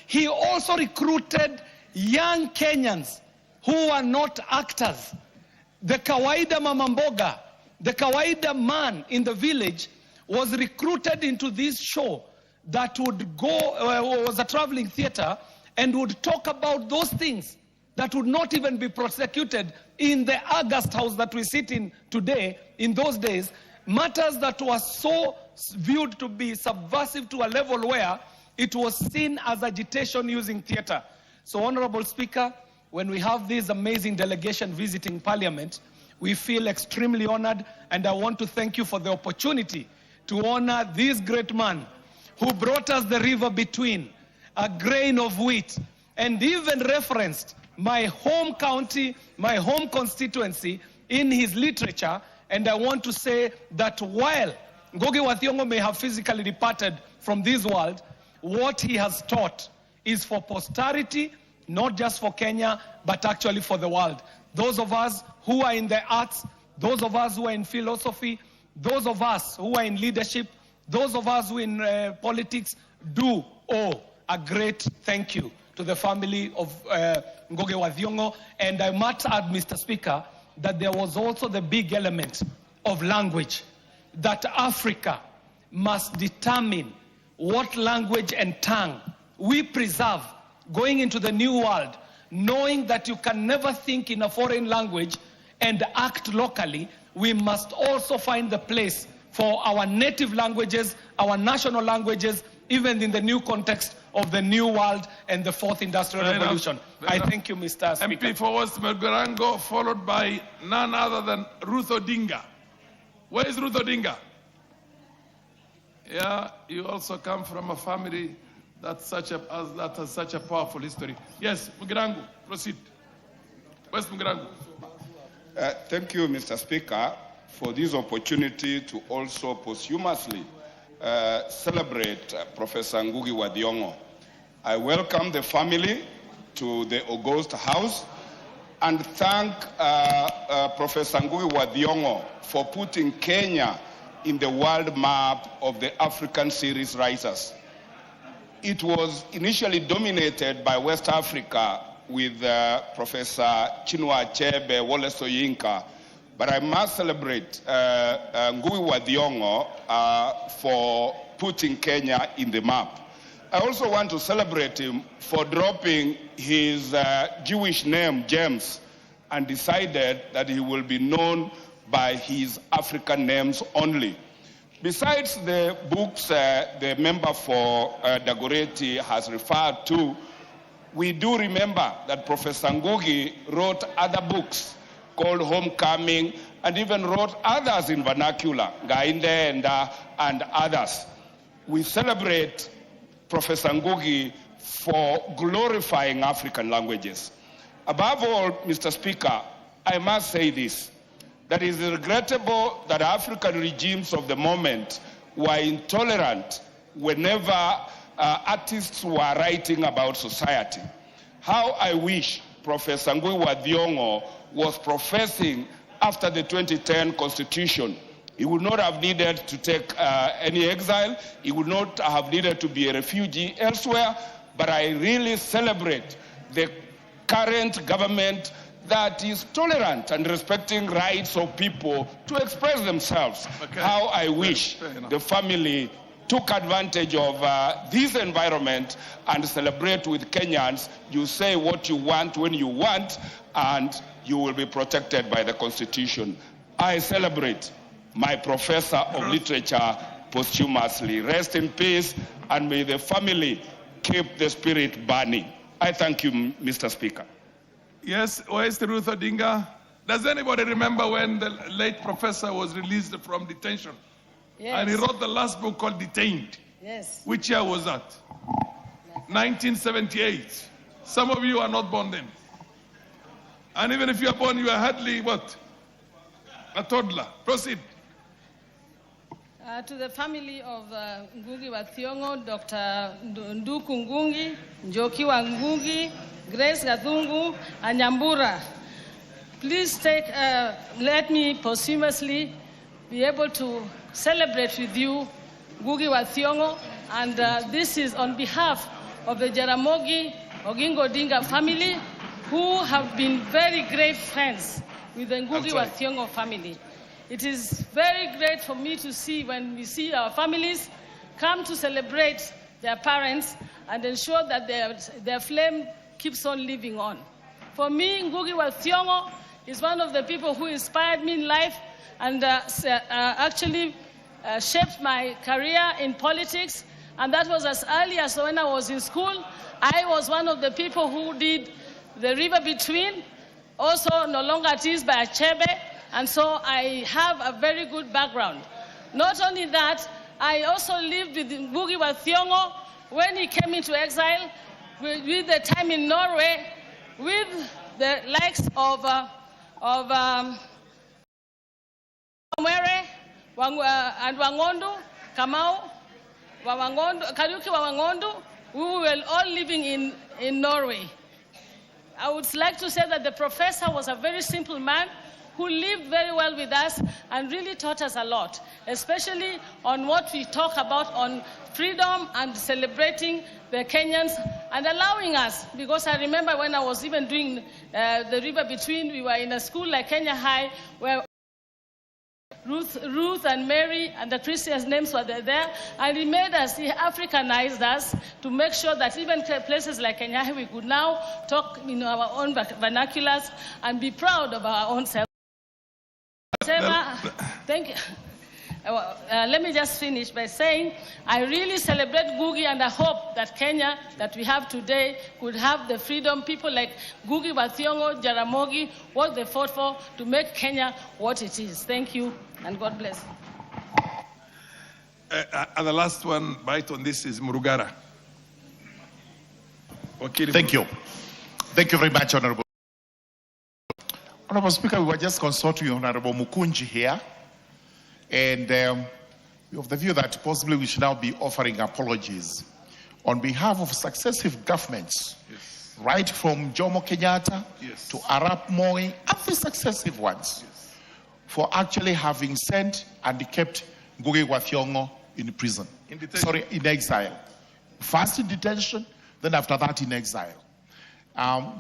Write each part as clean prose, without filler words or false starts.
he also recruited young Kenyans who were not actors. The kawaida mamamboga, the kawaida man in the village, was recruited into this show that would go, was a traveling theater, and would talk about those things that would not even be prosecuted in the August House that we sit in today. In those days, matters that were so viewed to be subversive to a level where it was seen as agitation using theater. So, Honorable Speaker, when we have this amazing delegation visiting Parliament, we feel extremely honored, and I want to thank you for the opportunity to honor this great man who brought us the river between, a grain of wheat, and even referenced my home county, my home constituency in his literature. And I want to say that while Ngugi wa Thiong'o may have physically departed from this world, what he has taught is for posterity, not just for Kenya, but actually for the world. Those of us who are in the arts, those of us who are in philosophy, those of us who are in leadership, those of us who are in politics, do owe a great thank you to the family of Ngugi wa Thiong'o. And I must add, Mr. Speaker, that there was also the big element of language, that Africa must determine what language and tongue we preserve going into the new world, knowing that you can never think in a foreign language and act locally. We must also find the place for our native languages, our national languages, even in the new context of the new world and the fourth industrial revolution. I thank you, Mr. Speaker. MP for West Mugirango, followed by none other than Ruth Odinga. Where is Ruth Odinga? Yeah, you also come from a family that has such a powerful history. Yes, Mugirango, proceed. West Mugirango. Thank you, Mr. Speaker, for this opportunity to also posthumously celebrate Professor Ngugi wa Thiong'o. I welcome the family to the August House and thank Professor Ngugi wa Thiong'o for putting Kenya in the world map of the African series risers. It was initially dominated by West Africa with Professor Chinua Achebe, Wallace Soyinka, but I must celebrate Ngugi wa Thiong'o for putting Kenya in the map. I also want to celebrate him for dropping his Jewish name, James, and decided that he will be known by his African names only. Besides the books the member for Dagoretti has referred to, we do remember that Professor Ngugi wrote other books called Homecoming, and even wrote others in vernacular, Gainde and others. We celebrate Professor Ngugi for glorifying African languages. Above all, Mr. Speaker, I must say this, that it is regrettable that African regimes of the moment were intolerant whenever artists were writing about society. How I wish Professor Ngugi wa Thiong'o was professing after the 2010 Constitution. He would not have needed to take any exile. He would not have needed to be a refugee elsewhere. But I really celebrate the current government that is tolerant and respecting rights of people to express themselves. Okay. How I wish the family took advantage of this environment and celebrate with Kenyans. You say what you want when you want, and you will be protected by the Constitution. I celebrate my professor of literature posthumously. Rest in peace, and may the family keep the spirit burning. I thank you, Mr. Speaker. Yes, where is Ruth Odinga? Does anybody remember when the late professor was released from detention? Yes. And he wrote the last book called Detained. Yes. Which year was that? 1978. Some of you are not born then. And even if you are born, you are hardly what? A toddler. Proceed. To the family of Ngugi wa Thiong'o, Dr. Nduku Ngugi, Njoki wa Ngugi, Grace Gathungu, and Nyambura, please let me posthumously be able to celebrate with you Ngugi wa Thiong'o, and this is on behalf of the Jaramogi Oginga Odinga family, who have been very great friends with the Ngugi wa Thiong'o family. It is very great for me to see when we see our families come to celebrate their parents and ensure that their flame keeps on living on. For me, Ngugi wa Thiong'o is one of the people who inspired me in life and actually shaped my career in politics. And that was as early as when I was in school. I was one of the people who did the river between, also no longer it is by Achebe. And so I have a very good background. Not only that, I also lived with Ngugi wa Thiong'o when he came into exile, with the time in Norway, with the likes of Mwere and Wangondu, Kamau, Kariuki Wangondu, we were all living in Norway. I would like to say that the professor was a very simple man who lived very well with us and really taught us a lot, especially on what we talk about on freedom and celebrating the Kenyans and allowing us, because I remember when I was even doing the river between, we were in a school like Kenya High where Ruth and Mary and the Christians' names were there, and he made us, he Africanized us to make sure that even places like Kenya, we could now talk in our own vernaculars and be proud of our own self. Thank you. Let me just finish by saying I really celebrate Ngugi, and I hope that Kenya that we have today could have the freedom people like Ngugi wa Thiong'o, Jaramogi, what they fought for to make Kenya what it is. Thank you, and God bless. And the last one bite on this is Murugara. Thank you. Thank you very much, Honorable. Honorable Speaker, we were just consulting Honorable Mukunji here, and we have the view that possibly we should now be offering apologies on behalf of successive governments, yes, right from Jomo Kenyatta, yes, to Arap Moi, and the successive ones, yes, for actually having sent and kept Ngugi wa Thiong'o in prison. In exile. First in detention, then after that in exile.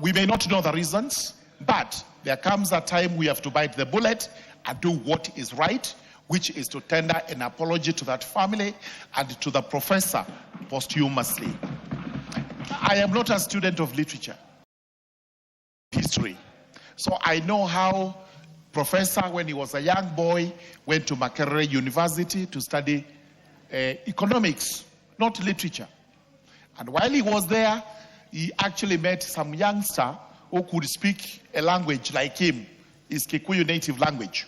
We may not know the reasons, but there comes a time we have to bite the bullet and do what is right, which is to tender an apology to that family and to the professor posthumously. I am not a student of literature, history, so I know how Professor, when he was a young boy, went to Makerere University to study economics, not literature. And while he was there, he actually met some youngster who could speak a language like him, his Kikuyu native language.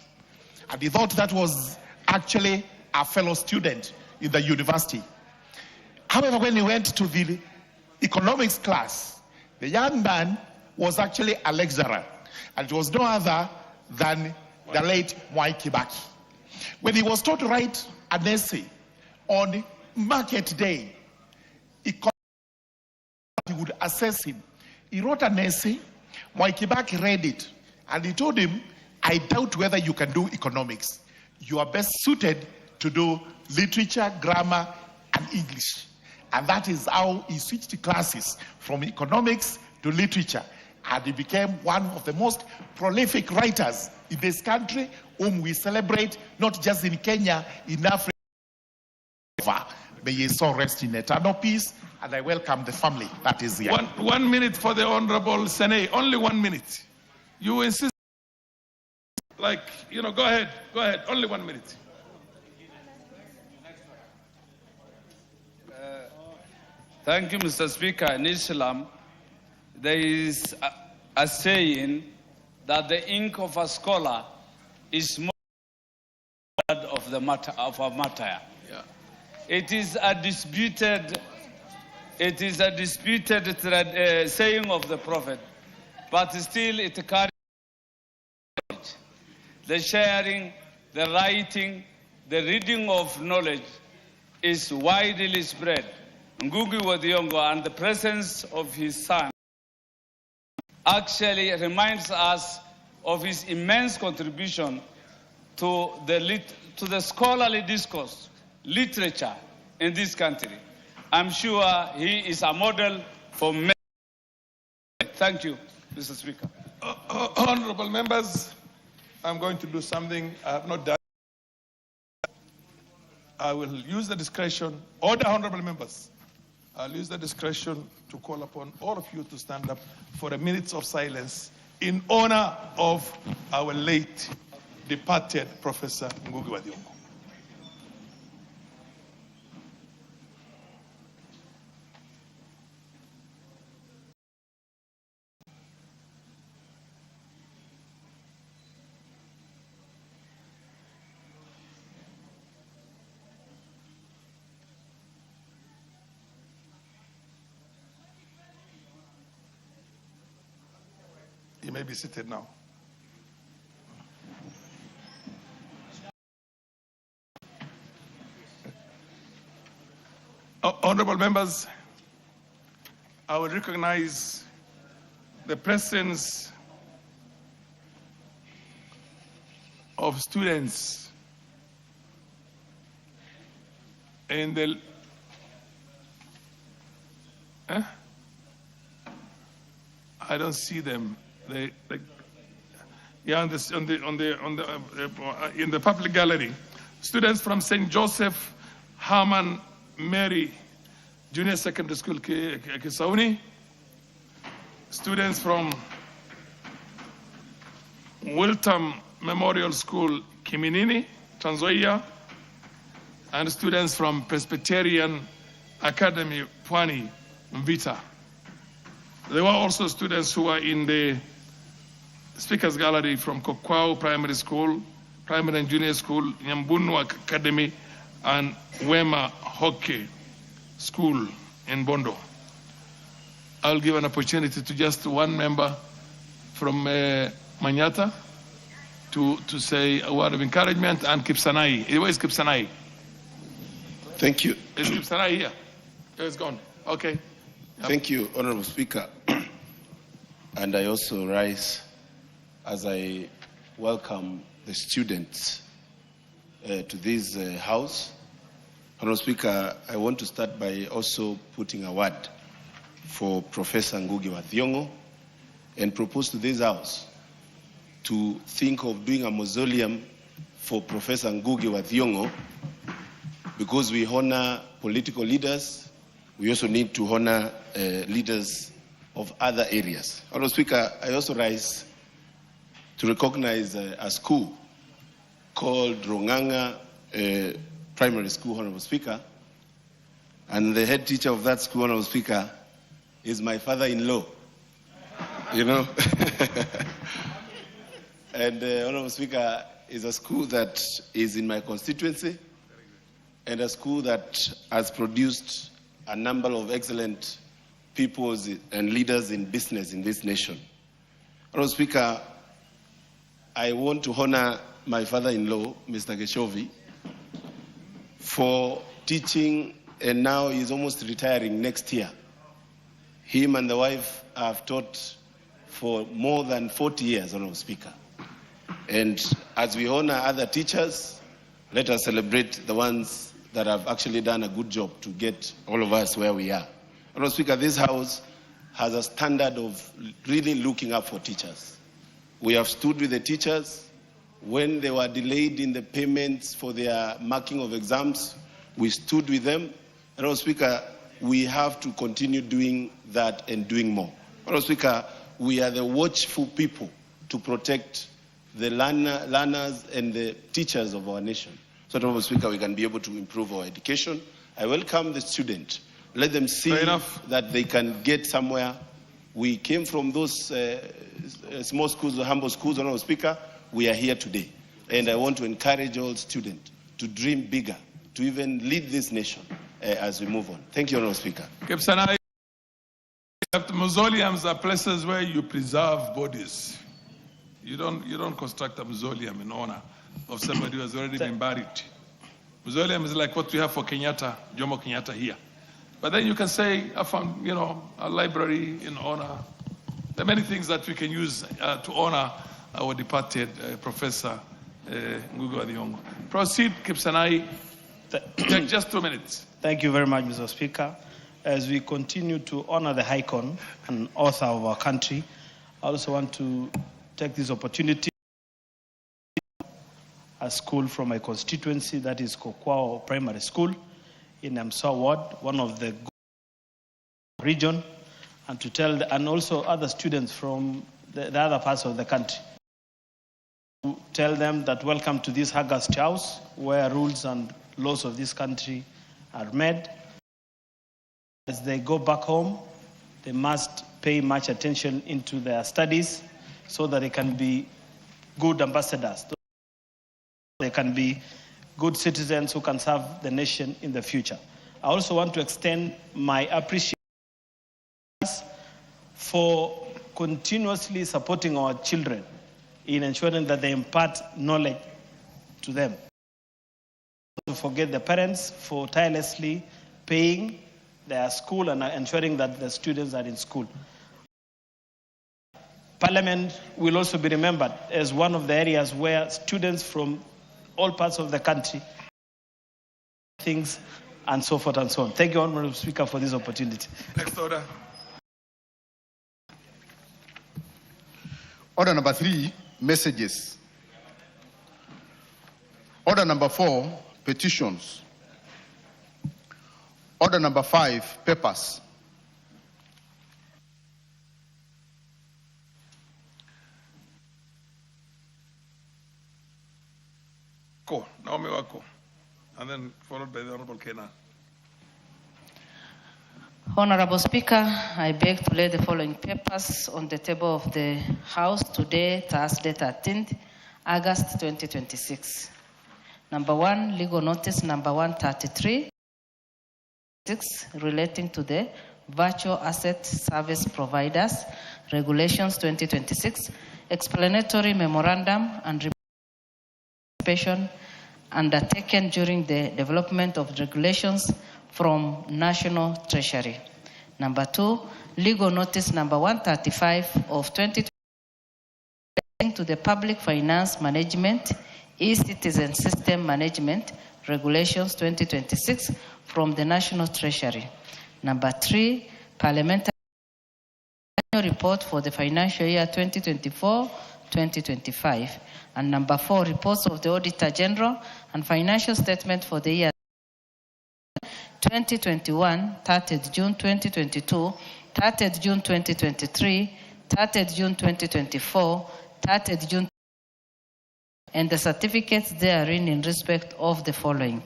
And he thought that was actually a fellow student in the university. However, when he went to the economics class, the young man was actually a lecturer, and it was no other than the late Mwai Kibaki. When he was taught to write an essay on market day, he would assess him. He wrote an essay, Mwai Kibaki read it, and he told him, I doubt whether you can do economics. You are best suited to do literature, grammar, and English. And that is how he switched classes from economics to literature. And he became one of the most prolific writers in this country, whom we celebrate not just in Kenya, in Africa. May his soul rest in eternal peace, and I welcome the family that is here. 1 minute for the Honorable Sene, only 1 minute. You insist, go ahead, only 1 minute. Thank you, Mr. Speaker. In Islam, there is a saying that the ink of a scholar is more than that of a martyr. Yeah. It is a disputed saying of the Prophet, but still it carries the sharing, the writing, the reading of knowledge is widely spread. Ngugi wa Thiong'o and the presence of his son actually reminds us of his immense contribution to the scholarly discourse, literature in this country. I'm sure he is a model for many. Thank you, Mr. Speaker. Honorable members, I'm going to do something I have not done. I will use the discretion, order honorable members, I'll use the discretion to call upon all of you to stand up for a minute of silence in honor of our late departed Professor Ngugi wa Thiong'o. You may be seated now. Honorable members, I will recognize the presence of students in the I don't see them. In the public gallery, students from St. Joseph Herman Mary Junior Secondary School Kisauni, students from Wiltam Memorial School Kiminini, Trans-Nzoia, and students from Presbyterian Academy Pwani, Mvita. There were also students who were in the Speakers Gallery from Kokwao Primary School, Primary and Junior School, Nyambunu Academy, and Wema Hockey School in Bondo. I'll give an opportunity to just one member from Manyata to say a word of encouragement, and Kipsanai. Where is Kipsanai? Thank you. Is Kipsanai here? It's gone. Okay. Thank you, Honorable Speaker. And I also rise as I welcome the students to this house. Honorable Speaker, I want to start by also putting a word for Professor Ngugi wa Thiong'o and propose to this house to think of doing a mausoleum for Professor Ngugi wa Thiong'o, because we honor political leaders. We also need to honor leaders of other areas. Honorable Speaker, I also rise to recognize a school called Ronganga Primary School, Honorable Speaker. And the head teacher of that school, Honorable Speaker, is my father-in-law. You know? And Honorable Speaker, is a school that is in my constituency and a school that has produced a number of excellent people and leaders in business in this nation. Honorable Speaker, I want to honor my father-in-law, Mr. Geshovi, for teaching, and now he's almost retiring next year. Him and the wife have taught for more than 40 years, Honorable Speaker. And as we honor other teachers, let us celebrate the ones that have actually done a good job to get all of us where we are. Honorable Speaker, this house has a standard of really looking up for teachers. We have stood with the teachers when they were delayed in the payments for their marking of exams. We stood with them. Honorable Speaker, we have to continue doing that and doing more. Honorable Speaker, we are the watchful people to protect the learners and the teachers of our nation. So, Honorable Speaker, we can be able to improve our education. I welcome the student. Let them see that they can get somewhere. We came from those small schools, humble schools, Honorable Speaker. We are here today. And I want to encourage all students to dream bigger, to even lead this nation as we move on. Thank you, Honorable Speaker. Mausoleums are places where you preserve bodies. You don't construct a mausoleum in honor of somebody who has already been buried. Mausoleum is like what we have for Kenyatta, Jomo Kenyatta here. But then you can say, I found, a library in honor. There are many things that we can use to honor our departed Professor Ngugi wa Thiong'o. Proceed, Kipsanai. Take just 2 minutes. Thank you very much, Mr. Speaker. As we continue to honor the Icon and author of our country, I also want to take this opportunity. A school from my constituency, that is Kokwao Primary School in Amsa Ward, one of the region, and to tell, and also other students from the other parts of the country, to tell them that welcome to this August house, where rules and laws of this country are made. As they go back home, they must pay much attention into their studies so that they can be good ambassadors. They can be good citizens who can serve the nation in the future. I also want to extend my appreciation for continuously supporting our children in ensuring that they impart knowledge to them. Don't forget the parents for tirelessly paying their school and ensuring that the students are in school. Parliament will also be remembered as one of the areas where students from all parts of the country things and so forth and so on. Thank you, Honourable Speaker, for this opportunity. Next order. Order number 3, messages. Order number 4, petitions. Order number 5, papers. Naomi Wako, and then followed by the Honorable Kenan. Honorable Speaker, I beg to lay the following papers on the table of the House today, Thursday, 13th August 2026. Number 1, legal notice number 133, relating to the Virtual Asset Service Providers Regulations 2026, explanatory memorandum and participation undertaken during the development of regulations from National Treasury. Number 2, legal notice number 135 of 2020 to the Public Finance Management, E-Citizen System Management Regulations 2026 from the National Treasury. Number 3, Parliamentary Annual Report for the financial year 2024-2025. And number 4, reports of the Auditor General and financial statement for the year 2021, 30th June 2022, 30th June 2023, 30th June 2024, 30th June, and the certificates therein in respect of the following.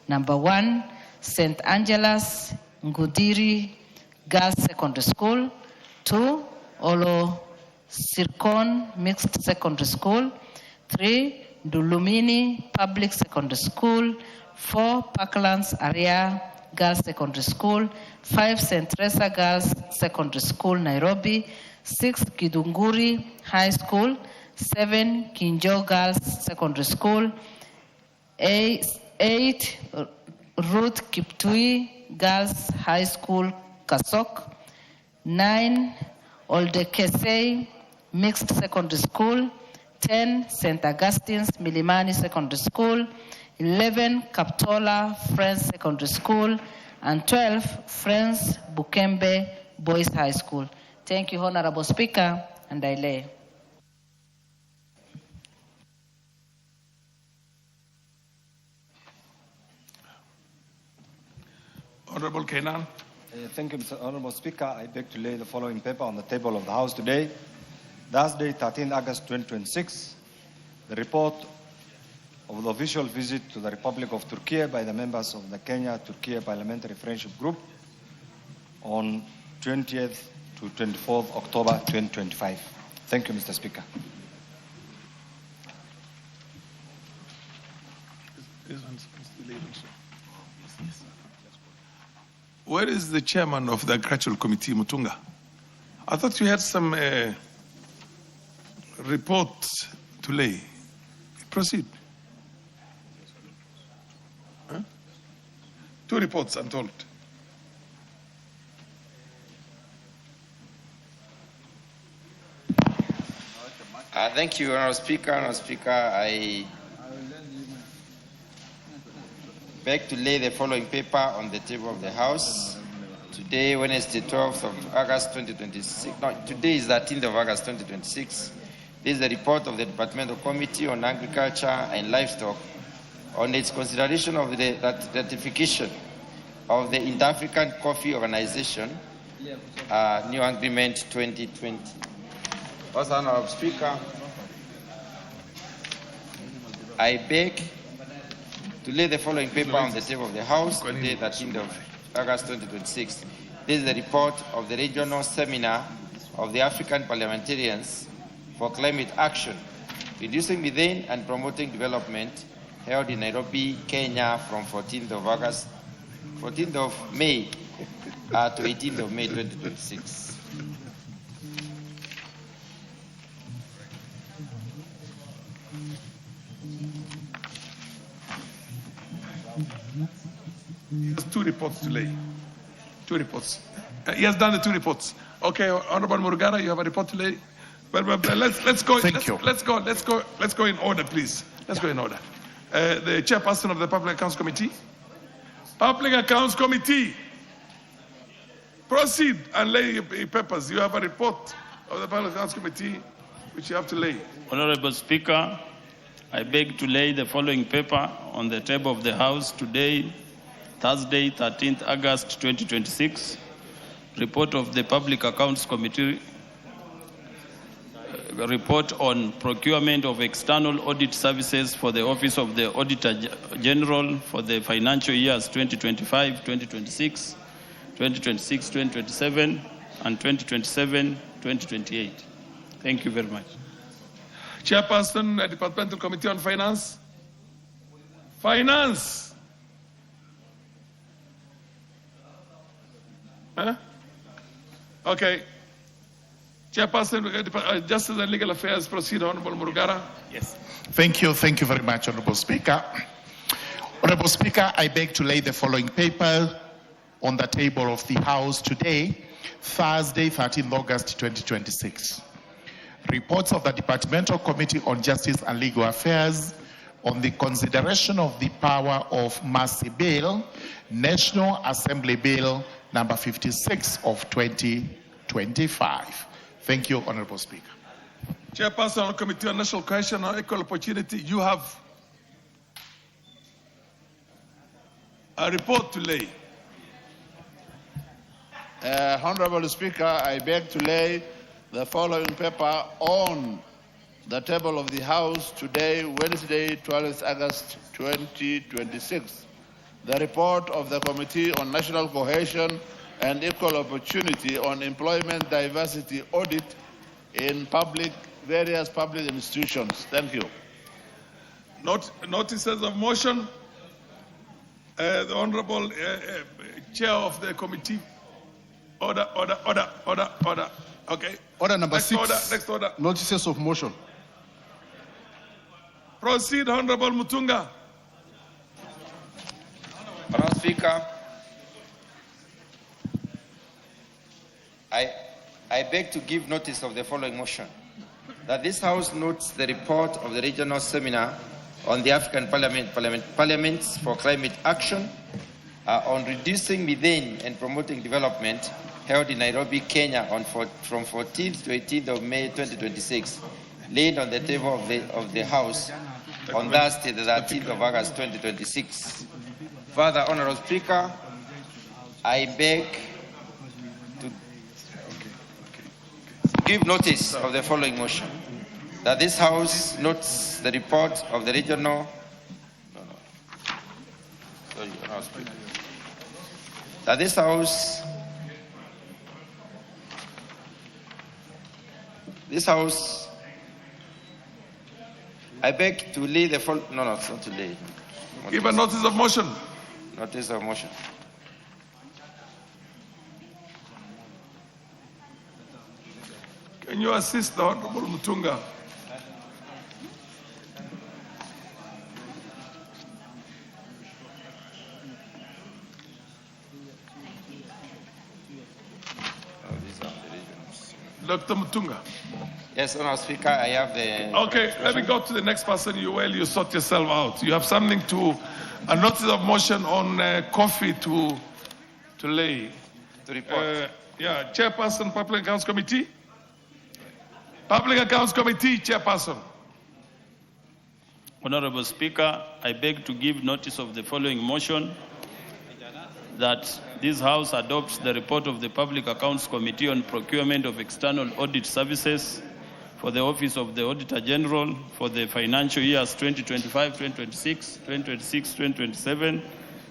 Number 1, St. Angela's Ngudiri Girls Secondary School. 2, Olo Sircon Mixed Secondary School. 3, Dulumini Public Secondary School. 4, Parklands Area Girls Secondary School. 5, St. Teresa Girls Secondary School, Nairobi. 6, Kidunguri High School. 7, Kinjo Girls Secondary School. 8, Ruth Kiptui Girls High School, Kasok. 9, Oldekesei Mixed Secondary School. 10, St. Augustine's Milimani Secondary School. 11, Kaptola Friends Secondary School. And 12, Friends Bukembe Boys High School. Thank you, Honorable Speaker, and I lay. Honorable Kenan. Thank you, Mr. Honorable Speaker. I beg to lay the following paper on the table of the House today. Thursday, 13 August 2026, the report of the official visit to the Republic of Turkey by the members of the Kenya-Turkey Parliamentary Friendship Group on 20th to 24th October 2025. Thank you, Mr. Speaker. Where is the chairman of the Agricultural Committee, Mutunga? I thought you had some reports to lay. Proceed. Huh? 2 reports, I'm told. Thank you, Honourable Speaker. Honourable Speaker, beg to lay the following paper on the table of the House. Today, Wednesday, 12th of August 2026. No, today is 13th of August 2026. This is the report of the Departmental Committee on Agriculture and Livestock on its consideration of the ratification of the Inter-African Coffee Organization New Agreement 2020. Also, Honorable Speaker, I beg to lay the following paper on the table of the House today, 13th of August 2026. This is the report of the regional seminar of the African Parliamentarians for Climate Action, Reducing Methane and Promoting Development, held in Nairobi, Kenya from 14th of May to 18th of May 2026. Two reports to lay. Two reports. He has done the two reports. Okay, Honorable Murugara, you have a report to lay. But let's go. Let's go in order, please. Let's go in order. The chairperson of the Public Accounts Committee. Public Accounts Committee. Proceed and lay your papers. You have a report of the Public Accounts Committee which you have to lay. Honorable Speaker, I beg to lay the following paper on the table of the House today, Thursday, 13th August 2026. Report of the Public Accounts Committee. Report on procurement of external audit services for the Office of the Auditor General for the financial years 2025, 2026, 2026, 2027, and 2027, 2028. Thank you very much. Chairperson, Departmental Committee on Finance. Finance. Huh? Okay. Chairperson, Justice and Legal Affairs, proceed, Honorable Murugara. Yes. Thank you very much, Honorable Speaker. Honorable Speaker, I beg to lay the following paper on the table of the House today, Thursday, 13th August 2026. Reports of the Departmental Committee on Justice and Legal Affairs on the consideration of the Power of Mercy Bill, National Assembly Bill number 56 of 2025. Thank you, Honorable Speaker. Chairperson of the Committee on National Cohesion and Equal Opportunity, you have a report to lay. Honorable Speaker, I beg to lay the following paper on the table of the House today, Wednesday, 12th August 2026. The report of the Committee on National Cohesion and Equal Opportunity on Employment Diversity Audit in various public institutions. Thank you. Notices of motion. The Honorable Chair of the Committee. Order. Okay. Order number next 6. Next order. Notices of motion. Proceed, Honorable Mutunga. Honorable Speaker, I beg to give notice of the following motion. That this House notes the report of the regional seminar on the African Parliaments for Climate Action on reducing methane and promoting development, held in Nairobi, Kenya from 14th to 18th of May 2026, laid on the table of the House on Thursday, the 13th of August 2026. Further, Honorable Speaker, I beg to give notice of the following motion. That this House notes the report of the regional... Sorry, Honorable Speaker. That this House... I beg to lay the following... No, it's not to lay. Give a notice of motion. Notice of motion. Can you assist the Honorable Mutunga? These are the regions. Dr. Mutunga. Yes, Honourable Speaker, I have the... Okay, let me go to the next person. You sort yourself out. You have something a notice of motion on coffee to lay. To report. Chairperson, Public Accounts Committee. Public Accounts Committee, Chairperson. Honorable Speaker, I beg to give notice of the following motion, that this House adopts the report of the Public Accounts Committee on procurement of external audit services for the Office of the Auditor General for the financial years 2025, 2026, 2026, 2027,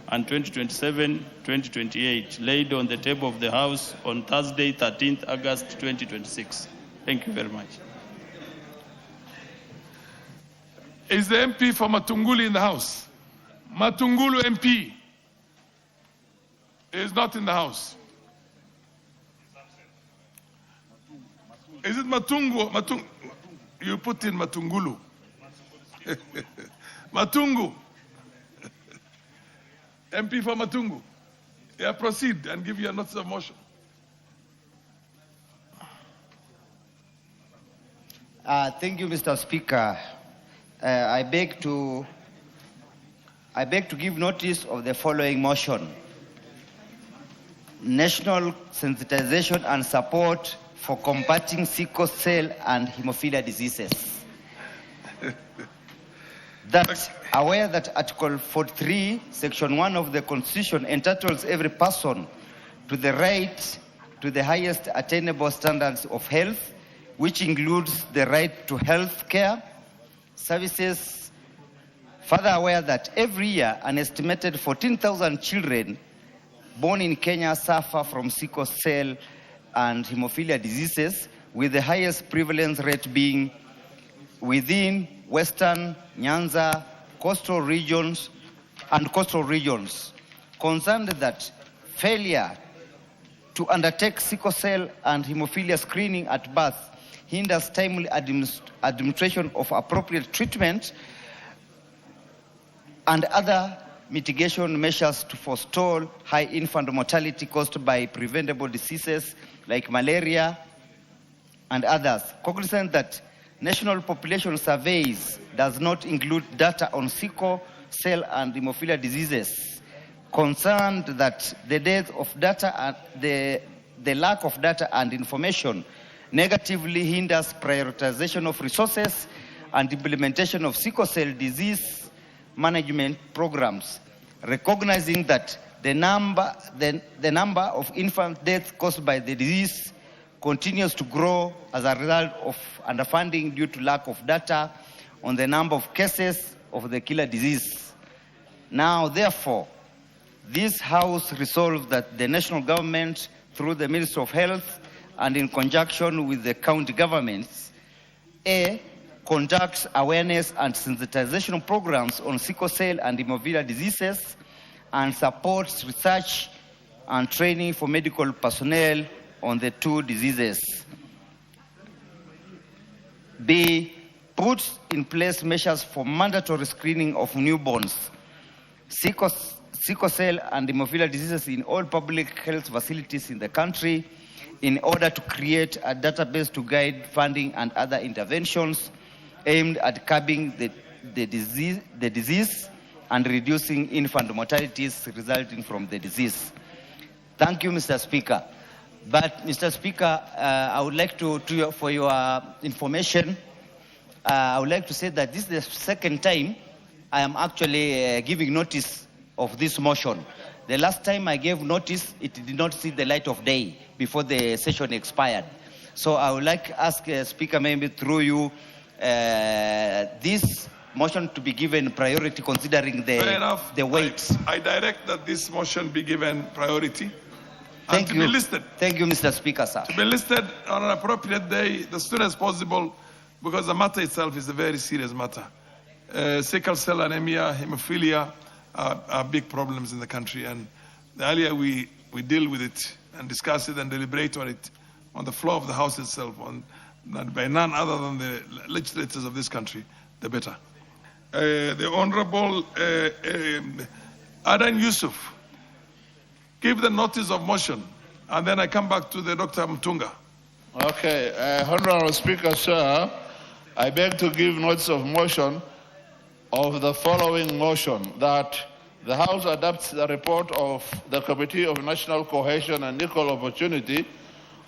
and 2027, 2028, laid on the table of the House on Thursday, 13th August 2026. Thank you very much. Is the MP for Matungulu in the House? Matungulu MP is not in the House. Is it Matungu? You put in Matungulu. Matungu. MP for Matungu. Yeah, proceed and give you a notice of motion. Thank you, Mr. Speaker. I beg to give notice of the following motion. National sensitization and support for combating sickle cell and hemophilia diseases. That aware that Article 43, Section 1 of the Constitution entitles every person to the right to the highest attainable standards of health, which includes the right to health care services. Further aware that every year an estimated 14,000 children born in Kenya suffer from sickle cell and hemophilia diseases, with the highest prevalence rate being within Western, Nyanza, coastal regions, concerned that failure to undertake sickle cell and hemophilia screening at birth hinders timely administration of appropriate treatment and other mitigation measures to forestall high infant mortality caused by preventable diseases like malaria and others. Cognizant that national population surveys does not include data on sickle cell and hemophilia diseases, concerned that the lack of data and information negatively hinders prioritization of resources and implementation of sickle cell disease management programs, recognizing that the number of infant deaths caused by the disease continues to grow as a result of underfunding due to lack of data on the number of cases of the killer disease. Now, therefore, this House resolved that the national government, through the Ministry of Health and in conjunction with the county governments, conducts awareness and sensitization programs on sickle cell and hemophilia diseases and supports research and training for medical personnel on the two diseases. B, puts in place measures for mandatory screening of newborns, sickle cell and hemophilia diseases in all public health facilities in the country in order to create a database to guide funding and other interventions aimed at curbing the disease and reducing infant mortalities resulting from the disease. Thank you, Mr. Speaker. But, Mr. Speaker, I would like for your information, I would like to say that this is the second time I am actually giving notice of this motion. The last time I gave notice, it did not see the light of day before the session expired. So I would like to ask Speaker, maybe through you, this motion to be given priority considering the weight. I direct that this motion be given priority. Thank you. Be listed. Thank you, Mr. Speaker, sir. To be listed on an appropriate day, as soon as possible, because the matter itself is a very serious matter. Sickle cell anemia, hemophilia are big problems in the country, and the earlier we deal with it and discuss it and deliberate on it on the floor of the House itself, by none other than the legislators of this country, the better. The Honorable Adan Yusuf, give the notice of motion, and then I come back to the Dr. Mtunga. Okay, Honorable Speaker, sir, I beg to give notice of motion of the following motion, that the House adopts the report of the Committee of National Cohesion and Equal Opportunity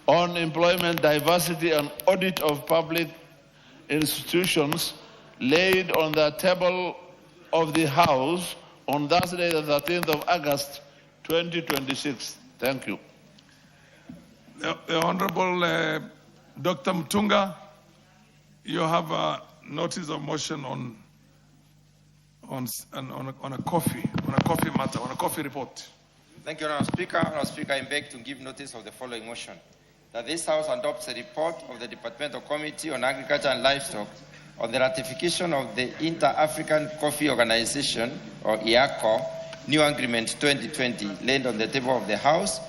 on employment, diversity, and audit of public institutions laid on the table of the House on Thursday, the 13th of August, 2026. Thank you. The Honorable Dr. Mutunga, you have a notice of motion on a coffee matter, on a coffee report. Thank you, Honourable Speaker. Honourable Speaker, I beg to give notice of the following motion. That this House adopts a report of the Departmental Committee on Agriculture and Livestock on the ratification of the Inter-African Coffee Organization, or IACO, New Agreement 2020, laid on the table of the House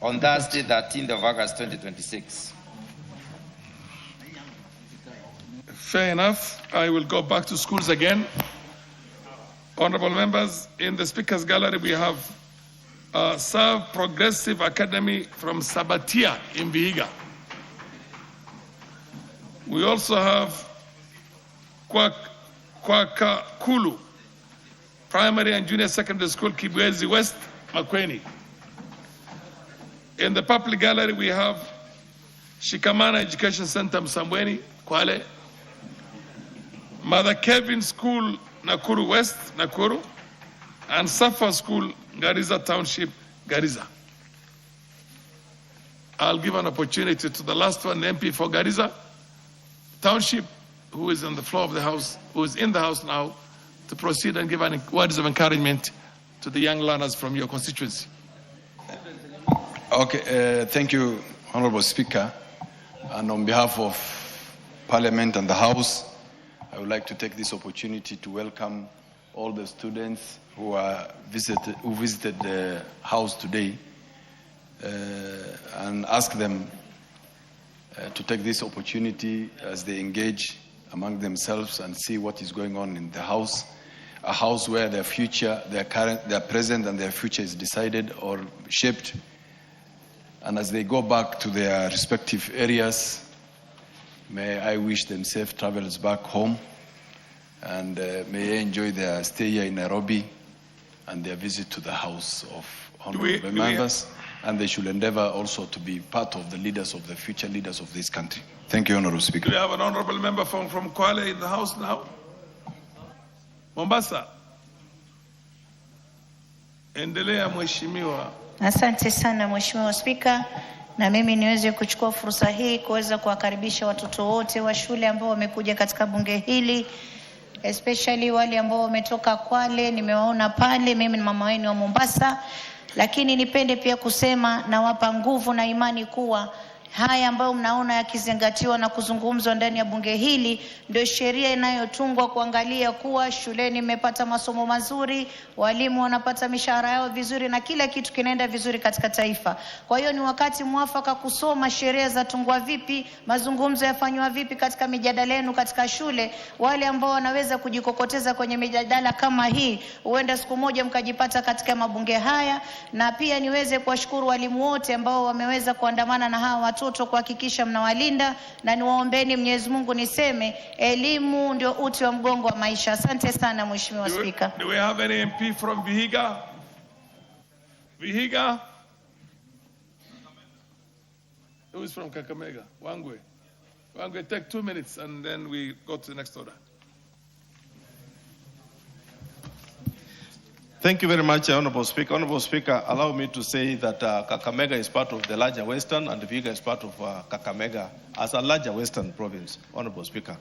on Thursday, 13th of August, 2026. Fair enough. I will go back to schools again. Honorable members, in the Speaker's Gallery, we have Serve Progressive Academy from Sabatia in Vihiga. We also have Kwakakulu Primary and Junior Secondary School, Kibwezi West, Makweni. In the Public Gallery, we have Shikamana Education Center, Msambweni, Kwale. Mother Kevin School, Nakuru West, Nakuru, and Safa School, Garissa Township, Garissa. I'll give an opportunity to the last one, the MP for Garissa Township, who is on the floor of the House, who is in the House now, to proceed and give words of encouragement to the young learners from your constituency. Okay, thank you, Honorable Speaker. And on behalf of Parliament and the House, I would like to take this opportunity to welcome all the students who visited the House today and ask them to take this opportunity as they engage among themselves and see what is going on in the House, a House where their future, their present and their future is decided or shaped. And as they go back to their respective areas, may I wish them safe travels back home, and may they enjoy their stay here in Nairobi and their visit to the House of Honorable Members. And they should endeavor also to be part of the leaders of the future leaders of this country. Thank you, Honorable Speaker. Do we have an honorable member from Kwale in the House now? Mombasa. Endelea mheshimiwa. Asante sana Mheshimiwa Spika, na mimi niweze kuchukua fursa hii kuweza kuwakaribisha watoto wote wa shule ambao wamekuja katika bunge hili, especially wale ambao wametoka Kwale, nimewaona pale, mimi ni mama wenu wa Mombasa, lakini nipende pia kusema na wapa nguvu na imani kuwa haya ambayo mnaona yakizingatiwa na kuzungumzwa ndani ya bunge hili ndio sheria inayotungwa kuangalia kuwa shuleni mmepata masomo mazuri, walimu wanapata mishahara yao vizuri na kila kitu kinaenda vizuri katika taifa. Kwa hiyo ni wakati mwafaka kusoma sheria za tungwa vipi, mazungumzo yafanywa vipi katika mijadala yenu katika shule. Wale ambao wanaweza kujikokoteza kwenye mijadala kama hii, huenda siku moja mkajipata katika mabunge haya. Na pia niweze kuwashukuru walimu wote ambao wameweza kuandamana na hawa watoto kuhakikisha mnawalinda, na niwaombeni Mwenyezi Mungu niseme elimu ndio uti wa mgongo wa maisha. Asante sana Mheshimiwa Spika. Do we have any MP from Vihiga? Vihiga? Who is from Kakamega? Wangwe. Wangwe, take 2 minutes and then we go to the next order. Thank you very much, Honorable Speaker. Honorable Speaker, allow me to say that Kakamega is part of the larger Western and Vihiga is part of Kakamega as a larger Western province, Honorable Speaker.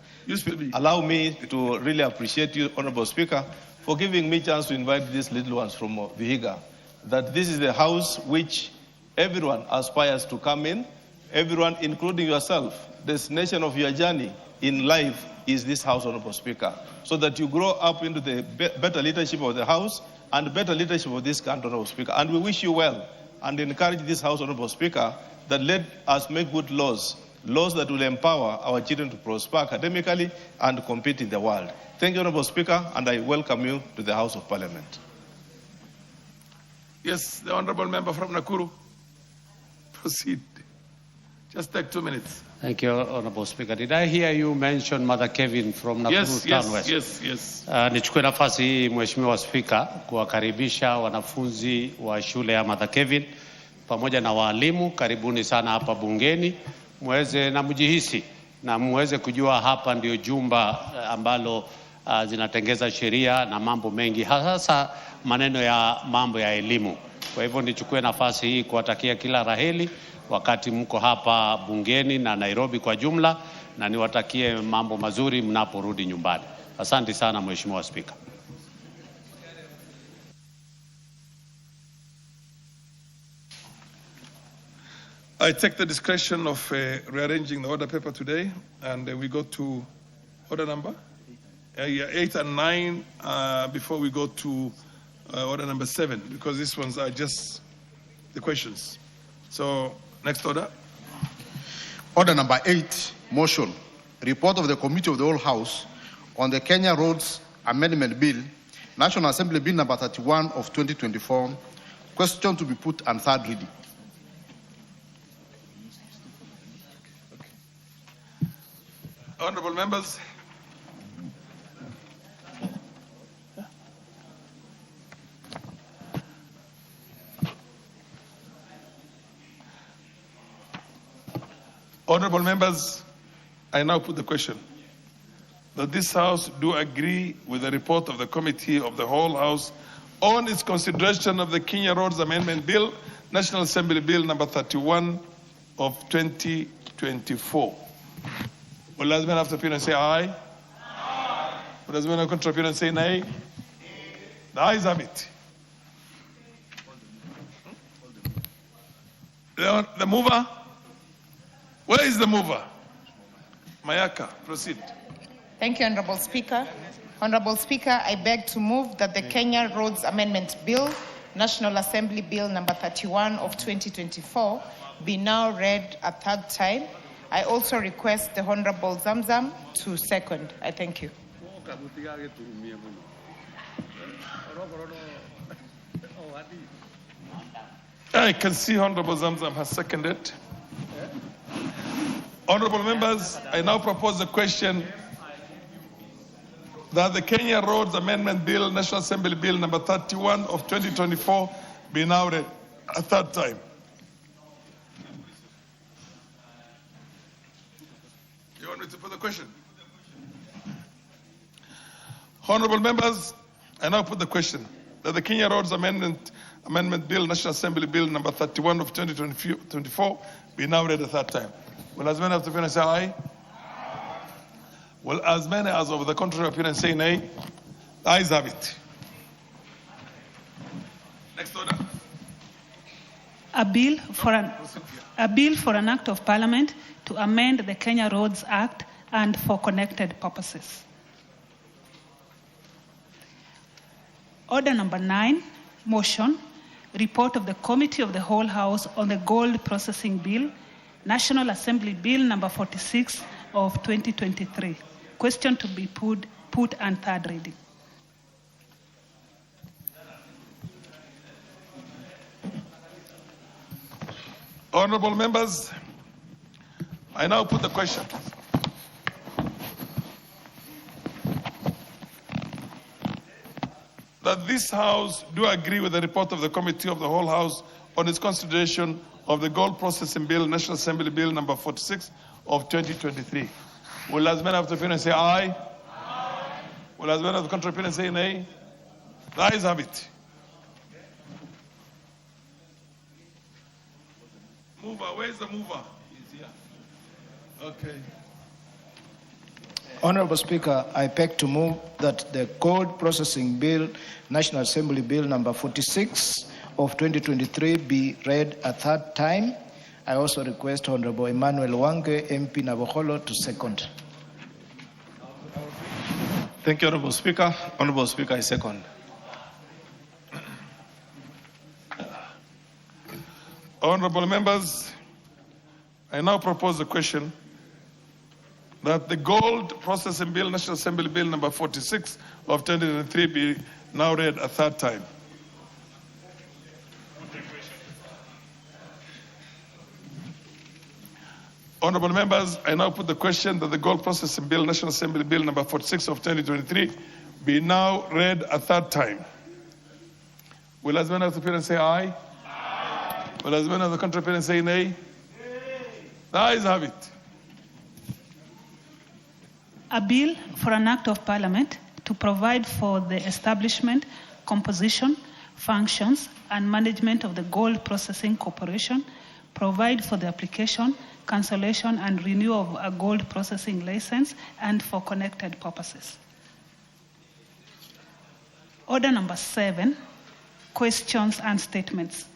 Allow me to really appreciate you, Honorable Speaker, for giving me a chance to invite these little ones from Vihiga, that this is the house which everyone aspires to come in, everyone, including yourself. The destination of your journey in life is this house, Honorable Speaker, so that you grow up into the better leadership of the house and better leadership of this country, Honorable Speaker. And we wish you well and encourage this House, Honorable Speaker, that let us make good laws that will empower our children to prosper academically and compete in the world. Thank you, Honorable Speaker, and I welcome you to the House of Parliament. Yes, the Honorable Member from Nakuru. Proceed. Just take 2 minutes. Thank you, Honorable Speaker. Did I hear you mention Mother Kevin from Nakuru Town West? Yes. Nichukue nafasi hii Mheshimiwa Spika kuwakaribisha wanafunzi wa shule ya Mother Kevin pamoja na walimu, karibuni sana hapa bungeni, muweze na mjihisi na muweze kujua hapa ndio jumba ambalo zinatengeza sheria na mambo mengi, hasa maneno ya mambo ya elimu. Kwa hivyo nichukue nafasi hii kuwatakia kila raheli wakati mko hapa bungeni na Nairobi kwa jumla, na niwatakie mambo mazuri mnaporudi nyumbani. Asante sana Mheshimiwa Spika. I take the discretion of rearranging the order paper today, and we go to order number 8 and 9 before we go to order number 7, because these ones are just the questions. So, next order. Order number 8, motion. Report of the Committee of the Whole House on the Kenya Roads Amendment Bill, National Assembly Bill number 31 of 2024. Question to be put on third reading. Honorable members. Honorable members, I now put the question that this House do agree with the report of the Committee of the Whole House on its consideration of the Kenya Roads Amendment Bill, National Assembly Bill number 31 of 2024. Will those men have to appear and say aye? Aye. Will those men have to appear and say nay? The ayes have it. The mover? Where is the mover? Mayaka, proceed. Thank you, Honorable Speaker. Honorable Speaker, I beg to move that the Kenya Roads Amendment Bill, National Assembly Bill number 31 of 2024, be now read a third time. I also request the Honorable Zamzam to second. I thank you. I can see Honorable Zamzam has seconded. Honorable members, I now propose the question that the Kenya Roads Amendment Bill, National Assembly Bill number 31 of 2024 be now read a third time. You want me to put the question? Honorable members, I now put the question that the Kenya Roads Amendment Bill, National Assembly Bill number 31 of 2024 be now read a third time. Will as many have to appear and say aye? Will as many as of the contrary appear and say nay? The ayes have it. Next order. A bill for an act of Parliament to amend the Kenya Roads Act and for connected purposes. Order number 9, motion, report of the Committee of the Whole House on the Gold Processing Bill, National Assembly Bill number 46 of 2023. Question to be put on third reading. Honorable members, I now put the question. That this House do agree with the report of the Committee of the Whole House on its consideration of the Gold Processing Bill, National Assembly Bill number 46 of 2023. Will as many have to appear and say aye? Aye. Will as many have the contrary appear and say nay? The ayes have it. Mover, where's the mover? He's here. Okay. Honorable Speaker, I beg to move that the Gold Processing Bill, National Assembly Bill number 46 of 2023 be read a third time. I also request Honorable Emmanuel Wange, MP Navakholo, to second. Thank you, Honorable Speaker. Honorable Speaker, I second. Honorable members, I now propose the question that the Gold Processing Bill, National Assembly Bill number 46 of 2023 be now read a third time. Honorable members, I now put the question that the Gold Processing Bill, National Assembly Bill number 46 of 2023, be now read a third time. Will as many of the parents say aye? Aye. Will as many of the contrary parents say nay? Nay. The ayes have it. A bill for an act of parliament to provide for the establishment, composition, functions, and management of the Gold Processing Corporation, provide for the application, cancellation, and renewal of a gold processing license, and for connected purposes. Order number 7, questions and statements.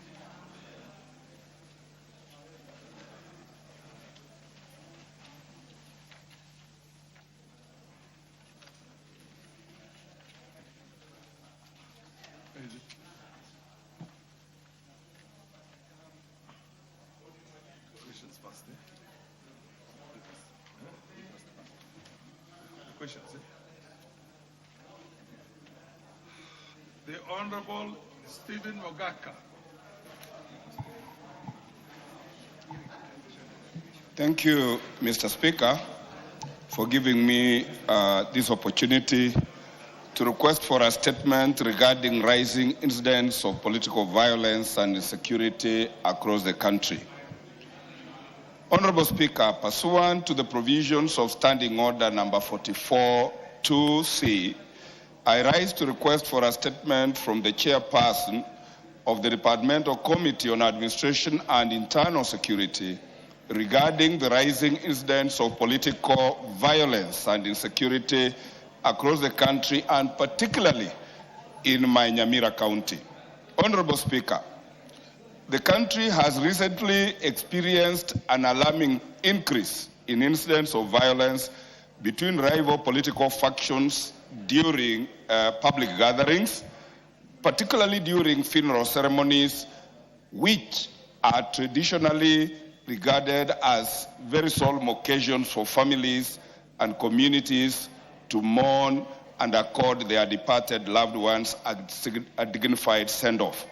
The Honorable Stephen Mogaka. Thank you, Mr. Speaker, for giving me this opportunity to request for a statement regarding rising incidents of political violence and insecurity across the country. Honorable Speaker, pursuant to the provisions of Standing Order number 44-2C, I rise to request for a statement from the chairperson of the Departmental Committee on Administration and Internal Security regarding the rising incidents of political violence and insecurity across the country, and particularly in my Nyamira County. Honorable Speaker, the country has recently experienced an alarming increase in incidents of violence between rival political factions during public gatherings, particularly during funeral ceremonies, which are traditionally regarded as very solemn occasions for families and communities to mourn and accord their departed loved ones a dignified send-off.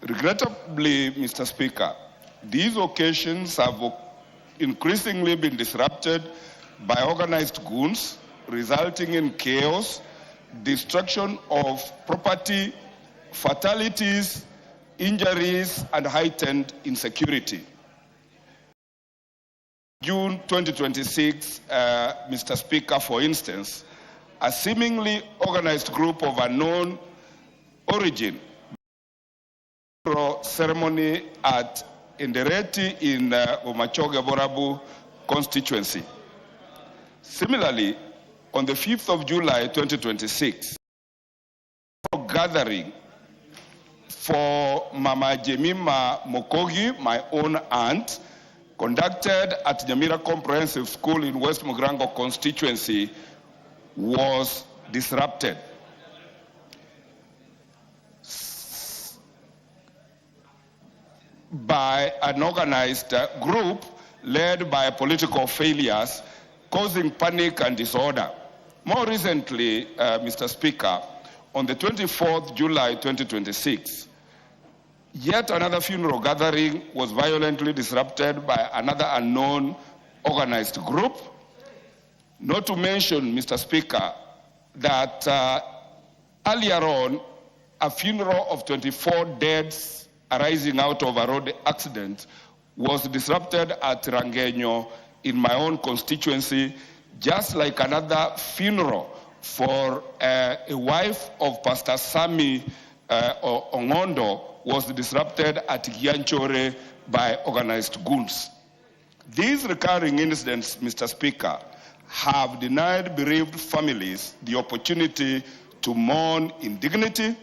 Regrettably, Mr. Speaker, these occasions have increasingly been disrupted by organized goons, resulting in chaos, destruction of property, fatalities, injuries, and heightened insecurity. June 2026, Mr. Speaker, for instance, a seemingly organized group of unknown origin ceremony at Indereti in Omachoge Borabu constituency. Similarly, on the 5th of July 2026, a gathering for Mama Jemima Mokogi, my own aunt, conducted at Nyamira Comprehensive School in West Mugrango constituency was disrupted. By an organized group led by political failures, causing panic and disorder. More recently, Mr. Speaker, on the 24th July 2026, yet another funeral gathering was violently disrupted by another unknown organized group. Not to mention, Mr. Speaker, that earlier on, a funeral of 24 deaths arising out of a road accident was disrupted at Rangenyo in my own constituency, just like another funeral for a wife of Pastor Sami Ongondo was disrupted at Gianchore by organized goons. These recurring incidents, Mr. Speaker, have denied bereaved families the opportunity to mourn in dignity.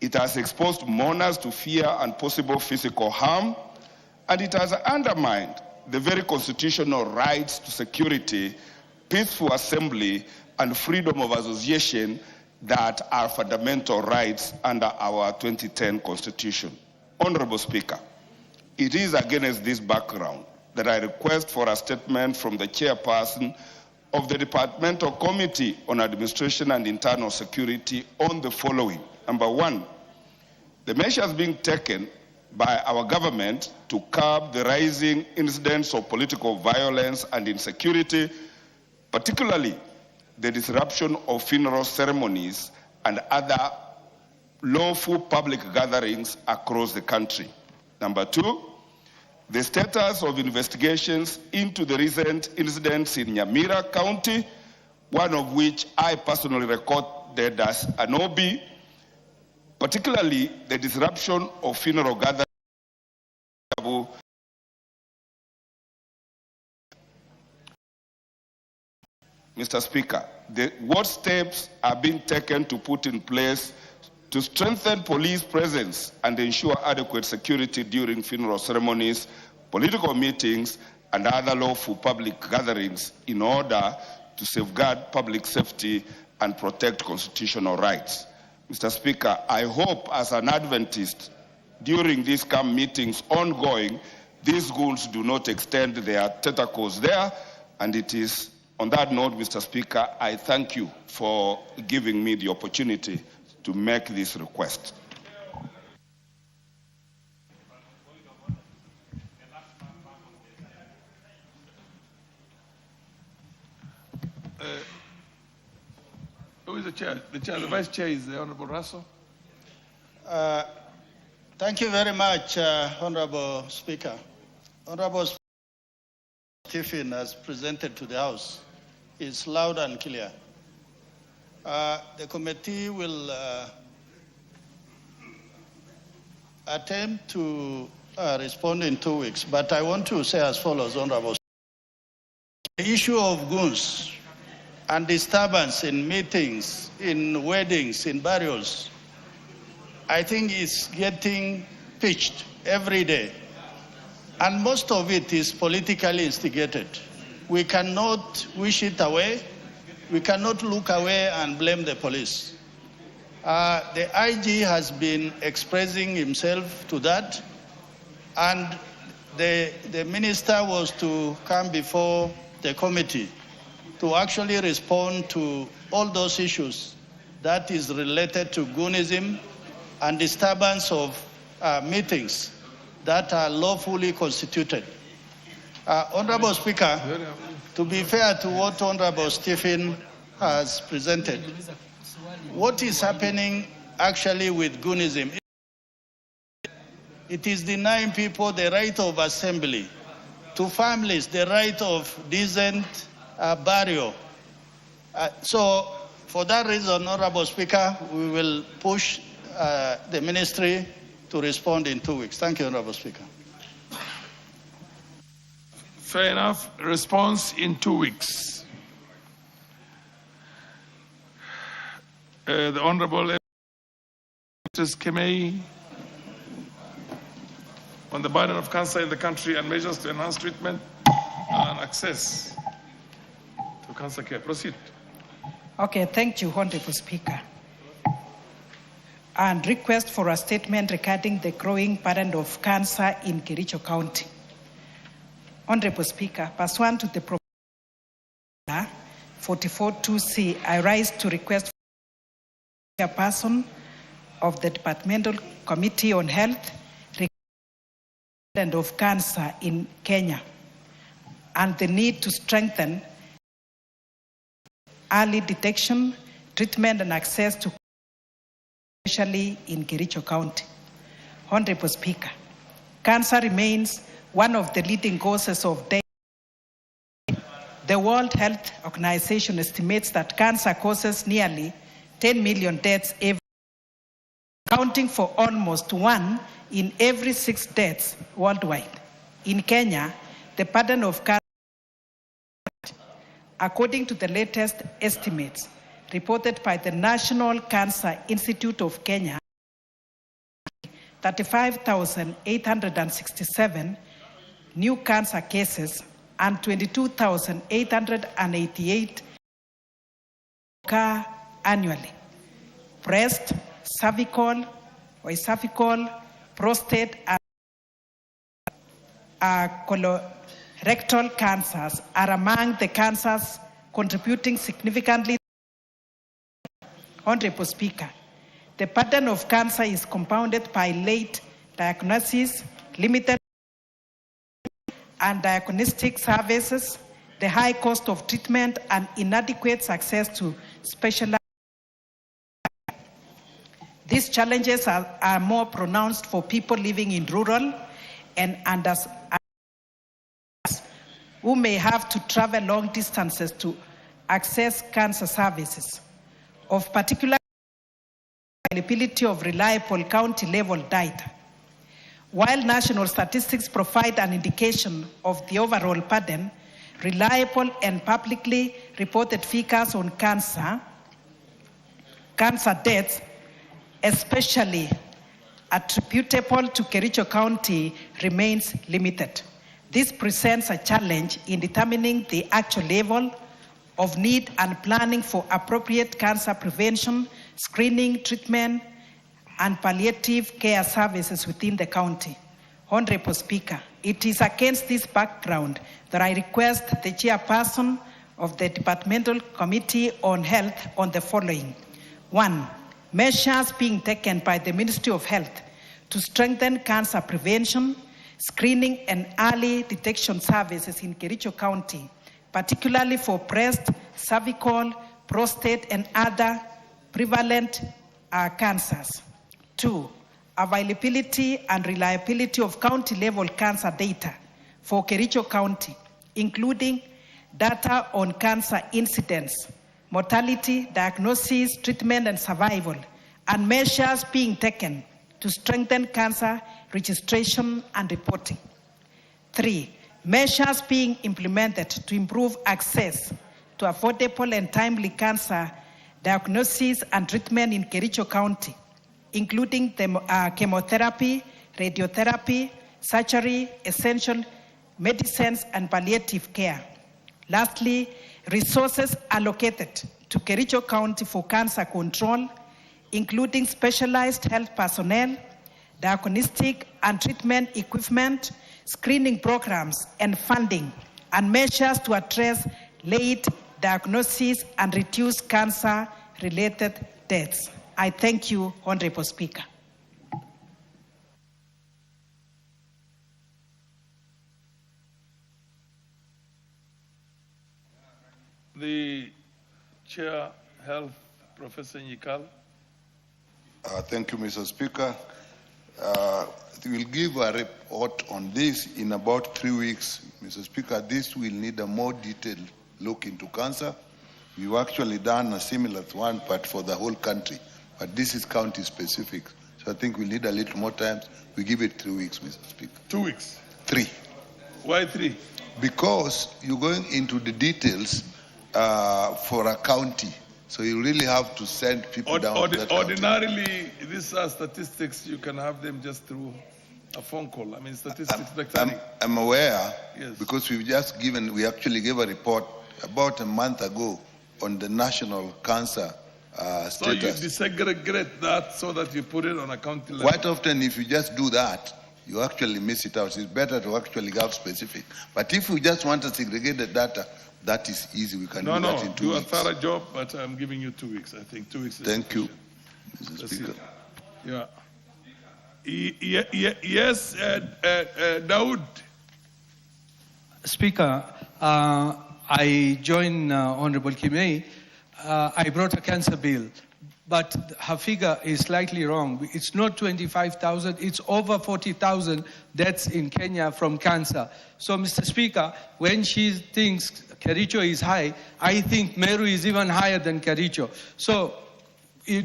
It has exposed mourners to fear and possible physical harm, and it has undermined the very constitutional rights to security, peaceful assembly, and freedom of association that are fundamental rights under our 2010 Constitution. Honorable Speaker, it is against this background that I request for a statement from the chairperson of the Departmental Committee on Administration and Internal Security on the following. Number one, the measures being taken by our government to curb the rising incidents of political violence and insecurity, particularly the disruption of funeral ceremonies and other lawful public gatherings across the country. Number two, the status of investigations into the recent incidents in Nyamira County, one of which I personally recorded as an OB, particularly the disruption of funeral gatherings. Mr. Speaker, what steps are being taken to put in place to strengthen police presence and ensure adequate security during funeral ceremonies, political meetings, and other lawful public gatherings in order to safeguard public safety and protect constitutional rights? Mr. Speaker, I hope as an Adventist, during these camp meetings ongoing, these ghouls do not extend their tentacles there, and it is on that note, Mr. Speaker, I thank you for giving me the opportunity to make this request. Who is the chair? The vice chair is the Honorable Russell. Thank you very much, Honorable Speaker. Honorable Stephen has presented to the House. It's loud and clear. The committee will attempt to respond in 2 weeks, but I want to say as follows, Honorable. The issue of goons and disturbance in meetings, in weddings, in burials, I think is getting pitched every day. And most of it is politically instigated. We cannot wish it away. We cannot look away and blame the police. The IG has been expressing himself to that, and the minister was to come before the committee to actually respond to all those issues that is related to goonism and disturbance of meetings that are lawfully constituted. Honorable Speaker, to be fair to what Honorable Stephen has presented, what is happening actually with goonism? It is denying people the right of assembly, to families the right of decent burial. So for that reason, Honorable Speaker, we will push the ministry to respond in 2 weeks. Thank you, Honorable Speaker. Fair enough. Response in 2 weeks. The Honorable Kemei on the burden of cancer in the country and measures to enhance treatment and access to cancer care. Proceed. Okay, thank you, Honorable Speaker. And request for a statement regarding the growing burden of cancer in Kericho County. Honorable Speaker, pursuant to the provision 44.2c, I rise to request for a person of the Departmental Committee on Health regarding the burden of cancer in Kenya and the need to strengthen early detection, treatment, and access to, especially in Kericho County. Honorable Speaker, cancer remains one of the leading causes of death. The World Health Organization estimates that cancer causes nearly 10 million deaths every year, accounting for almost 1 in every 6 deaths worldwide. In Kenya, the burden of cancer, according to the latest estimates reported by the National Cancer Institute of Kenya, 35,867 new cancer cases and 22,888 occur annually. Breast, cervical, prostate, and colorectal cancers are among the cancers contributing significantly. Honorable Speaker, the burden of cancer is compounded by late diagnosis, limited and diagnostic services, the high cost of treatment, and inadequate access to specialized. These challenges are more pronounced for people living in rural and underserved who may have to travel long distances to access cancer services. Of particular availability of reliable county-level data. While national statistics provide an indication of the overall burden, reliable and publicly reported figures on cancer deaths, especially attributable to Kericho County, remains limited. This presents a challenge in determining the actual level of need and planning for appropriate cancer prevention, screening, treatment, and palliative care services within the county. Honorable Speaker, it is against this background that I request the chairperson of the Departmental Committee on Health on the following. 1. Measures being taken by the Ministry of Health to strengthen cancer prevention, screening, and early detection services in Kericho County, particularly for breast, cervical, prostate, and other prevalent cancers. 2. Availability and reliability of county-level cancer data for Kericho County, including data on cancer incidence, mortality, diagnosis, treatment, and survival, and measures being taken to strengthen cancer registration and reporting. 3. Measures being implemented to improve access to affordable and timely cancer diagnosis and treatment in Kericho County, including chemotherapy, radiotherapy, surgery, essential medicines, and palliative care. Lastly, resources allocated to Kericho County for cancer control, including specialized health personnel, diagnostic and treatment equipment, screening programs, and funding, and measures to address late diagnosis and reduce cancer-related deaths. I thank you, Honorable Speaker. The Chair, Health, Professor Nyikal. Thank you, Mr. Speaker. We will give a report on this in about 3 weeks. Mr. Speaker, this will need a more detailed look into cancer. We've actually done a similar one, but for the whole country. But this is county specific. So I think we'll need a little more time. We give it 3 weeks, Mr. Speaker. 2 weeks? 3. Why 3? Because you're going into the details for a county. So you really have to send people down to that Ordinarily, these are statistics, you can have them just through a phone call. I mean, statistics. I'm aware, yes, because we actually gave a report about a month ago on the national cancer status. So you disaggregate that so that you put it on a county level. Quite often, if you just do that, you actually miss it out. It's better to actually have specific. But if you just want to segregate the data, that is easy. We can do that in 2 weeks. Do a thorough job, but I'm giving you 2 weeks. I think 2 weeks. Thank you, Mr. Speaker. Yeah. Yes, Daoud. Speaker, I join Honorable Kimei. I brought a cancer bill, but her figure is slightly wrong. It's not 25,000, it's over 40,000 deaths in Kenya from cancer. So, Mr. Speaker, when she thinks Kericho is high, I think Meru is even higher than Kericho. So,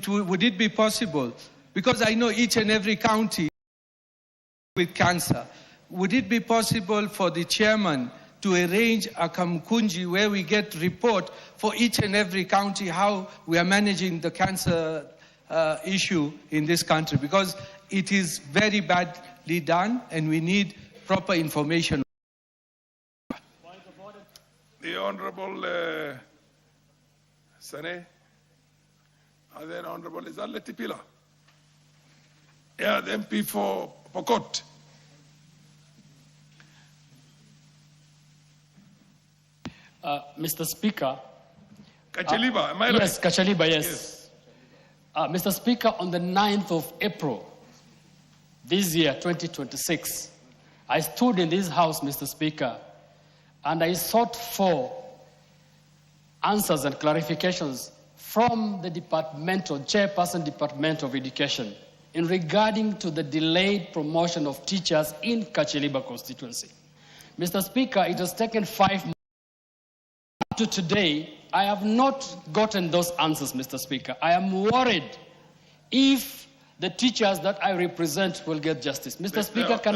would it be possible, because I know each and every county with cancer, would it be possible for the chairman to arrange a Kamkunji where we get report for each and every county how we are managing the cancer issue in this country? Because it is very badly done and we need proper information. The Honorable Sane, and then Honorable Izale Tipila. Yeah, the MP for Pokot. Mr. Speaker. Kachaliba, am I right? Yes, Kachaliba, yes. Mr. Speaker, on the 9th of April, this year, 2026, I stood in this house, Mr. Speaker, and I sought for answers and clarifications from the chairperson Department of Education in regarding to the delayed promotion of teachers in Kacheliba constituency. Mr. Speaker, it has taken 5 months. Up to today, I have not gotten those answers, Mr. Speaker. I am worried if the teachers that I represent will get justice. Mr. Speaker, can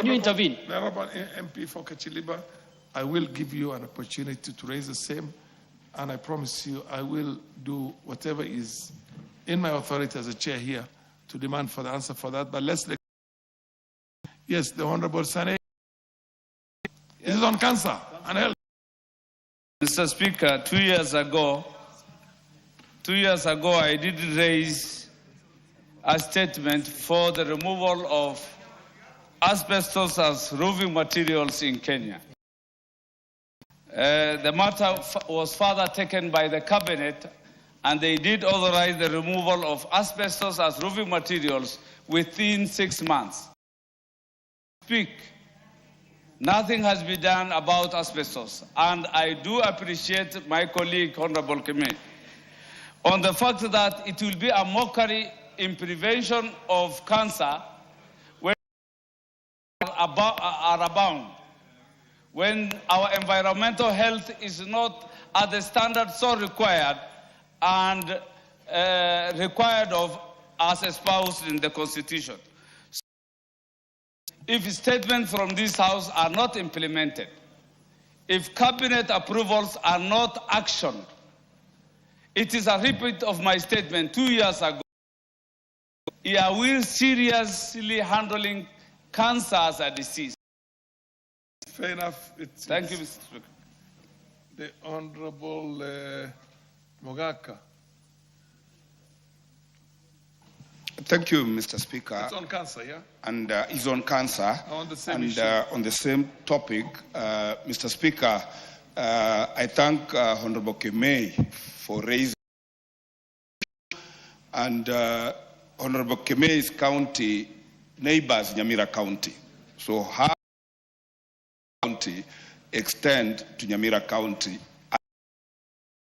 you intervene? The Honorable MP for Kacheliba, I will give you an opportunity to raise the same, and I promise you I will do whatever is in my authority as a chair here to demand for the answer for that. But let's yes, the Honorable Sane. This is on cancer and health. Mr. Speaker, 2 years ago, I did raise a statement for the removal of asbestos as roofing materials in Kenya. The matter was further taken by the cabinet, and they did authorize the removal of asbestos as roofing materials within 6 months. Nothing has been done about asbestos, and I do appreciate my colleague, Honorable Keme, on the fact that it will be a mockery in prevention of cancer when are abound, when our environmental health is not at the standard so required and required of as espoused in the Constitution. If statements from this House are not implemented, if cabinet approvals are not actioned, it is a repeat of my statement 2 years ago. Are we seriously handling cancer as a disease? Fair enough. Thank you, Mr. Speaker. The Honorable Mogaka. Thank you, Mr. Speaker. It's on cancer, yeah? And it's on cancer. On the same and issue. On the same topic, Mr. Speaker, I thank Honorable Kemei for raising, and Honorable Kemei's county neighbors, Nyamira County. So her county extend to Nyamira County.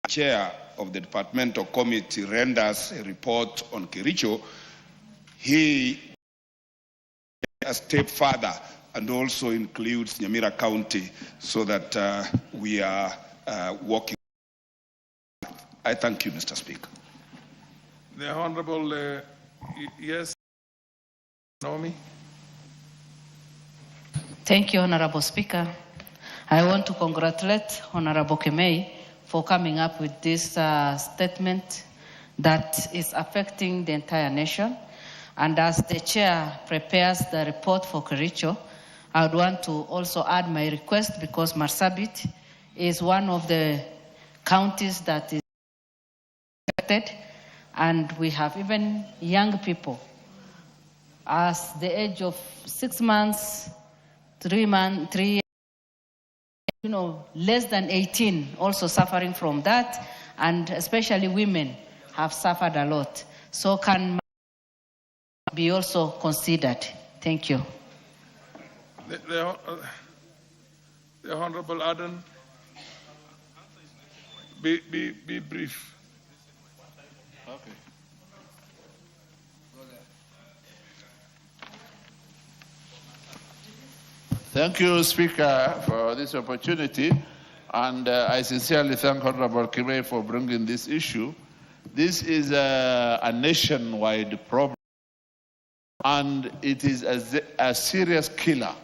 Chair of the departmental committee renders a report on Kericho. He a step further and also includes Nyamira County so that we are working. I thank you, Mr. Speaker. The Honorable, yes, Naomi. Thank you, Honorable Speaker. I want to congratulate Honorable Kemei for coming up with this statement that is affecting the entire nation. And as the chair prepares the report for Kericho, I would want to also add my request because Marsabit is one of the counties that is affected, and we have even young people as the age of 6 months, 3 years, less than 18 also suffering from that, and especially women have suffered a lot. So can be also considered. Thank you. The Honorable Aden, be brief. Okay. Thank you, Speaker, for this opportunity, and I sincerely thank Honorable Kime for bringing this issue. This is a nationwide problem, and it is a serious killer.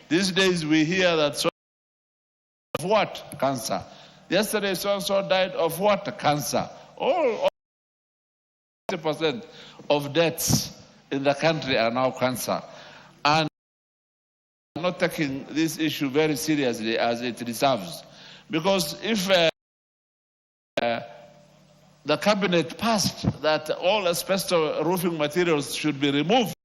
These days we hear that so of what? Cancer. Yesterday so-and-so died of what? Cancer. All 60% of deaths in the country are now cancer. And I'm not taking this issue very seriously as it deserves. Because if the cabinet passed that all asbestos roofing materials should be removed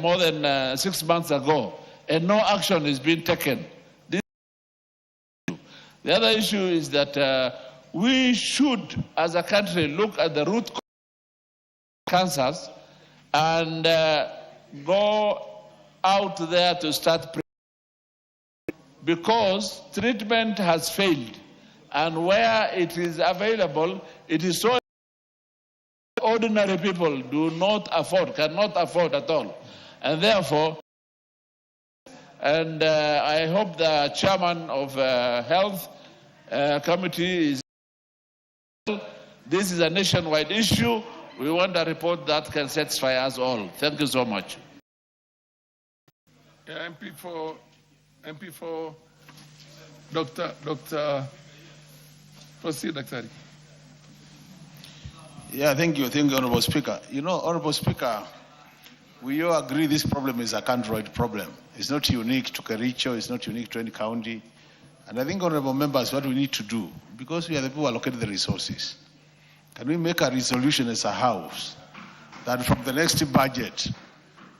more than 6 months ago, and no action is being taken. The other issue is that we should, as a country, look at the root cancers and go out there to start because treatment has failed, and where it is available, it is so ordinary people cannot afford at all, and therefore, and I hope the chairman of health committee is. This is a nationwide issue. We want a report that can satisfy us all. Thank you so much. Yeah, MP for Dr. Proceed, Dr. Yeah, thank you, Honorable Speaker. You know, Honorable Speaker, we all agree this problem is a countrywide problem. It's not unique to Kericho, it's not unique to any county. And I think, Honorable Members, what we need to do, because we are the people who allocate the resources, can we make a resolution as a House that from the next budget,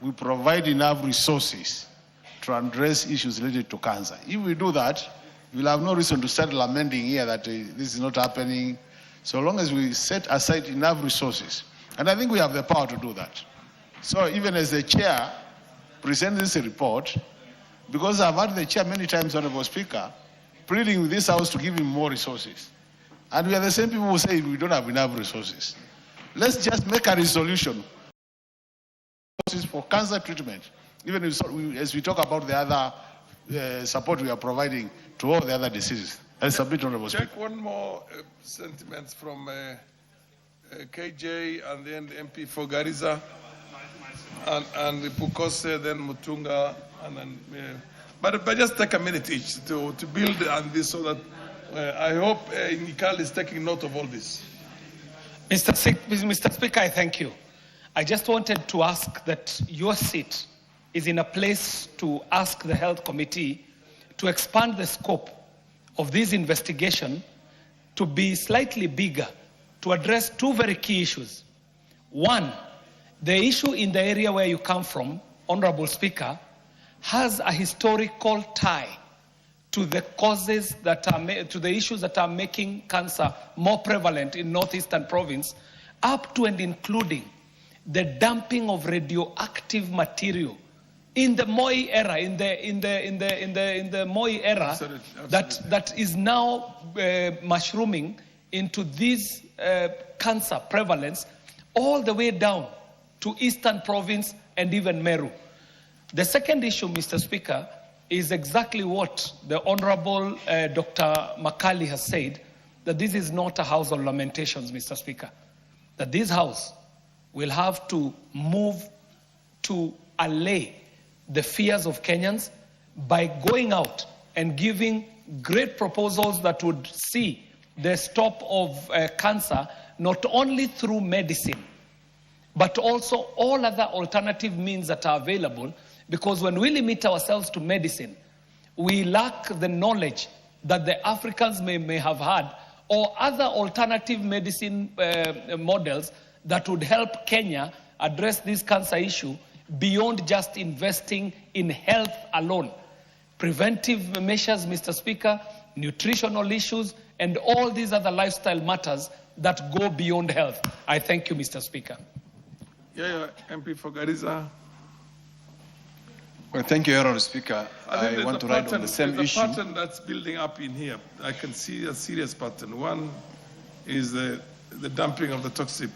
we provide enough resources to address issues related to cancer? If we do that, we'll have no reason to start lamenting here that this is not happening, so long as we set aside enough resources. And I think we have the power to do that. So even as the chair presents this report, because I've had the chair many times, Honorable Speaker, pleading with this House to give him more resources. And we are the same people who say we don't have enough resources. Let's just make a resolution for cancer treatment, even as we talk about the other support we are providing to all the other diseases. I'll submit, Honorable Speaker. Check one more sentiment from KJ and then the MP for Garissa and Pukose, then Mutunga, and then. But just take a minute each to build on this so that I hope Nikal is taking note of all this. Mr. Speaker, I thank you. I just wanted to ask that your seat is in a place to ask the Health Committee to expand the scope of this investigation to be slightly bigger, to address two very key issues. One, the issue in the area where you come from, Honorable Speaker, has a historical tie to the causes that are to the issues that are making cancer more prevalent in northeastern province, up to and including the dumping of radioactive material in the Moi era, in the Moi era, absolutely. That is now mushrooming into this cancer prevalence all the way down to eastern province and even Meru. The second issue, Mr. Speaker, is exactly what the Honorable Dr. Makali has said, that this is not a house of lamentations, Mr. Speaker. That this house will have to move to allay the fears of Kenyans by going out and giving great proposals that would see the stop of cancer not only through medicine, but also all other alternative means that are available. Because when we limit ourselves to medicine, we lack the knowledge that the Africans may have had, or other alternative medicine models that would help Kenya address this cancer issue beyond just investing in health alone. Preventive measures, Mr. Speaker, nutritional issues, and all these other lifestyle matters that go beyond health. I thank you, Mr. Speaker. Yeah, MP for Garissa. Well, thank you, Honorable Speaker. I want to write on the same issue. There's a pattern that's building up in here. I can see a serious pattern. One is the dumping of the toxic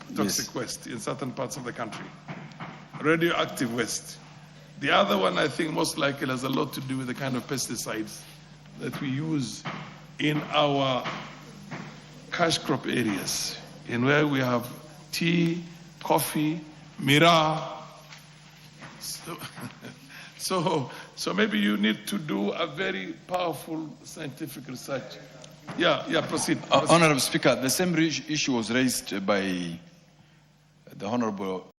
waste in certain parts of the country, radioactive waste. The other one, I think, most likely has a lot to do with the kind of pesticides that we use in our cash crop areas, in where we have tea, coffee, miraa. So maybe you need to do a very powerful scientific research. Yeah, proceed. Honorable Speaker, the same issue was raised by the Honorable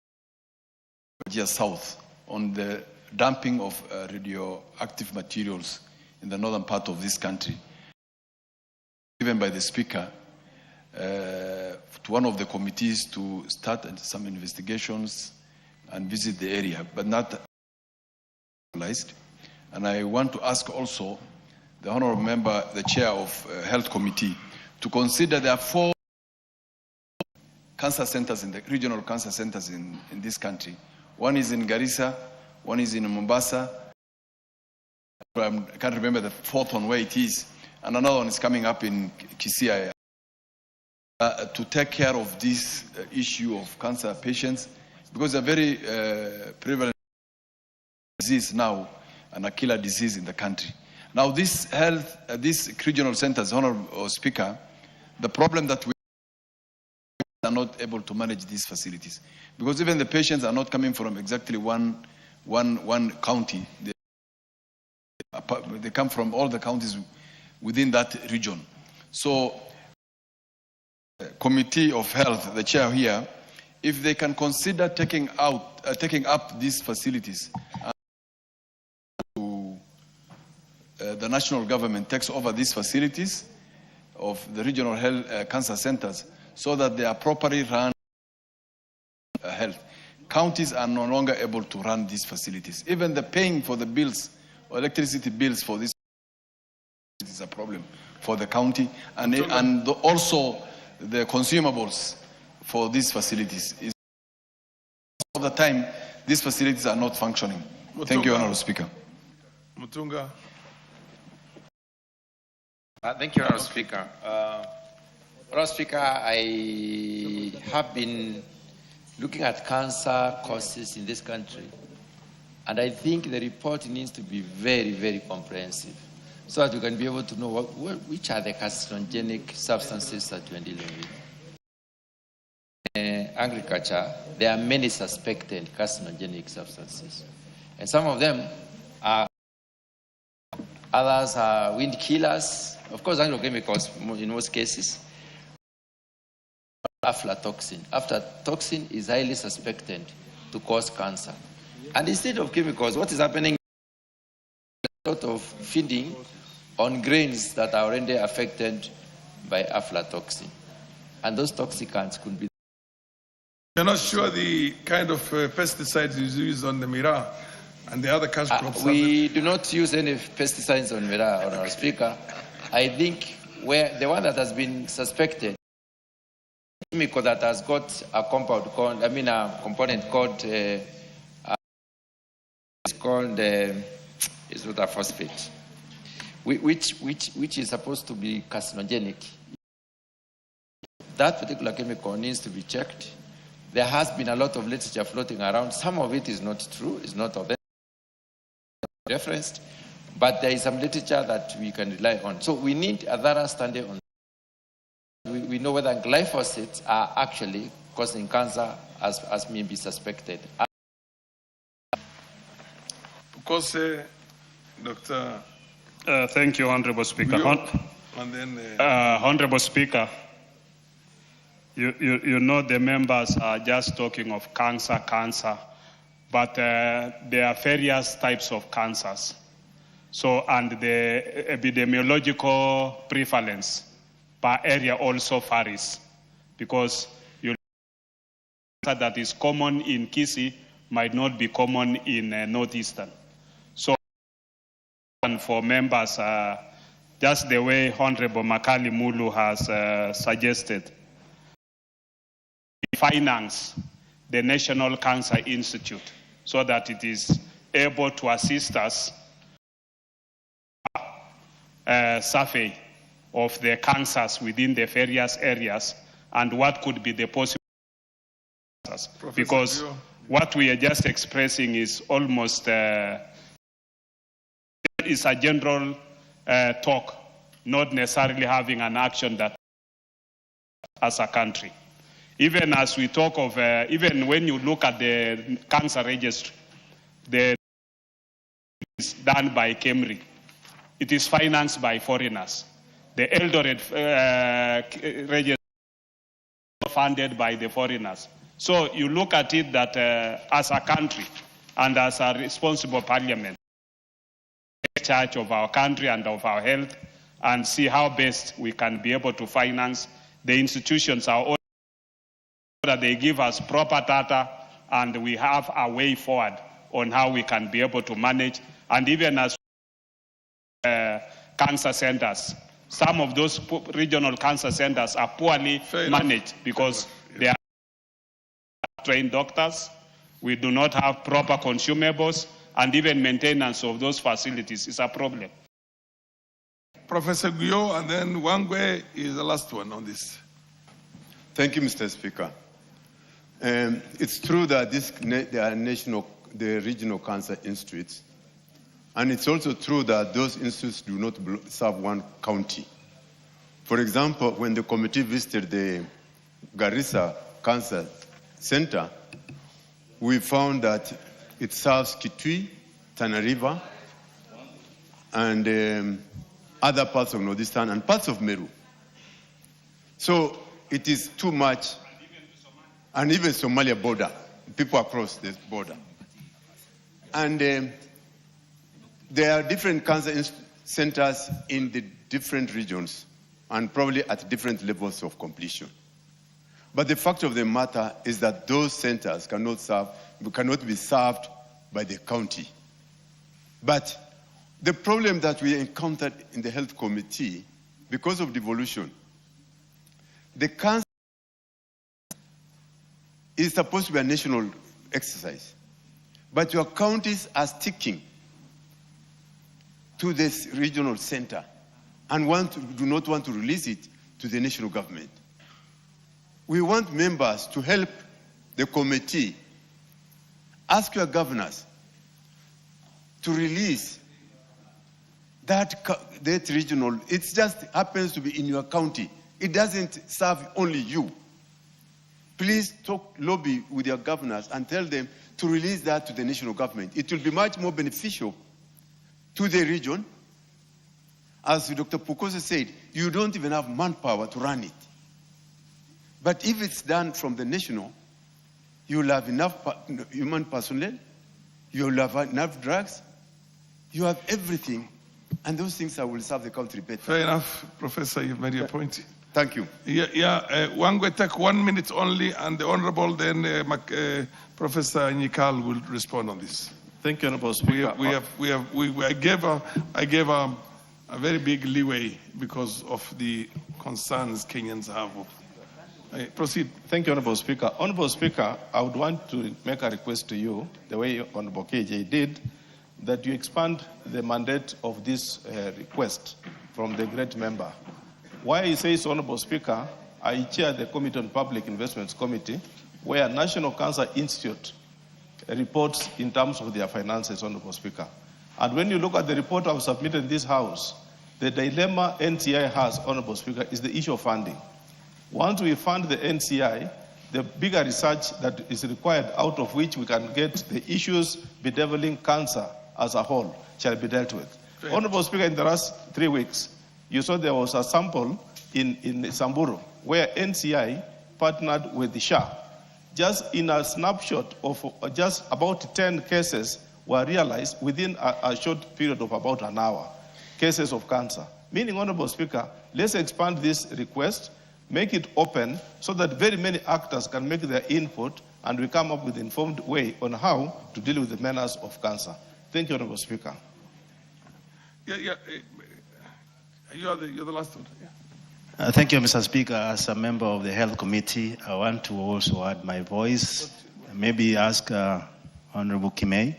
South on the dumping of radioactive materials in the northern part of this country, given by the Speaker to one of the committees to start some investigations and visit the area, but not. And I want to ask also the Honourable Member, the Chair of Health Committee, to consider there are 4 cancer centers, in the regional cancer centers in this country. One is in Garissa, one is in Mombasa. I can't remember the fourth one where it is. And another one is coming up in Kisii. To take care of this issue of cancer patients, because a very prevalent disease now and a killer disease in the country. Now these regional centers, Honorable Speaker, the problem that we are not able to manage these facilities, because even the patients are not coming from exactly one county. They come from all the counties within that region. So Committee of Health, the chair here, if they can consider taking up these facilities, the national government takes over these facilities of the regional health cancer centers, so that they are properly run health. Counties are no longer able to run these facilities. Even the paying for the bills, or electricity bills for this is a problem for the county, and also the consumables for these facilities. All the time, these facilities are not functioning. Mutunga. Thank you, Honorable Speaker. Mutunga. Thank you, Honorable Speaker. Honorable Speaker, I have been looking at cancer causes in this country, and I think the report needs to be very, very comprehensive, so that we can be able to know which are the carcinogenic substances that we are dealing with. In agriculture, there are many suspected carcinogenic substances, and some of them are, others are wind killers, of course agrochemicals in most cases. Aflatoxin. Aflatoxin is highly suspected to cause cancer. And instead of chemicals, what is happening is a lot of feeding on grains that are already affected by aflatoxin. And those toxicants could be. You're not sure the kind of pesticides you use on the Mira and the other cash crops? We do not use any pesticides on Mira, Honorable Speaker. I think where the one that has been suspected, chemical that has got a compound called, a component called, it's called, it's not a phosphate, which is supposed to be carcinogenic. That particular chemical needs to be checked. There has been a lot of literature floating around. Some of it is not true, it's not of referenced, but there is some literature that we can rely on. So we need a thorough study on. We know whether glyphosates are actually causing cancer as may be suspected. Dr. Thank you, Honorable Speaker. Honorable Speaker, you know the members are just talking of cancer, but there are various types of cancers. So, and the epidemiological prevalence per area also varies, because that is common in Kisii might not be common in Northeastern. So, and for members, just the way Honorable Makali Mulu has suggested, finance the National Cancer Institute so that it is able to assist us survey of the cancers within the various areas and what could be the possible cancers. Because what we are just expressing is almost is a general talk, not necessarily having an action that as a country. Even as we talk of, even when you look at the cancer registry, the is done by KEMRI. It is financed by foreigners. The Eldoret registry is funded by the foreigners. So you look at it that as a country and as a responsible parliament, take charge of our country and of our health and see how best we can be able to finance the institutions are all that they give us proper data and we have a way forward on how we can be able to manage. And even as cancer centers, some of those regional cancer centers are poorly managed because they are trained doctors. We do not have proper consumables, and even maintenance of those facilities is a problem. Professor Guyo, and then Wangwe is the last one on this. Thank you, Mr. Speaker. It's true that there are the regional cancer institutes, and it's also true that those institutes do not serve one county. For example, when the committee visited the Garissa Cancer Center, we found that it serves Kitui, Tana River, and other parts of Northeastern and parts of Meru. So it is too much, and even Somalia border, people across the border. And there are different cancer centers in the different regions, and probably at different levels of completion. But the fact of the matter is that those centers cannot be served by the county. But the problem that we encountered in the health committee, because of devolution, the cancer is supposed to be a national exercise, but your counties are sticking to this regional center and do not want to release it to the national government. We want members to help the committee. Ask your governors to release that regional. It just happens to be in your county. It doesn't serve only you. Please lobby with your governors and tell them to release that to the national government. It will be much more beneficial to the region. As Dr. Pukose said, you don't even have manpower to run it. But if it's done from the national, you will have enough human personnel, you will have enough drugs, you have everything, and those things will serve the country better. Fair enough, Professor, you've made your point. Thank you. Wangwe, take 1 minute only, and the Honorable, then Professor Nyikal will respond on this. Thank you, Honorable Speaker. I gave a very big leeway because of the concerns Kenyans have. Proceed. Thank you, Honorable Speaker. Honorable Speaker, I would want to make a request to you, the way Honorable KJ did, that you expand the mandate of this request from the great member. Why he says, Honorable Speaker, I chair the Committee on Public Investments Committee, where National Cancer Institute reports in terms of their finances, Honorable Speaker. And when you look at the report I've submitted in this House, the dilemma NCI has, Honorable Speaker, is the issue of funding. Once we fund the NCI, the bigger research that is required, out of which we can get the issues bedeviling cancer as a whole, shall be dealt with. Honorable Speaker, in the last 3 weeks, you saw there was a sample in Samburu where NCI partnered with the SHA. Just in a snapshot of just about 10 cases were realized within a short period of about an hour, cases of cancer. Meaning, Honorable Speaker, let's expand this request, make it open so that very many actors can make their input and we come up with an informed way on how to deal with the menace of cancer. Thank you, Honorable Speaker. You're the last one. Thank you, Mr. Speaker. As a member of the Health Committee, I want to also add my voice, maybe ask Honorable Kimei,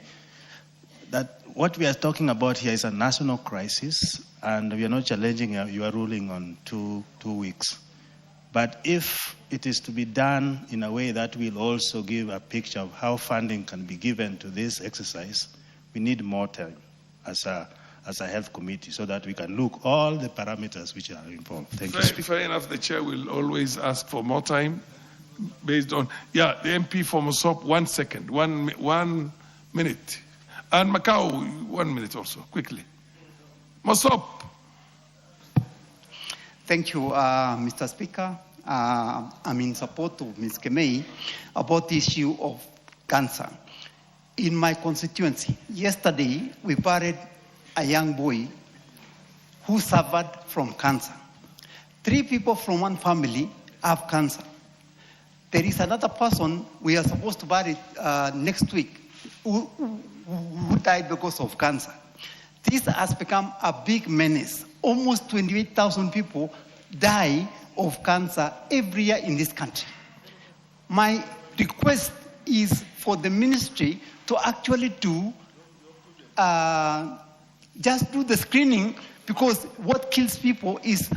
that what we are talking about here is a national crisis, and we are not challenging your ruling on two weeks. But if it is to be done in a way that will also give a picture of how funding can be given to this exercise, we need more time as a health committee so that we can look all the parameters which are involved. Thank you, Speaker. Fair enough. The chair will always ask for more time based on, the MP for Mosop, 1 second, 1 minute. And Macau, 1 minute also, quickly. Mosop. Thank you, Mr. Speaker. I'm in support of Ms. Kemei about the issue of cancer. In my constituency, yesterday we buried a young boy who suffered from cancer. 3 people from one family have cancer. There is another person we are supposed to bury next week who died because of cancer. This has become a big menace. Almost 28,000 people die of cancer every year in this country. My request is for the ministry to actually just do the screening, because what kills people is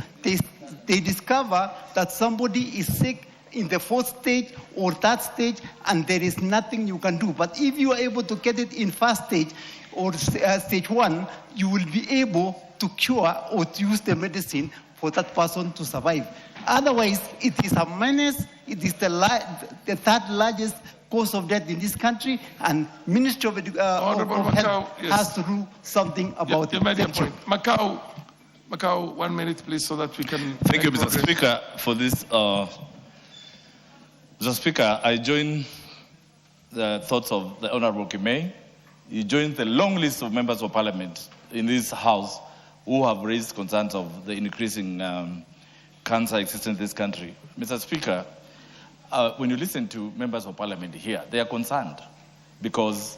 they discover that somebody is sick in the 4th stage or 3rd stage, and there is nothing you can do. But if you are able to get it in 1st stage or stage 1, you will be able to cure or to use the medicine for that person to survive. Otherwise, it is a menace. It is the 3rd largest cause of death in this country, and Ministry of Health has to do something about it. Thank you. Macau, 1 minute, please, so that we can... Thank you, Mr. Speaker, for this. Mr. Speaker, I join the thoughts of the Honorable Kimei. He joined the long list of members of parliament in this House who have raised concerns of the increasing cancer existing in this country. Mr. Speaker, when you listen to members of parliament here, they are concerned because,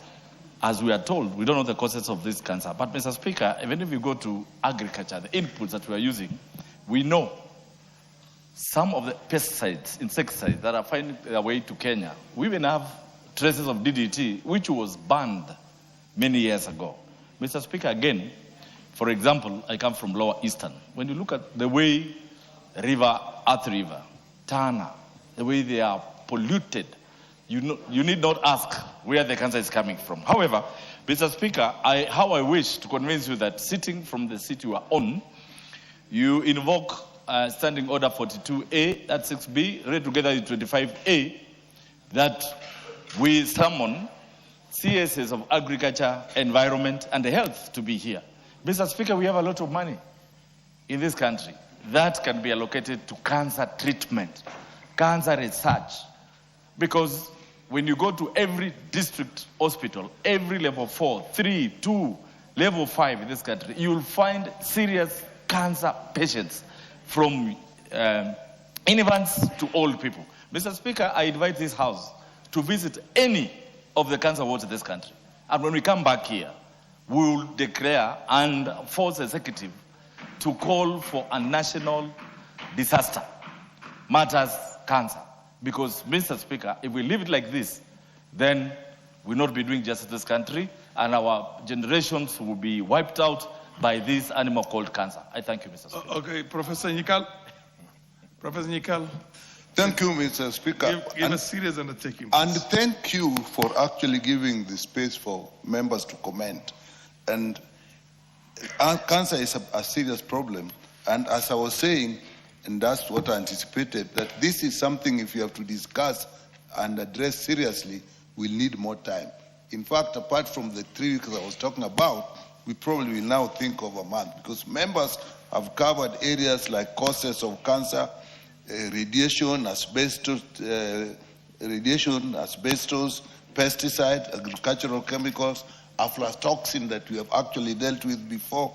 as we are told, we don't know the causes of this cancer. But, Mr. Speaker, even if you go to agriculture, the inputs that we are using, we know some of the pesticides, insecticides that are finding their way to Kenya. We even have traces of DDT, which was banned many years ago. Mr. Speaker, again, for example, I come from Lower Eastern. When you look at the way Earth River, Tana, the way they are polluted, you need not ask where the cancer is coming from. However, Mr. Speaker, how I wish to convince you that sitting from the seat you are on, you invoke Standing Order 42A, that's 6B, read together with 25A, that we summon CSs of Agriculture, Environment, and Health to be here. Mr. Speaker, we have a lot of money in this country that can be allocated to cancer treatment, cancer research, because when you go to every district hospital, every level 4, 3, 2, level 5 in this country, you will find serious cancer patients from infants to old people. Mr. Speaker, I invite this House to visit any of the cancer wards in this country. And when we come back here, we will declare and force the executive to call for a national disaster matters cancer. Because, Mr. Speaker, if we leave it like this, then we'll not be doing justice to this country, and our generations will be wiped out by this animal called cancer. I thank you, Mr. Speaker. Okay, Professor Nyikal. Professor Nyikal. Thank you, Mr. Speaker. Give a serious undertaking. And thank you for actually giving the space for members to comment. And cancer is a serious problem. And as I was saying, and that's what I anticipated, that this is something, if you have to discuss and address seriously, we'll need more time. In fact, apart from the 3 weeks I was talking about, we probably will now think of a month, because members have covered areas like causes of cancer, radiation, asbestos, pesticide, agricultural chemicals, aflatoxin that we have actually dealt with before,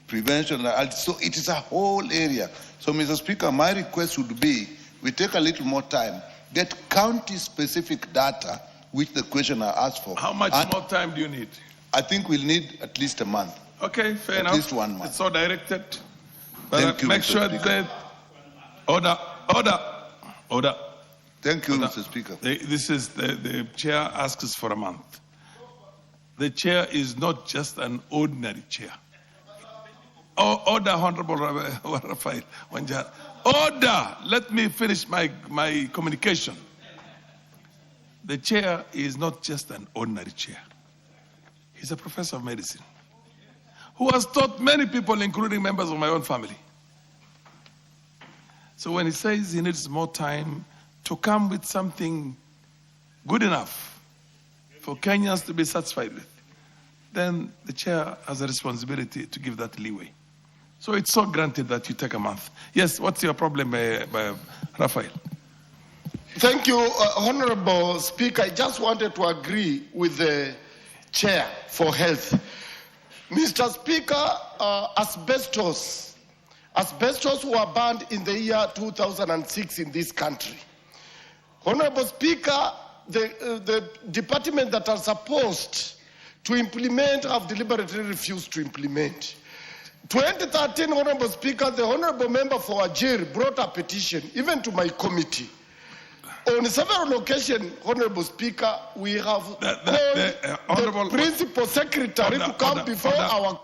prevention. So it is a whole area. So, Mr. Speaker, my request would be we take a little more time, get county-specific data, which the questioner asked for. How much more time do you need? I think we'll need at least a month. Okay, fair enough. At least 1 month. It's all directed. But Thank you, make Mr. sure Speaker. that order. Thank you, Mr. Speaker. This is the chair asks for a month. The chair is not just an ordinary chair. Order, Honorable Rafael Wanjara. Order. Let me finish my communication. The chair is not just an ordinary chair. He's a professor of medicine who has taught many people, including members of my own family. So when he says he needs more time to come with something good enough for Kenyans to be satisfied with, then the chair has a responsibility to give that leeway. So it's so granted that you take a month. Yes, what's your problem, Rafael? Thank you, Honorable Speaker. I just wanted to agree with the Chair for Health. Mr. Speaker, asbestos were banned in the year 2006 in this country. Honorable Speaker, the department that are supposed to implement have deliberately refused to implement. 2013, Honorable Speaker, the Honorable Member for Ajir brought a petition, even to my committee, On several occasions, Honorable Speaker, we have called the Principal Secretary to come before our...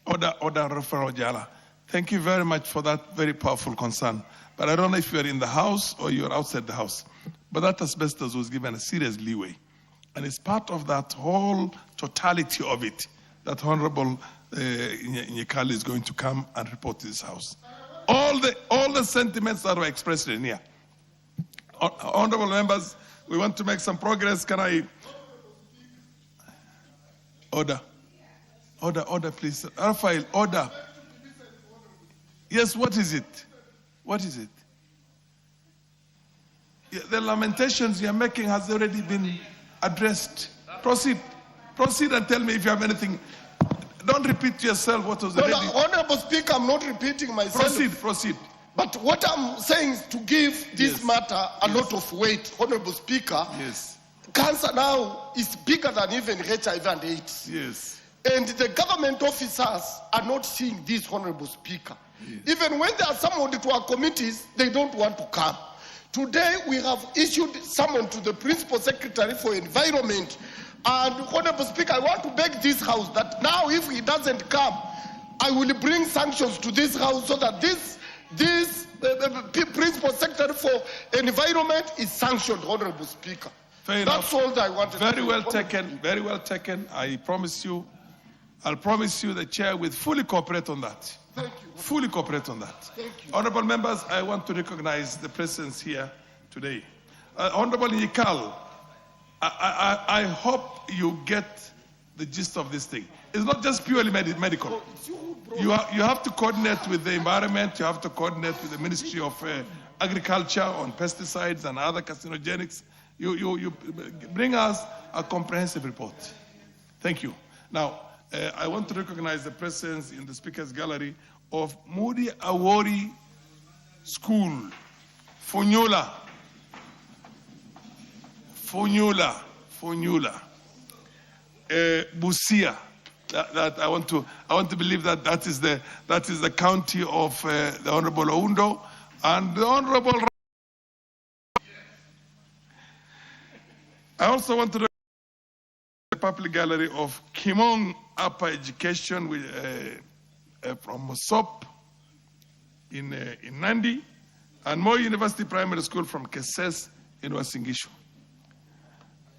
Order, Referral Jala. Thank you very much for that very powerful concern. But I don't know if you're in the House or you're outside the House. But that asbestos was given a serious leeway. And it's part of that whole totality of it that Honorable Nyekali is going to come and report to this House. All the sentiments that were expressed in here. Honorable members, we want to make some progress. Can I... Order, please. Raphael, order. Yes, what is it? What is it? Yeah, the lamentations you're making has already been addressed. Proceed and tell me if you have anything. Don't repeat to yourself what was already... Honorable Speaker, I'm not repeating myself. Proceed. But what I'm saying is to give this matter a lot of weight, Honorable Speaker. Yes. Cancer now is bigger than even HIV and AIDS. Yes. And the government officers are not seeing this, Honorable Speaker. Yes. Even when they are summoned to our committees, they don't want to come. Today, we have issued summon to the Principal Secretary for Environment. And, Honorable Speaker, I want to beg this House that now, if he doesn't come, I will bring sanctions to this House so that this Principal Secretary for Environment is sanctioned, Honorable Speaker. That's all that I wanted to say. Very well taken. I'll promise you the chair will fully cooperate on that. Thank you. Fully cooperate on that. Thank you. Honorable members, I want to recognize the presence here today. Honorable Nyekal, I hope you get the gist of this thing. It's not just purely medical. You have to coordinate with the environment. You have to coordinate with the Ministry of Agriculture on pesticides and other carcinogenics. You bring us a comprehensive report. Thank you. Now, I want to recognize the presence in the Speaker's Gallery of Moody Awori School, Funyula. Busia. That I want to believe that is the county of the Honorable Oundo and the Honorable. I also want to the public gallery of Kimong Upper Education from Mosop in Nandi, and Moi University Primary School from Keses in Wasingishu.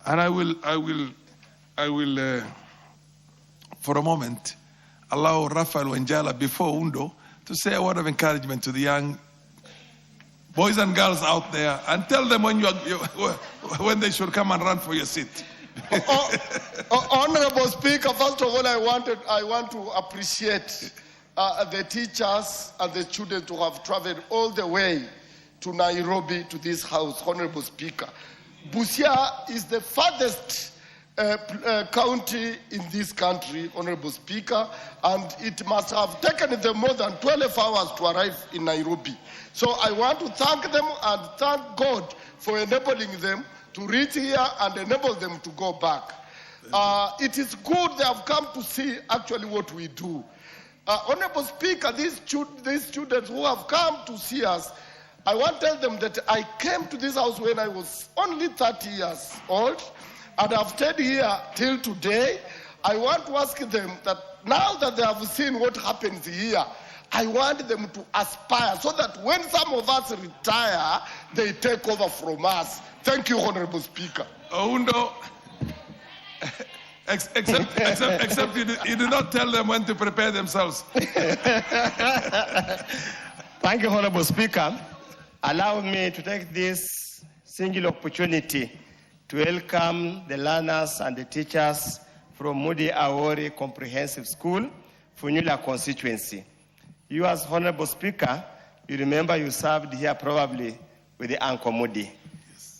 And I will for a moment allow Raphael Wenjala before Undo to say a word of encouragement to the young boys and girls out there and tell them when they should come and run for your seat. Honorable Speaker, first of all, I want to appreciate the teachers and the students who have traveled all the way to Nairobi to this House. Honorable Speaker, Busia is the farthest county in this country, Honorable Speaker, and it must have taken them more than 12 hours to arrive in Nairobi. So I want to thank them and thank God for enabling them to reach here and enable them to go back. It is good they have come to see actually what we do. Honorable Speaker, these students who have come to see us, I want to tell them that I came to this house when I was only 30 years old, and I've stayed here till today. I want to ask them that now that they have seen what happens here, I want them to aspire so that when some of us retire, they take over from us. Thank you, Honorable Speaker. Oundo, except you do not tell them when to prepare themselves. Thank you, Honorable Speaker. Allow me to take this single opportunity to welcome the learners and the teachers from Moody Awori Comprehensive School, Funyula constituency. You, as Honorable Speaker, you remember you served here probably with the Uncle Moody.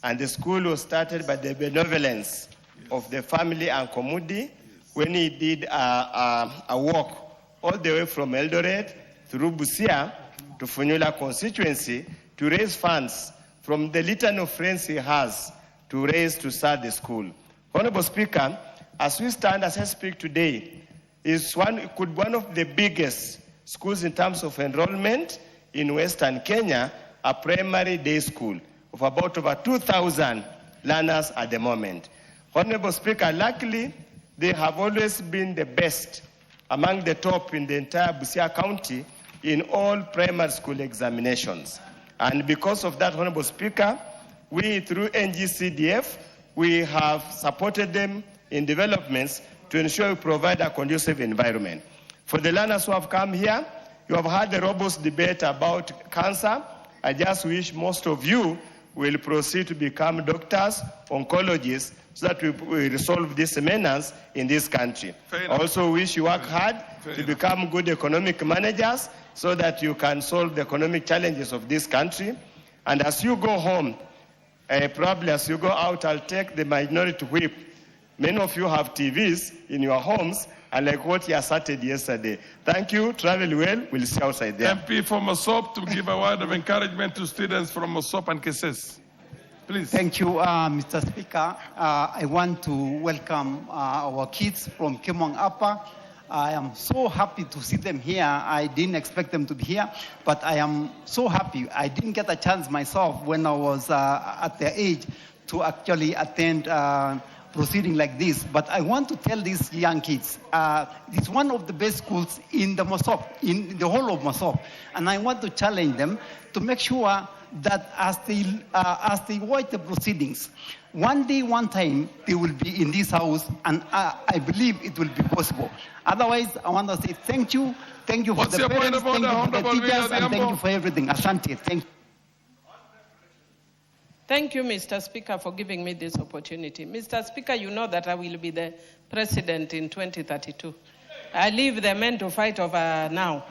And the school was started by the benevolence of the family Uncle Moody when he did a walk all the way from Eldoret through Busia to Funyula constituency to raise funds from the litany of friends he has to raise to start the school. Honorable Speaker, as we stand as I speak today, could one of the biggest schools in terms of enrollment in Western Kenya, a primary day school. of about over 2,000 learners at the moment. Honorable Speaker, luckily, they have always been the best among the top in the entire Busia County in all primary school examinations. And because of that, Honorable Speaker, we, through NGCDF, we have supported them in developments to ensure we provide a conducive environment. For the learners who have come here, you have had a robust debate about cancer. I just wish most of you will proceed to become doctors, oncologists, so that we resolve this menace in this country. I also wish you work hard to become good economic managers so that you can solve the economic challenges of this country. And as you go home, probably as you go out, I'll take the minority whip. Many of you have TVs in your homes, and like what you asserted yesterday. Thank you. Travel well. We'll see you outside there. MP from Mosop to give a word of encouragement to students from Mosop and Keses. Please. Thank you, Mr. Speaker. I want to welcome our kids from Kemong Upper. I am so happy to see them here. I didn't expect them to be here, but I am so happy. I didn't get a chance myself when I was at their age to actually attend proceeding like this. But I want to tell these young kids, it's one of the best schools in the Mosop, in the whole of Mosop. And I want to challenge them to make sure that as they watch the proceedings, one day, one time, they will be in this house, and I believe it will be possible. Otherwise, I want to say thank you for the parents, thank you for the teachers, and thank you for everything. Asante, thank you. Thank you, Mr. Speaker, for giving me this opportunity. Mr. Speaker, you know that I will be the president in 2032. I leave the men to fight over now.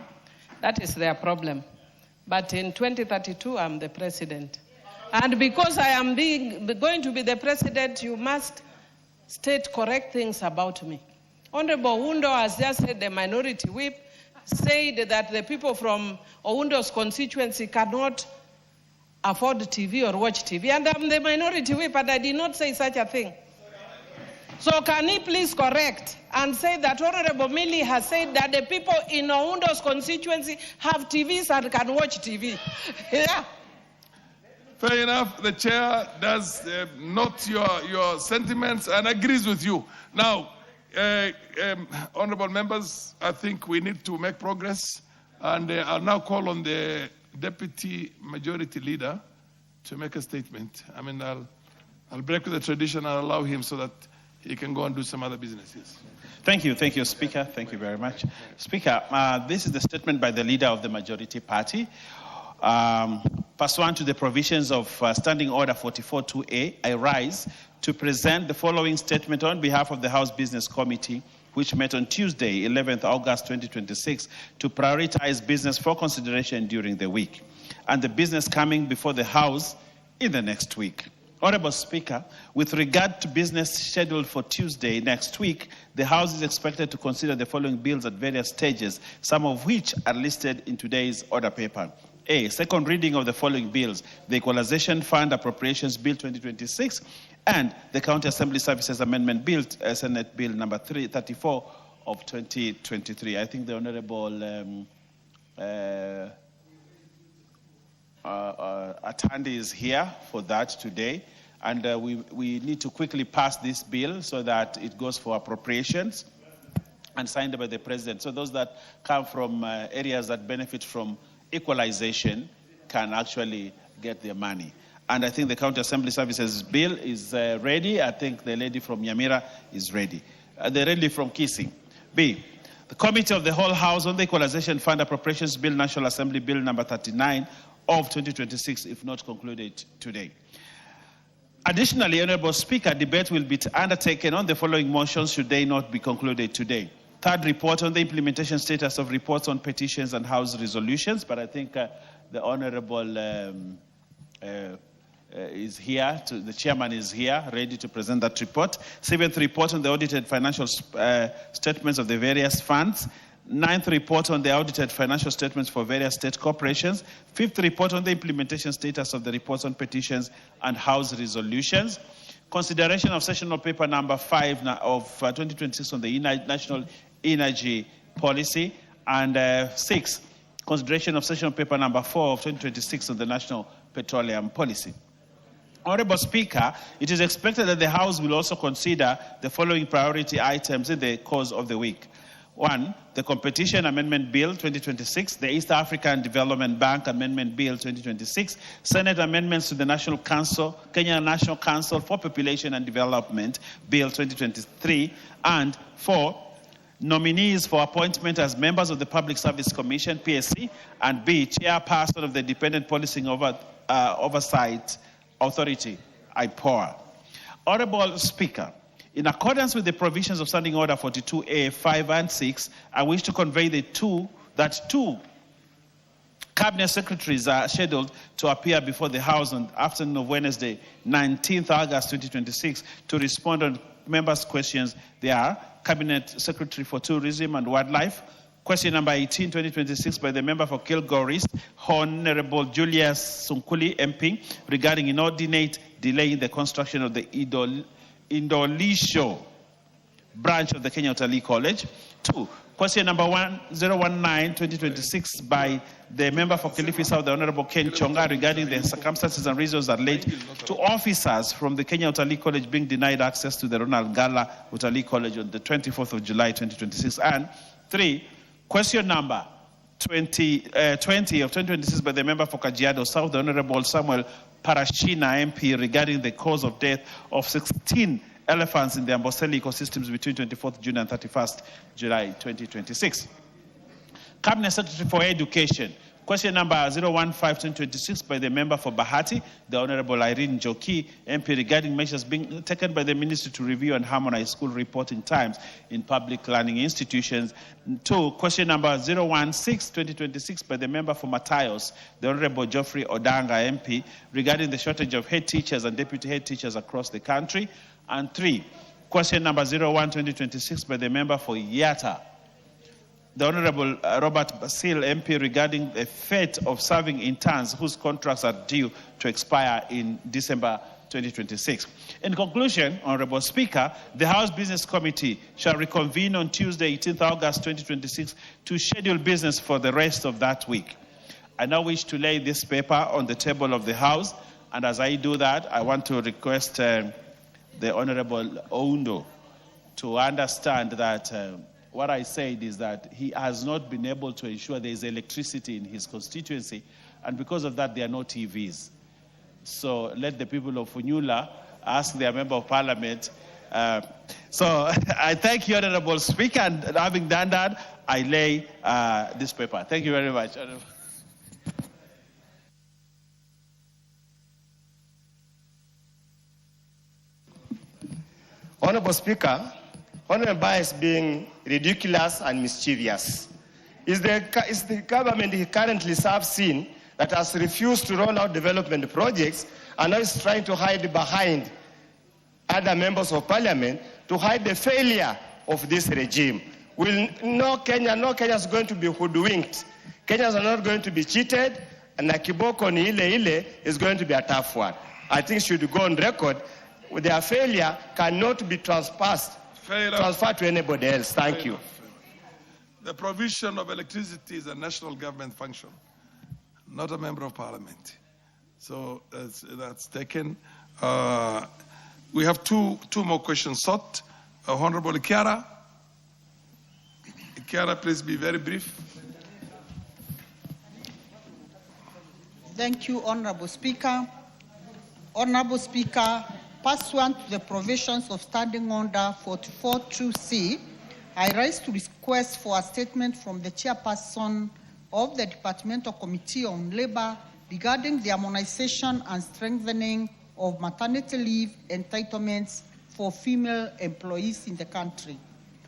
That is their problem. But in 2032, I'm the president. And because I am going to be the president, you must state correct things about me. Honorable Oundo has just said, the minority whip, said that the people from Oundo's constituency cannot afford TV or watch TV. And I'm the minority whip, and I did not say such a thing. So can he please correct and say that Honorable Millie has said that the people in Oundo's constituency have TVs and can watch TV? Yeah. Fair enough. The chair does note your sentiments and agrees with you. Now, honorable members, I think we need to make progress. And I'll now call on the Deputy Majority Leader to make a statement. I mean, I'll break with the tradition and allow him so that he can go and do some other business. Yes. Thank you, Speaker. Thank you very much. Speaker, this is the statement by the leader of the majority party. Pursuant to the provisions of Standing Order 44-2A, I rise to present the following statement on behalf of the House Business Committee, which met on Tuesday, 11th August 2026, to prioritize business for consideration during the week, and the business coming before the House in the next week. Honorable Speaker, with regard to business scheduled for Tuesday next week, the House is expected to consider the following bills at various stages, some of which are listed in today's order paper. A, second reading of the following bills: the Equalization Fund Appropriations Bill 2026 and the County Assembly Services Amendment Bill, Senate Bill number 334 of 2023. I think the Honorable Atandi is here for that today, and we need to quickly pass this bill so that it goes for appropriations and signed by the President. So those that come from areas that benefit from equalization can actually get their money. And I think the County Assembly Services Bill is ready. I think the lady from Yamira is ready. The lady from Kissing. B, the Committee of the Whole House on the Equalization Fund Appropriations Bill, National Assembly Bill number 39 of 2026, if not concluded today. Additionally, Honorable Speaker, debate will be undertaken on the following motions should they not be concluded today. Third, report on the implementation status of reports on petitions and House resolutions, but I think the Honorable is here, the chairman is here, ready to present that report. Seventh, report on the audited financial statements of the various funds. Ninth, report on the audited financial statements for various state corporations. Fifth, report on the implementation status of the reports on petitions and House resolutions. Consideration of sessional paper number 5 of 2026 on the National Energy Policy. And 6, consideration of sessional paper number 4 of 2026 on the National Petroleum Policy. Honorable Speaker, it is expected that the House will also consider the following priority items in the course of the week. 1, the Competition Amendment Bill 2026, the East African Development Bank Amendment Bill 2026, Senate amendments to the Kenya National Council for Population and Development Bill 2023, and 4, nominees for appointment as members of the Public Service Commission, PSC, and B, chairperson of the Independent Policing Oversight Authority, IPOA. Honorable Speaker, in accordance with the provisions of Standing Order 42A, 5 and 6, I wish to convey that two Cabinet Secretaries are scheduled to appear before the House on the afternoon of Wednesday, 19th August 2026, to respond on members' questions. They are Cabinet Secretary for Tourism and Wildlife, question number 18, 2026, by the member for Kilgore East, Honorable Julius Sunkuli, MP, regarding inordinate delay in the construction of the Indolisho branch of the Kenya Utalii College. 2, question number 1019, 2026, by the member for Kilifi South, the Honorable Ken Chonga, regarding the circumstances and reasons that led to officers from the Kenya Utalii College being denied access to the Ronald Gala Utalii College on the 24th of July, 2026. And 3, question number 20 of 2026, by the member for Kajiado South, the Honorable Samuel Parashina, MP, regarding the cause of death of 16 elephants in the Amboseli ecosystems between 24th June and 31st July 2026. Cabinet Secretary for Education, question number 015-2026, by the member for Bahati, the Honorable Irene Joki, MP, regarding measures being taken by the Ministry to review and harmonize school reporting times in public learning institutions. 2, question number 016-2026, by the member for Matayos, the Honorable Geoffrey Odanga, MP, regarding the shortage of head teachers and deputy head teachers across the country. And 3, question number 01-2026, by the member for Yata, the Honorable Robert Basil, MP, regarding the fate of serving interns whose contracts are due to expire in December 2026. In conclusion, Honorable Speaker, the House Business Committee shall reconvene on Tuesday, 18th August 2026, to schedule business for the rest of that week. I now wish to lay this paper on the table of the House, and as I do that, I want to request the Honorable Oundo to understand that what I said is that he has not been able to ensure there is electricity in his constituency, and because of that, there are no TVs. So let the people of Funyula ask their member of parliament. So I thank you, Honorable Speaker, and having done that, I lay this paper. Thank you very much. Honorable Speaker, Honorable Bai is being ridiculous and mischievous. Is the government he currently serves in that has refused to roll out development projects and now is trying to hide behind other members of parliament to hide the failure of this regime? No Kenya is going to be hoodwinked. Kenyans are not going to be cheated, and Nakiboko ni ile is going to be a tough one. I think should go on record. Their failure cannot be transferred to anybody else. Thank you. The provision of electricity is a national government function, not a member of parliament. So that's taken. We have two more questions sought. Honorable Ikiara. Ikiara, please be very brief. Thank you, Honorable Speaker. Honorable Speaker, pursuant to the provisions of Standing Order 44.2c, I rise to request for a statement from the chairperson of the Departmental Committee on Labor regarding the harmonization and strengthening of maternity leave entitlements for female employees in the country.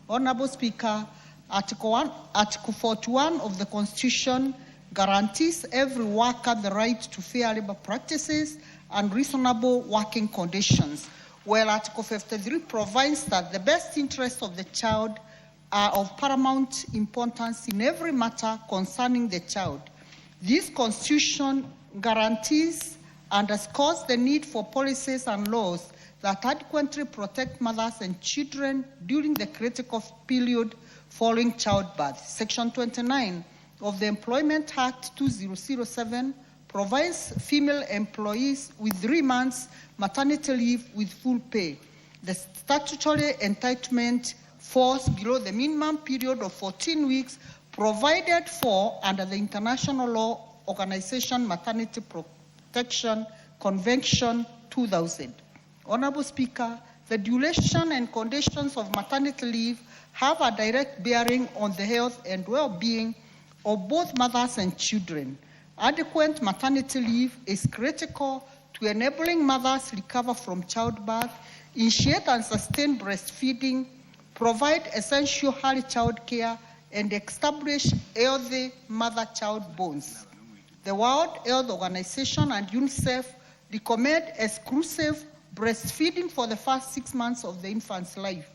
Honorable Speaker, Article 41 of the Constitution guarantees every worker the right to fair labor practices and reasonable working conditions, while Article 53 provides that the best interests of the child are of paramount importance in every matter concerning the child. This Constitution guarantees and underscores the need for policies and laws that adequately protect mothers and children during the critical period following childbirth. Section 29 of the Employment Act 2007 provides female employees with 3 months maternity leave with full pay. The statutory entitlement falls below the minimum period of 14 weeks provided for under the International Law Organization Maternity Protection Convention 2000. Honorable Speaker, the duration and conditions of maternity leave have a direct bearing on the health and well-being of both mothers and children. Adequate maternity leave is critical to enabling mothers recover from childbirth, initiate and sustain breastfeeding, provide essential early child care, and establish healthy mother-child bonds. The World Health Organization and UNICEF recommend exclusive breastfeeding for the first 6 months of the infant's life.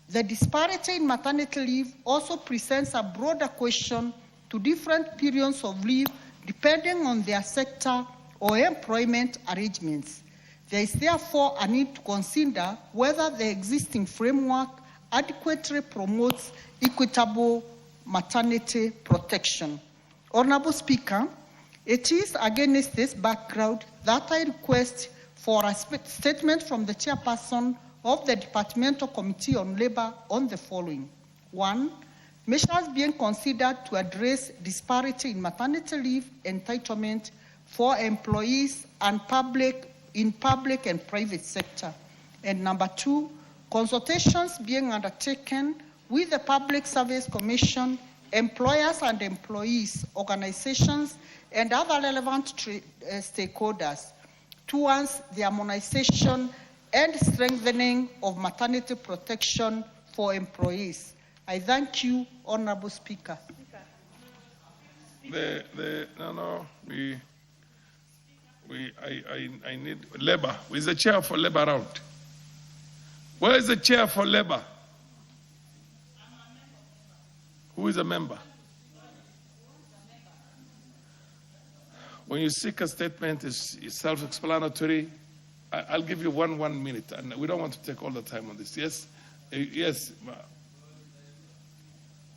The disparity in maternity leave also presents a broader question to different periods of leave depending on their sector or employment arrangements. There is therefore a need to consider whether the existing framework adequately promotes equitable maternity protection. Honorable Speaker, it is against this background that I request for a statement from the chairperson of the Departmental Committee on Labor on the following. 1, measures being considered to address disparity in maternity leave entitlement for employees and in public and private sector. And number 2, consultations being undertaken with the Public Service Commission, employers and employees, organizations, and other relevant stakeholders towards the harmonization and strengthening of maternity protection for employees. I thank you, Honorable Speaker. I need labor. Is the chair for labor out? Where is the chair for labor? Who is a member? When you seek a statement, it's self-explanatory. I'll give you one minute, and we don't want to take all the time on this. Yes, yes,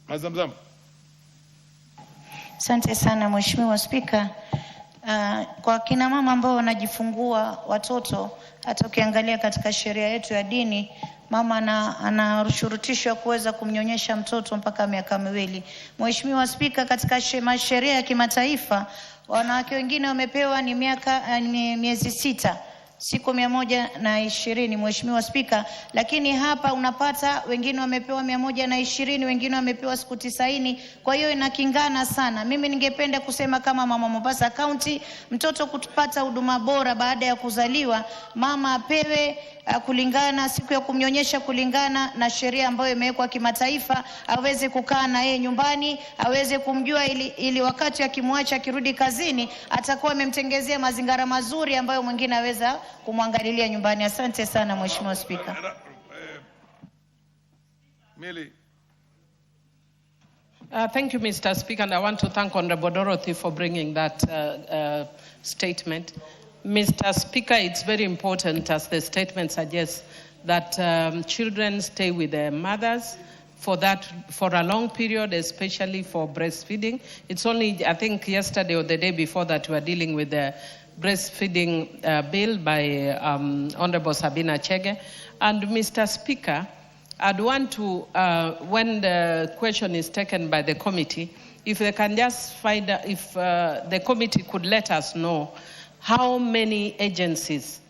Mazamzam. Asante sana Mheshimiwa Spika. Kwa kina mama ambao wanajifungua watoto, hata ukiangalia katika sheria yetu ya dini, mama anashurutishwa kuweza kumnyonyesha mtoto mpaka miaka 2. Mheshimiwa Spika, katika sheria ya kimataifa, wanawake wengine wamepewa ni miezi 6. Siku 120, Mheshimiwa Spika, lakini hapa unapata wengine wamepewa 120, wengine wamepewa siku 90, kwa hiyo inakingana sana. Mimi ningependa kusema kama mama Mombasa County, mtoto kupata huduma bora baada ya kuzaliwa, mama apewe kulingana siku ya kumnyonyesha kulingana na sheria ambayo imewekwa kimataifa, aweze kukaa na yeye nyumbani, aweze kumjua ili wakati akimwacha akirudi kazini atakuwa amemtengezea mazingira mazuri ambayo mwingine aweza kumwangalilia nyumbani. Asante sana Mheshimiwa Spika. Thank you, Mr. Speaker, and I want to thank Honorable Dorothy for bringing that statement. Mr. Speaker, it's very important, as the statement suggests, that children stay with their mothers for a long period, especially for breastfeeding. It's only, I think, yesterday or the day before that we were dealing with the breastfeeding bill by Honorable Sabina Chege. And Mr. Speaker, I'd want to, when the question is taken by the committee, if they can just find out, if the committee could let us know how many agencies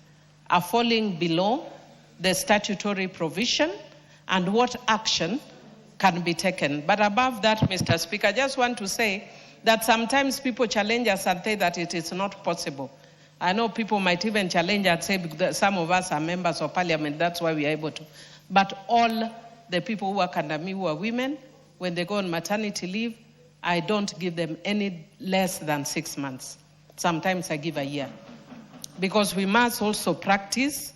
are falling below the statutory provision and what action can be taken. But above that, Mr. Speaker, I just want to say that sometimes people challenge us and say that it is not possible. I know people might even challenge and say that some of us are members of parliament, that's why we are able to. But all the people who work under me who are women, when they go on maternity leave, I don't give them any less than 6 months. Sometimes I give a year. Because we must also practice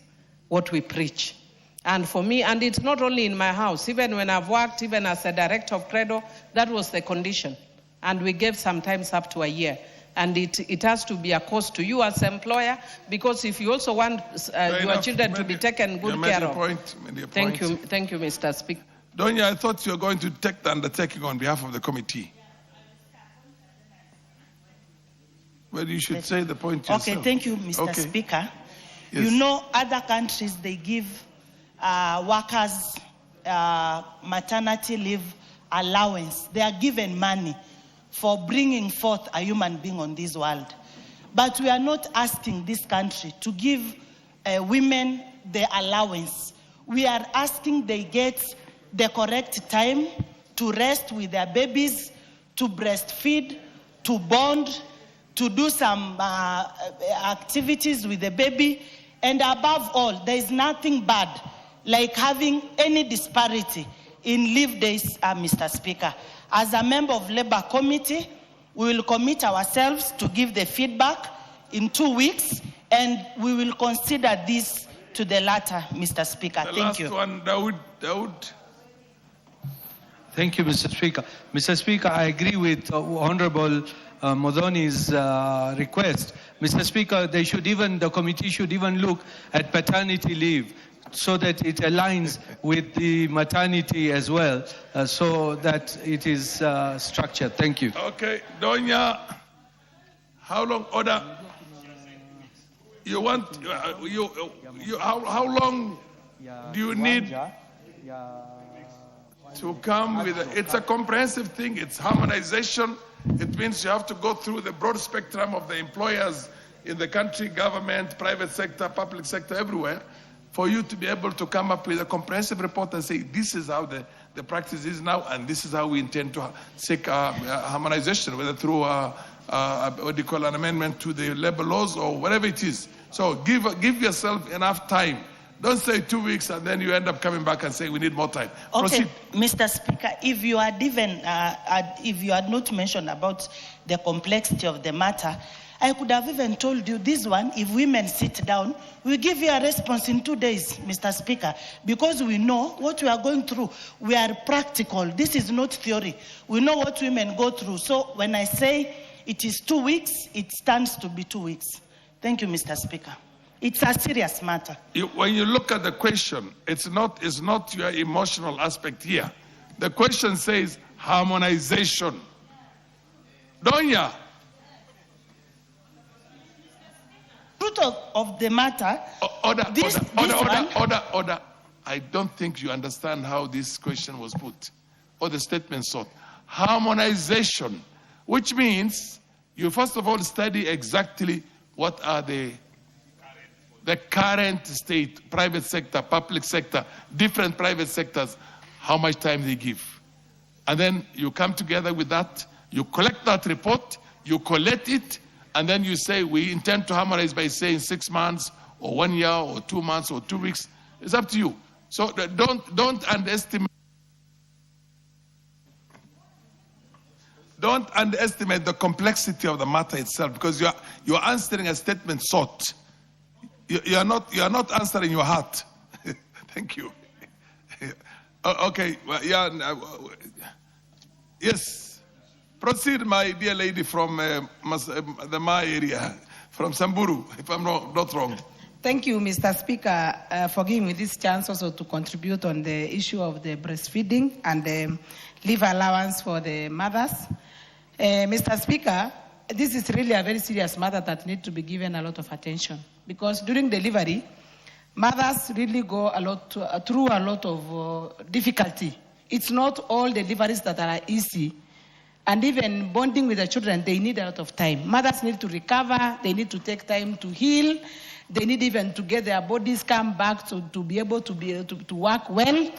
what we preach. And for me, and it's not only in my house, even when I've worked, even as a director of Credo, that was the condition. And we gave sometimes up to a year. And it has to be a cost to you as employer, because if you also want your children to be taken good care of. Thank you, Mr. Speaker. Donya, I thought you were going to take the undertaking on behalf of the committee. Well, you should say the point yourself. Okay, thank you, Mr. Speaker. Yes. You know, other countries, they give workers maternity leave allowance. They are given money for bringing forth a human being on this world. But we are not asking this country to give women the allowance. We are asking they get the correct time to rest with their babies, to breastfeed, to bond, to do some activities with the baby. And above all, there is nothing bad like having any disparity in leave days, Mr. Speaker. As a member of Labour Committee, we will commit ourselves to give the feedback in 2 weeks, and we will consider this to the latter, Mr. Speaker. Thank you. The last one, Dawood. Thank you, Mr. Speaker. Mr. Speaker, I agree with Honorable Modoni's request. Mr. Speaker, the committee should even look at paternity leave so that it aligns with the maternity as well, so that it is structured. Thank you. Okay, Donya, how long order? You want how long do you need to come with it's a comprehensive thing. It's harmonization. It means you have to go through the broad spectrum of the employers in the country, government, private sector, public sector, everywhere, for you to be able to come up with a comprehensive report and say, this is how the practice is now, and this is how we intend to seek harmonization, whether through what do you call an amendment to the labor laws or whatever it is. So give yourself enough time. Don't say 2 weeks and then you end up coming back and saying we need more time. Okay, Proceed. Mr. Speaker, if you had not mentioned about the complexity of the matter, I could have even told you this one, if women sit down, we'll give you a response in 2 days, Mr. Speaker, because we know what we are going through. We are practical. This is not theory. We know what women go through. So when I say it is 2 weeks, it stands to be 2 weeks. Thank you, Mr. Speaker. It's a serious matter. When you look at the question, it's not your emotional aspect here. The question says harmonization. Donya. Truth of the matter. Order. I don't think you understand how this question was put, or the statement sought. Harmonization, which means you first of all study exactly what are the current state, private sector, public sector, different private sectors, how much time they give. And then you come together with that, you collect that report, you collect it, and then you say, we intend to harmonize by saying 6 months, or 1 year, or 2 months, or 2 weeks. It's up to you. So don't underestimate. Don't underestimate the complexity of the matter itself, because you're answering a statement sought. You're not answering your heart. Thank you. Okay. Well, yes. Proceed, my dear lady from the Ma area, from Samburu, if I'm not wrong. Thank you, Mr. Speaker, for giving me this chance also to contribute on the issue of the breastfeeding and the leave allowance for the mothers. Mr. Speaker, this is really a very serious matter that needs to be given a lot of attention, because during delivery, mothers really go through a lot of difficulty. It's not all deliveries that are easy. And even bonding with the children, they need a lot of time. Mothers need to recover. They need to take time to heal. They need even to get their bodies come back to be able to work well.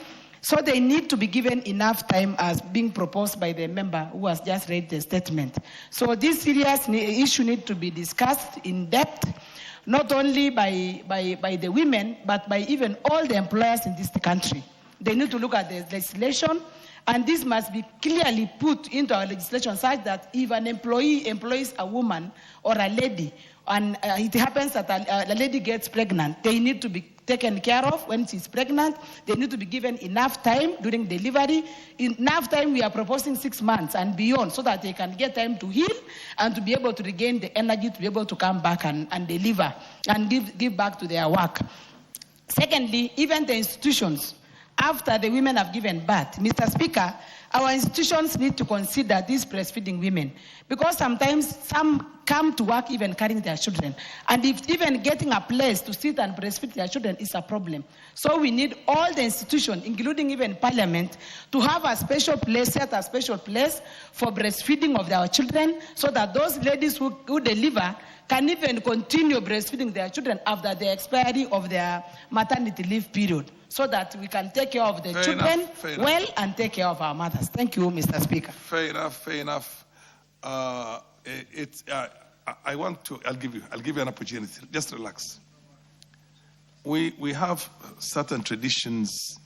So they need to be given enough time as being proposed by the member who has just read the statement. So this serious issue needs to be discussed in depth, not only by the women, but by even all the employers in this country. They need to look at the legislation, and this must be clearly put into our legislation such that if an employee employs a woman or a lady, and it happens that a lady gets pregnant, they need to be taken care of when she's pregnant. They need to be given enough time during delivery. Enough time, we are proposing 6 months and beyond, so that they can get time to heal and to be able to regain the energy to be able to come back and deliver and give back to their work. Secondly, even the institutions after the women have given birth. Mr. Speaker, our institutions need to consider these breastfeeding women, because sometimes some come to work even carrying their children. And if even getting a place to sit and breastfeed their children is a problem. So we need all the institutions, including even Parliament, to have a special place, set a special place for breastfeeding of our children, so that those ladies who deliver can even continue breastfeeding their children after the expiry of their maternity leave period, so that we can take care of the children well and take care of our mothers. Thank you, Mr. Speaker. Fair enough. I'll give you an opportunity. Just relax. We have certain traditions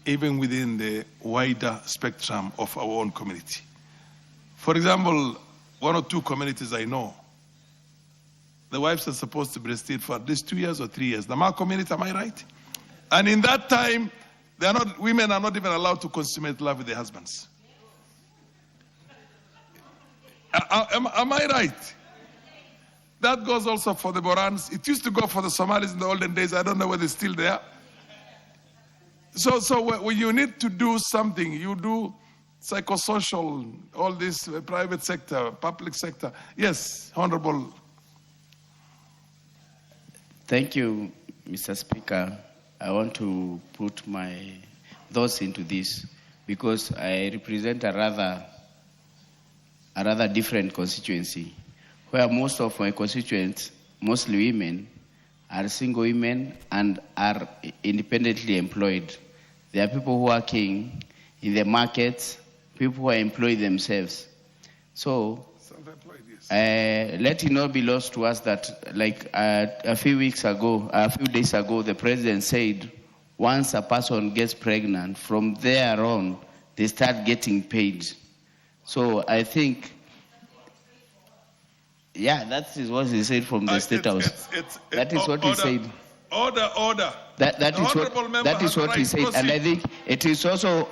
even within the wider spectrum of our own community. For example, one or two communities I know, the wives are supposed to breastfeed for at least 2 years or 3 years. The Ma community, am I right? And in that time, women are not even allowed to consummate love with their husbands. Am I right? That goes also for the Borans. It used to go for the Somalis in the olden days. I don't know whether it's still there. So when you need to do something, you do psychosocial, all this private sector, public sector. Yes, Honorable. Thank you, Mr. Speaker. I want to put my thoughts into this because I represent a rather different constituency where most of my constituents, mostly women, are single women and are independently employed. There are people who are working in the markets, people who are employed themselves. So let it not be lost to us that, like a few days ago, the president said, once a person gets pregnant, from there on, they start getting paid. So I think, that is what he said from the State House. That is what he said. Order. That is what he said, and I think it is also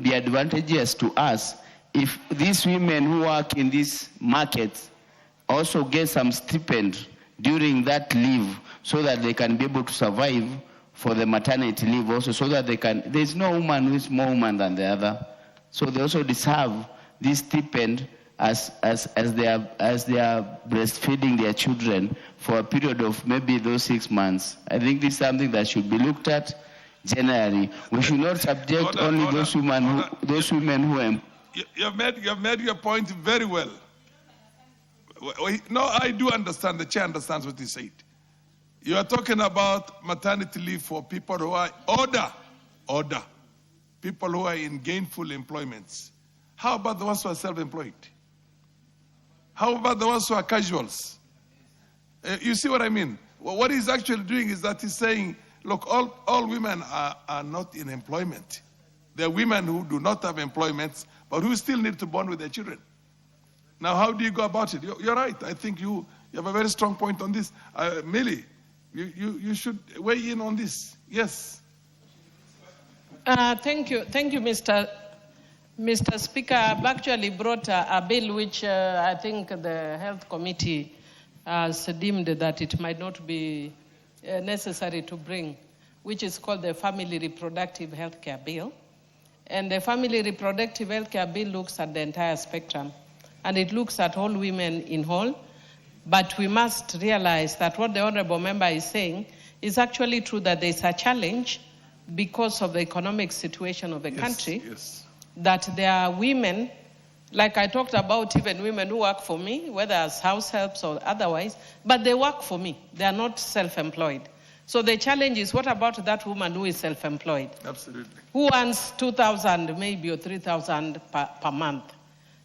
be advantageous to us if these women who work in these markets also get some stipend during that leave, so that they can be able to survive for the maternity leave also, so that they can. There's no woman who is more woman than the other, so they also deserve this stipend as they are breastfeeding their children for a period of maybe those 6 months. I think this is something that should be looked at generally. We should not subject only those women who are. You've made your point very well. No, I do understand. The chair understands what he said. You are talking about maternity leave for people who are order. People who are in gainful employments. How about the ones who are self-employed? How about the ones who are casuals? You see what I mean? What he's actually doing is that he's saying, look, all women are not in employment. There are women who do not have employment, but who still need to bond with their children. Now, how do you go about it? You're right. I think you have a very strong point on this. Millie, you should weigh in on this. Yes. Thank you, Mr. Speaker. I've actually brought a bill which I think the Health Committee has deemed that it might not be necessary to bring, which is called the Family Reproductive Health Care Bill. And the Family Reproductive Health Care Bill looks at the entire spectrum, and it looks at all women in whole. But we must realize that what the Honourable Member is saying is actually true, that there's a challenge because of the economic situation of the country, that there are women, like I talked about, even women who work for me, whether as house helps or otherwise, but they work for me. They are not self-employed. So the challenge is, what about that woman who is self-employed? Absolutely. Who earns 2,000 maybe or 3,000 per month?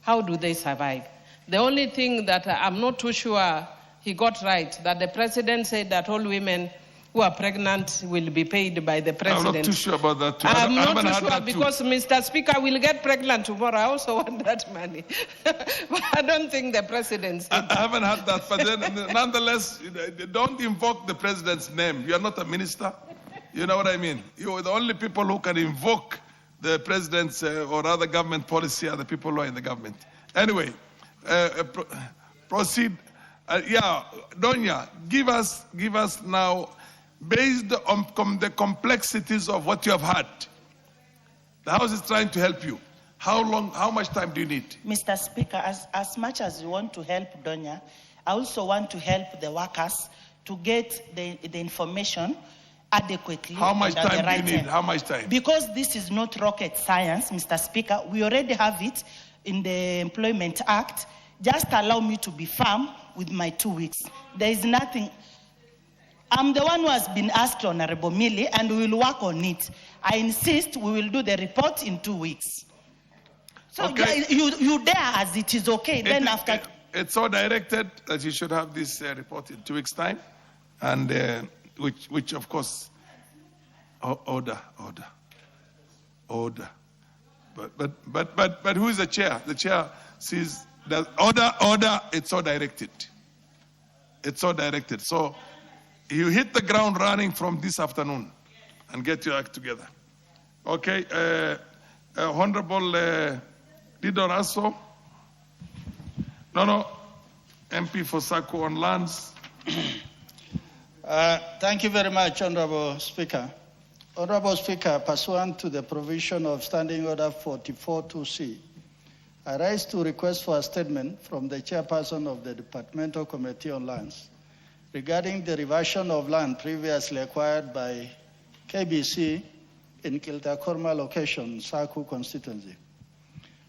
How do they survive? The only thing that I'm not too sure he got right, that the president said that all women who are pregnant will be paid by the president. I'm not too sure about that too. I'm not too sure because Mr. Speaker will get pregnant tomorrow. I also want that money. But I don't think the president said I haven't had that, but then nonetheless, don't invoke the president's name. You are not a minister. You know what I mean? You are the only people who can invoke the president's or other government policy are the people who are in the government. Anyway, proceed. Donya, give us now based on the complexities of what you have had. The House is trying to help you. How much time do you need? Mr. Speaker, as much as we want to help Donya, I also want to help the workers to get the information adequately. How much and at the time right do you need? time. How much time? Because this is not rocket science, Mr. Speaker. We already have it in the Employment Act. Just allow me to be firm with my 2 weeks. There is nothing. I'm the one who has been asked, Honorable Millie, and we will work on it. I insist we will do the report in 2 weeks. So Okay. you dare as it is okay. Then after. It's so directed that you should have this report in 2 weeks' time, and which of course, order. But who is the chair? The chair sees the order. It's so directed. It's so directed. So you hit the ground running from this afternoon, and get your act together. Okay, Honorable Didoraso. No, MP for Saku on lands. Thank you very much, Honorable Speaker. Honorable Speaker, pursuant to the provision of Standing Order 44-2C, I rise to request for a statement from the chairperson of the Departmental Committee on Lands regarding the reversion of land previously acquired by KBC in Kiltakorma location, Saku constituency.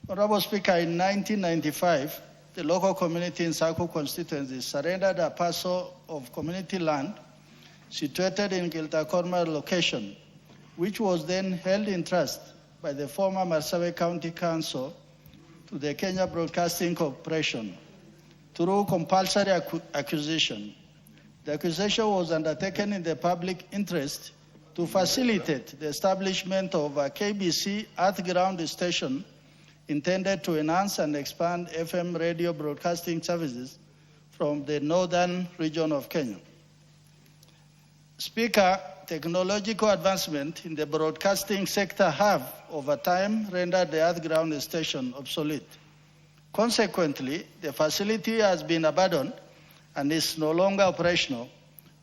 Honorable Speaker, in 1995, the local community in Saku constituency surrendered a parcel of community land situated in Kiltakorma location, which was then held in trust by the former Marsabit County Council to the Kenya Broadcasting Corporation through compulsory acquisition. The acquisition was undertaken in the public interest to facilitate the establishment of a KBC earth-ground station intended to enhance and expand FM radio broadcasting services from the northern region of Kenya. Speaker, technological advancement in the broadcasting sector have, over time, rendered the earth-ground station obsolete. Consequently, the facility has been abandoned and is no longer operational,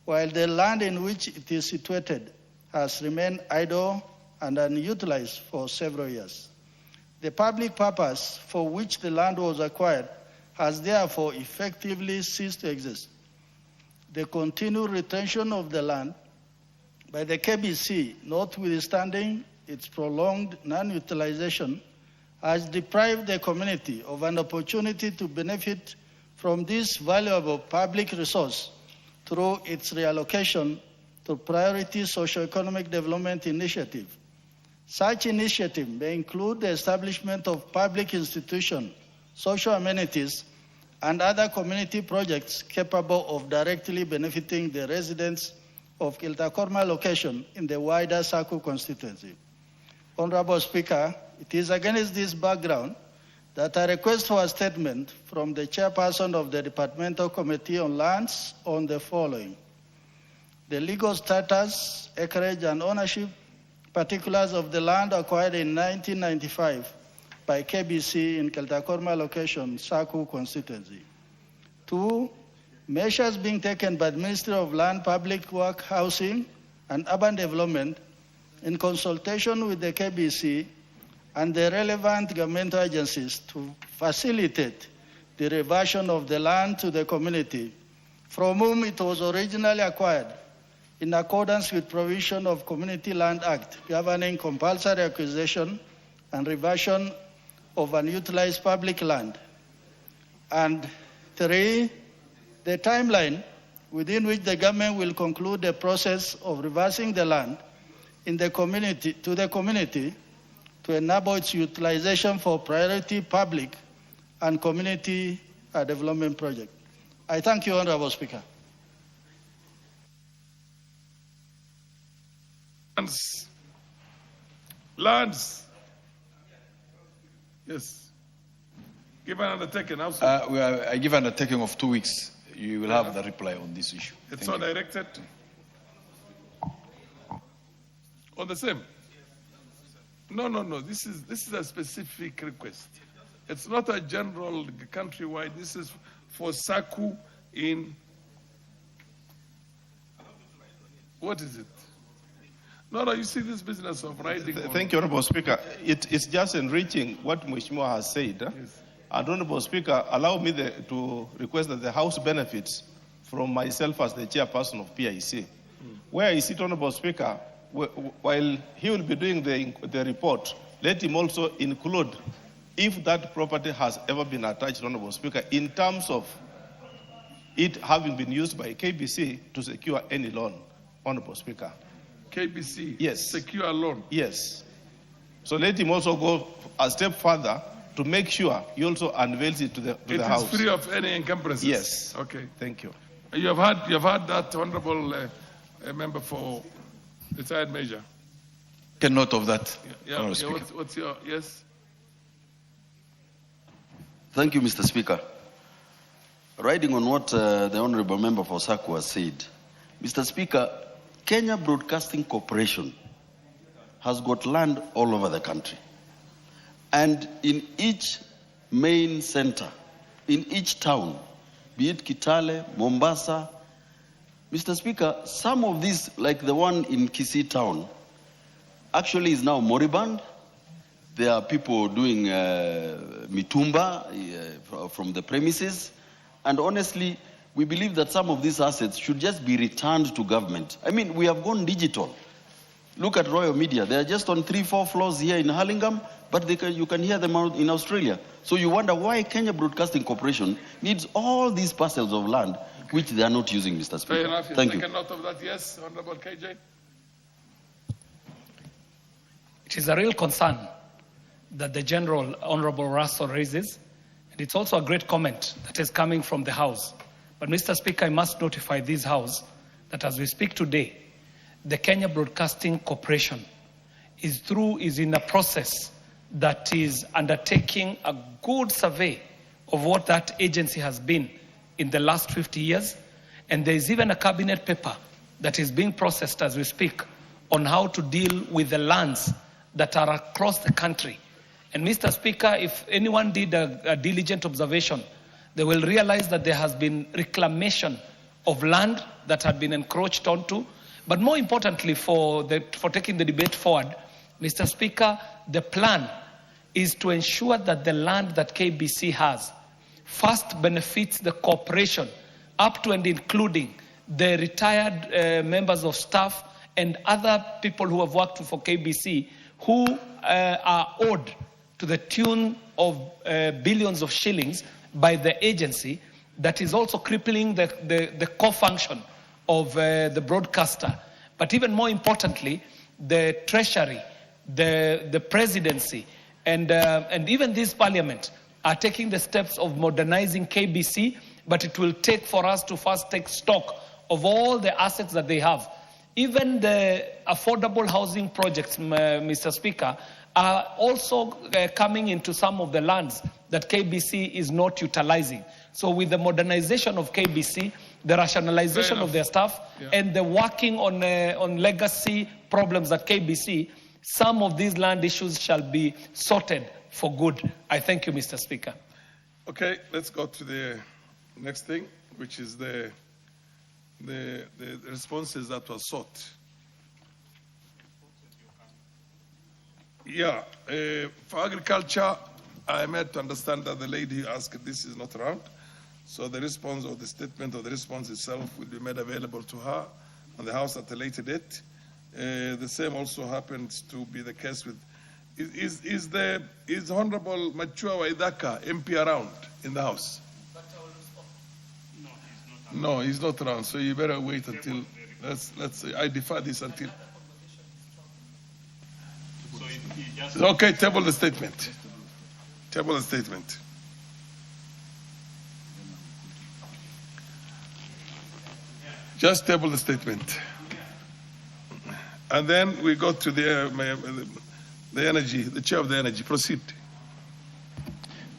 while the land in which it is situated has remained idle and unutilized for several years. The public purpose for which the land was acquired has therefore effectively ceased to exist. The continued retention of the land by the KBC, notwithstanding its prolonged non-utilization, has deprived the community of an opportunity to benefit from this valuable public resource through its reallocation to priority socio-economic development initiative. Such initiative may include the establishment of public institutions, social amenities, and other community projects capable of directly benefiting the residents of Kiltakorma location in the wider Saku constituency. Honorable Speaker, it is against this background that I request for a statement from the chairperson of the Departmental Committee on Lands on the following: the legal status, acreage, and ownership particulars of the land acquired in 1995 by KBC in Kiltakorma location, Saku constituency. 2, measures being taken by the Ministry of Land, Public Work, Housing, and Urban Development in consultation with the KBC and the relevant governmental agencies to facilitate the reversion of the land to the community from whom it was originally acquired, in accordance with provision of Community Land Act governing compulsory acquisition and reversion of unutilized public land. And 3, the timeline within which the government will conclude the process of reversing the land in the community to enable its utilization for priority public and community development project. I thank you, Honorable Speaker. Lands. Yes. Give an undertaking. I give an undertaking of 2 weeks. You will have the reply on this issue. It's so directed. On the same. No. This is a specific request. It's not a general countrywide. This is for Saku in. What is it? No, you see this business of writing. Thank you, Honorable Speaker. It's just enriching what Mheshimiwa has said. Yes. And Honorable Speaker, allow me to request that the House benefits from myself as the chairperson of PIC. Where I sit, Honorable Speaker, while he will be doing the report, let him also include if that property has ever been attached, Honorable Speaker, in terms of it having been used by KBC to secure any loan, Honorable Speaker. KBC? Yes. Secure a loan? Yes. So let him also go a step further to make sure he also unveils it to the House. It is free of any encumbrances? Yes. Okay. Thank you. You have had that, Honorable Member for Retired Major. Take note of that. Yeah, what's your, yes? Thank you, Mr. Speaker. Riding on what the Honorable Member for Saku has said, Mr. Speaker, Kenya Broadcasting Corporation has got land all over the country. And in each main center, in each town, be it Kitale, Mombasa, Mr. Speaker, some of these, like the one in Kisii town, actually is now moribund. There are people doing mitumba from the premises. And honestly, we believe that some of these assets should just be returned to government. I mean, we have gone digital. Look at Royal Media. They are just on 3-4 floors here in Hurlingham, but you can hear them out in Australia. So you wonder why Kenya Broadcasting Corporation needs all these parcels of land, which they are not using, Mr. Speaker. Fair enough. Thank you. Take a note of that. Yes, Honorable KJ. It is a real concern that the General Honorable Russell raises, and it's also a great comment that is coming from the House. But Mr. Speaker, I must notify this House that as we speak today, the Kenya Broadcasting Corporation is in a process that is undertaking a good survey of what that agency has been in the last 50 years. And there is even a cabinet paper that is being processed as we speak on how to deal with the lands that are across the country. And Mr. Speaker, if anyone did a diligent observation, they will realize that there has been reclamation of land that had been encroached onto. But more importantly, for taking the debate forward, Mr. Speaker, the plan is to ensure that the land that KBC has first benefits the corporation up to and including the retired members of staff and other people who have worked for KBC who are owed to the tune of billions of shillings by the agency that is also crippling the core function of the broadcaster. But even more importantly, the Treasury, the Presidency, and even this Parliament are taking the steps of modernizing KBC, but it will take for us to first take stock of all the assets that they have. Even the affordable housing projects, Mr. Speaker, are also coming into some of the lands that KBC is not utilizing. So with the modernization of KBC, the rationalization of their staff, and the working on legacy problems at KBC, some of these land issues shall be sorted for good. I thank you, Mr. Speaker. Okay, let's go to the next thing, which is the responses that were sought. Yeah, for agriculture, I made to understand that the lady who asked this is not around. So the response or the statement or the response itself will be made available to her and the House at a later date. The same also happens to be the case with, is Honorable Machua Waidaka MP around in the House? No, he's not around. So you better wait until, let's say, I defer this until. Okay, table the statement. Table the statement. Just table the statement. And then we go to the energy, the chair of the energy. Proceed.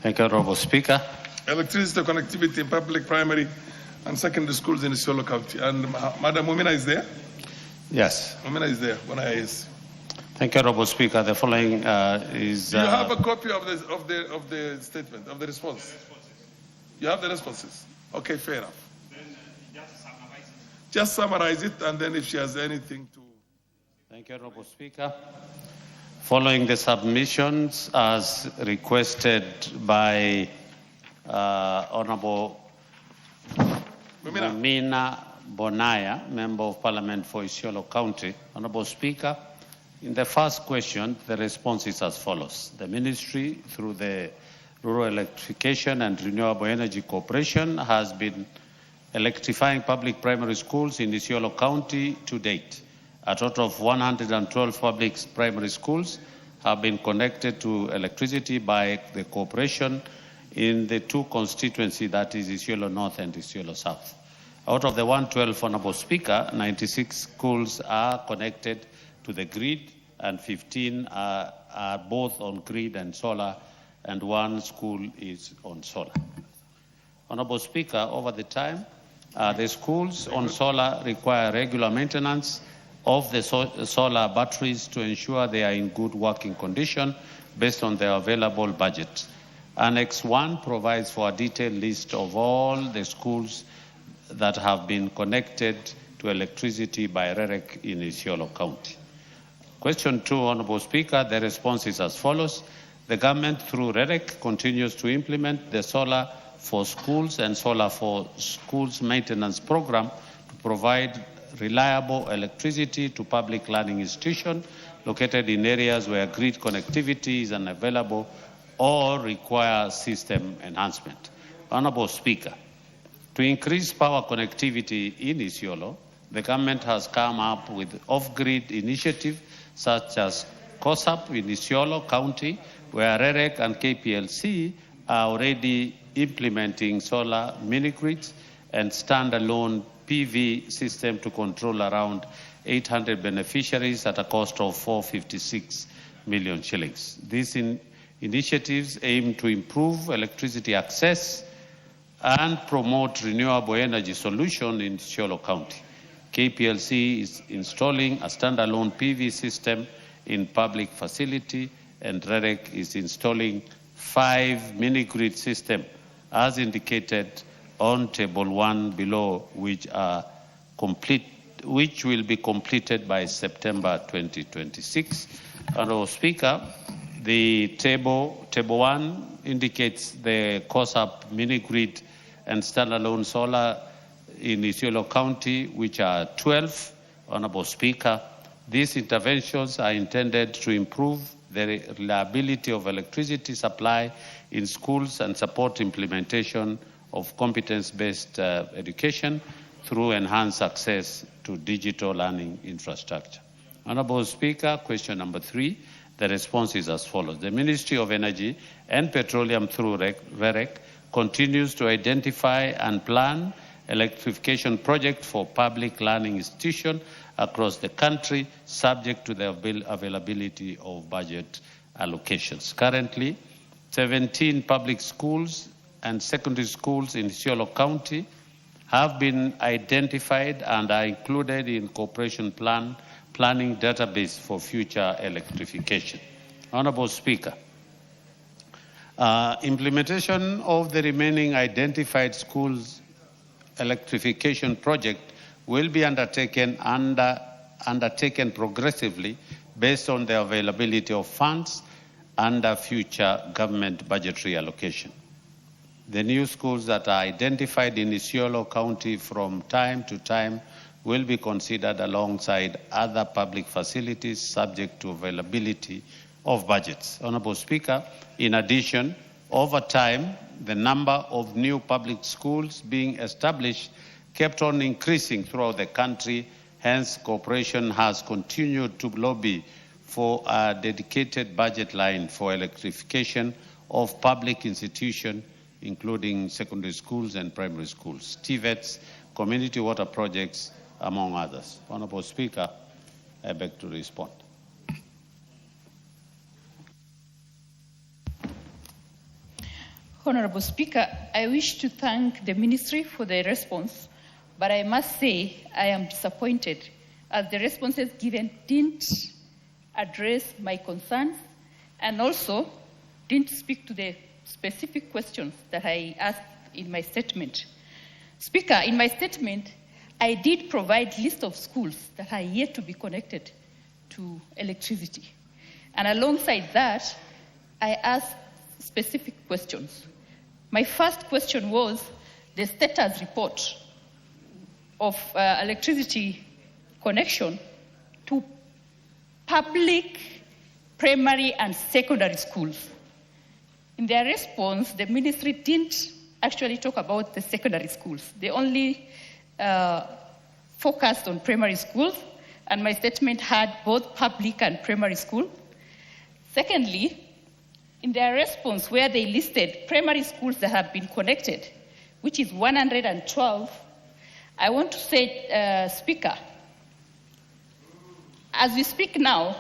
Thank you, Honorable Speaker. Electricity connectivity in public primary and secondary schools in Isiolo County. And Madam Mumina is there? Yes. Mumina is there. Yes. Thank you, Honorable Speaker. The following is... Do you have a copy of the statement, of the response? You have the responses? Okay, fair enough. just summarize it, and then if she has anything to... Thank you, Honorable Speaker. Following the submissions as requested by Honorable Mumina Bonaya, Member of Parliament for Isiolo County. Honorable Speaker, in the first question, the response is as follows. The Ministry, through the Rural Electrification and Renewable Energy Corporation, has been electrifying public primary schools in Isiolo County to date. A total of 112 public primary schools have been connected to electricity by the corporation in the two constituencies, that is Isiolo North and Isiolo South. Out of the 112, Honorable Speaker, 96 schools are connected to the grid and 15 are both on grid and solar, and one school is on solar. Honorable Speaker, over the time, the schools on solar require regular maintenance of the solar batteries to ensure they are in good working condition based on their available budget. Annex 1 provides for a detailed list of all the schools that have been connected to electricity by REREC in Isiolo County. Question 2, Honorable Speaker, the response is as follows. The government through REREC continues to implement the Solar for Schools and Solar for Schools maintenance program to provide reliable electricity to public learning institutions located in areas where grid connectivity is unavailable or require system enhancement. Honorable Speaker, to increase power connectivity in Isiolo, the government has come up with off-grid initiatives such as COSAP in Isiolo County, where REREC and KPLC are already implementing solar mini-grids and standalone PV system to control around 800 beneficiaries at a cost of 456 million shillings. These initiatives aim to improve electricity access and promote renewable energy solutions in Isiolo County. KPLC is installing a standalone PV system in public facility, and REREC is installing 5 mini-grid systems as indicated on Table 1 below, which will be completed by September 2026. Honorable Speaker, the table 1 indicates the COSAP mini-grid and standalone solar in Isiolo County, which are 12. Honorable Speaker, these interventions are intended to improve the reliability of electricity supply in schools and support implementation of competence-based education through enhanced access to digital learning infrastructure. Honorable Speaker, question number 3, the response is as follows. The Ministry of Energy and Petroleum through REREC continues to identify and plan electrification projects for public learning institutions across the country, subject to the availability of budget allocations. Currently, 17 public schools and secondary schools in Isiolo County have been identified and are included in corporation planning database for future electrification. Honorable Speaker, implementation of the remaining identified schools electrification project will be undertaken progressively based on the availability of funds under future government budgetary allocation. The new schools that are identified in Isiolo County from time to time will be considered alongside other public facilities subject to availability of budgets. Honorable Speaker, in addition, over time, the number of new public schools being established kept on increasing throughout the country. Hence, corporation has continued to lobby for a dedicated budget line for electrification of public institutions, including secondary schools and primary schools, TVETs, community water projects, among others. Honorable Speaker, I beg to respond. Honorable Speaker, I wish to thank the Ministry for the response, but I must say I am disappointed as the responses given didn't address my concerns and also didn't speak to the specific questions that I asked in my statement. Speaker, in my statement, I did provide list of schools that are yet to be connected to electricity. And alongside that, I asked specific questions. My first question was the status report of electricity connection to public primary and secondary schools. In their response, the ministry didn't actually talk about the secondary schools. They only focused on primary schools, and my statement had both public and primary school. Secondly, in their response, where they listed primary schools that have been connected, which is 112, I want to say, Speaker, as we speak now,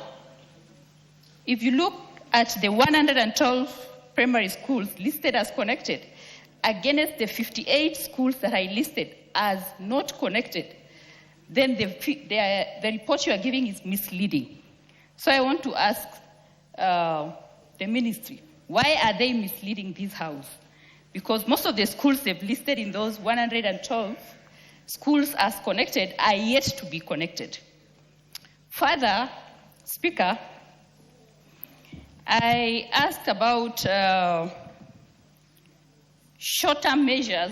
if you look at the 112 primary schools listed as connected against the 58 schools that I listed as not connected, then the report you are giving is misleading. So I want to ask the ministry, why are they misleading this house? Because most of the schools they've listed in those 112 schools as connected are yet to be connected. Further, Speaker, I asked about short-term measures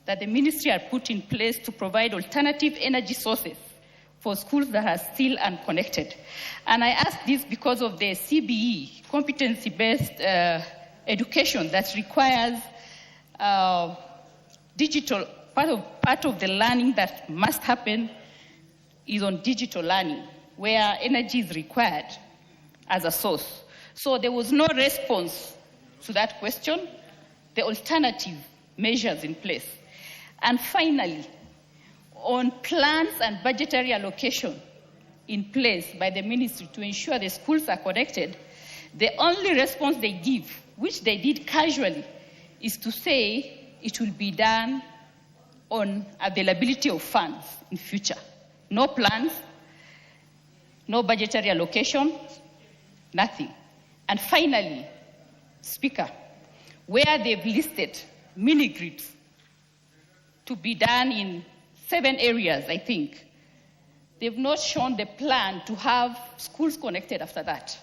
that the ministry had put in place to provide alternative energy sources for schools that are still unconnected. And I asked this because of the CBE, competency-based education, that requires digital, part of the learning that must happen is on digital learning, where energy is required as a source. So there was no response to that question, the alternative measures in place. And finally, on plans and budgetary allocation in place by the ministry to ensure the schools are connected, the only response they give, which they did casually, is to say it will be done on availability of funds in future. No plans, no budgetary allocation, nothing. And finally, Speaker, where they've listed mini-grids to be done in 7 areas, I think, they've not shown the plan to have schools connected after that.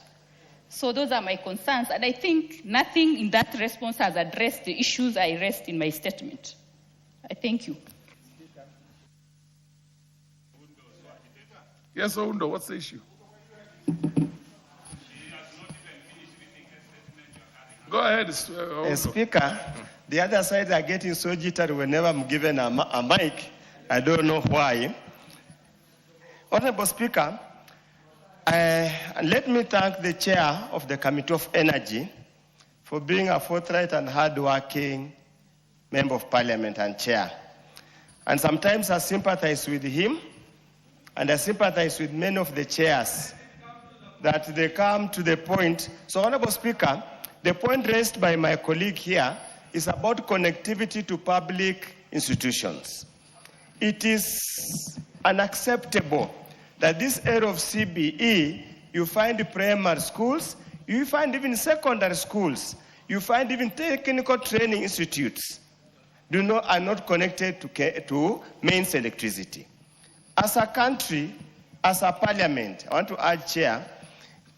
So those are my concerns, and I think nothing in that response has addressed the issues I raised in my statement. I thank you. Yes, Oundo, what's the issue? Go ahead, Speaker. The other side are getting so jittery whenever I'm given a mic. I don't know why. Honorable Speaker, let me thank the chair of the Committee of Energy for being a forthright and hard-working member of Parliament and chair. And sometimes I sympathize with him, and I sympathize with many of the chairs that they come to the point. So, Honorable Speaker, the point raised by my colleague here is about connectivity to public institutions. It is unacceptable that this area of CBE, you find primary schools, you find even secondary schools, you find even technical training institutes are not connected to mains electricity. As a country, as a parliament, I want to urge Chair,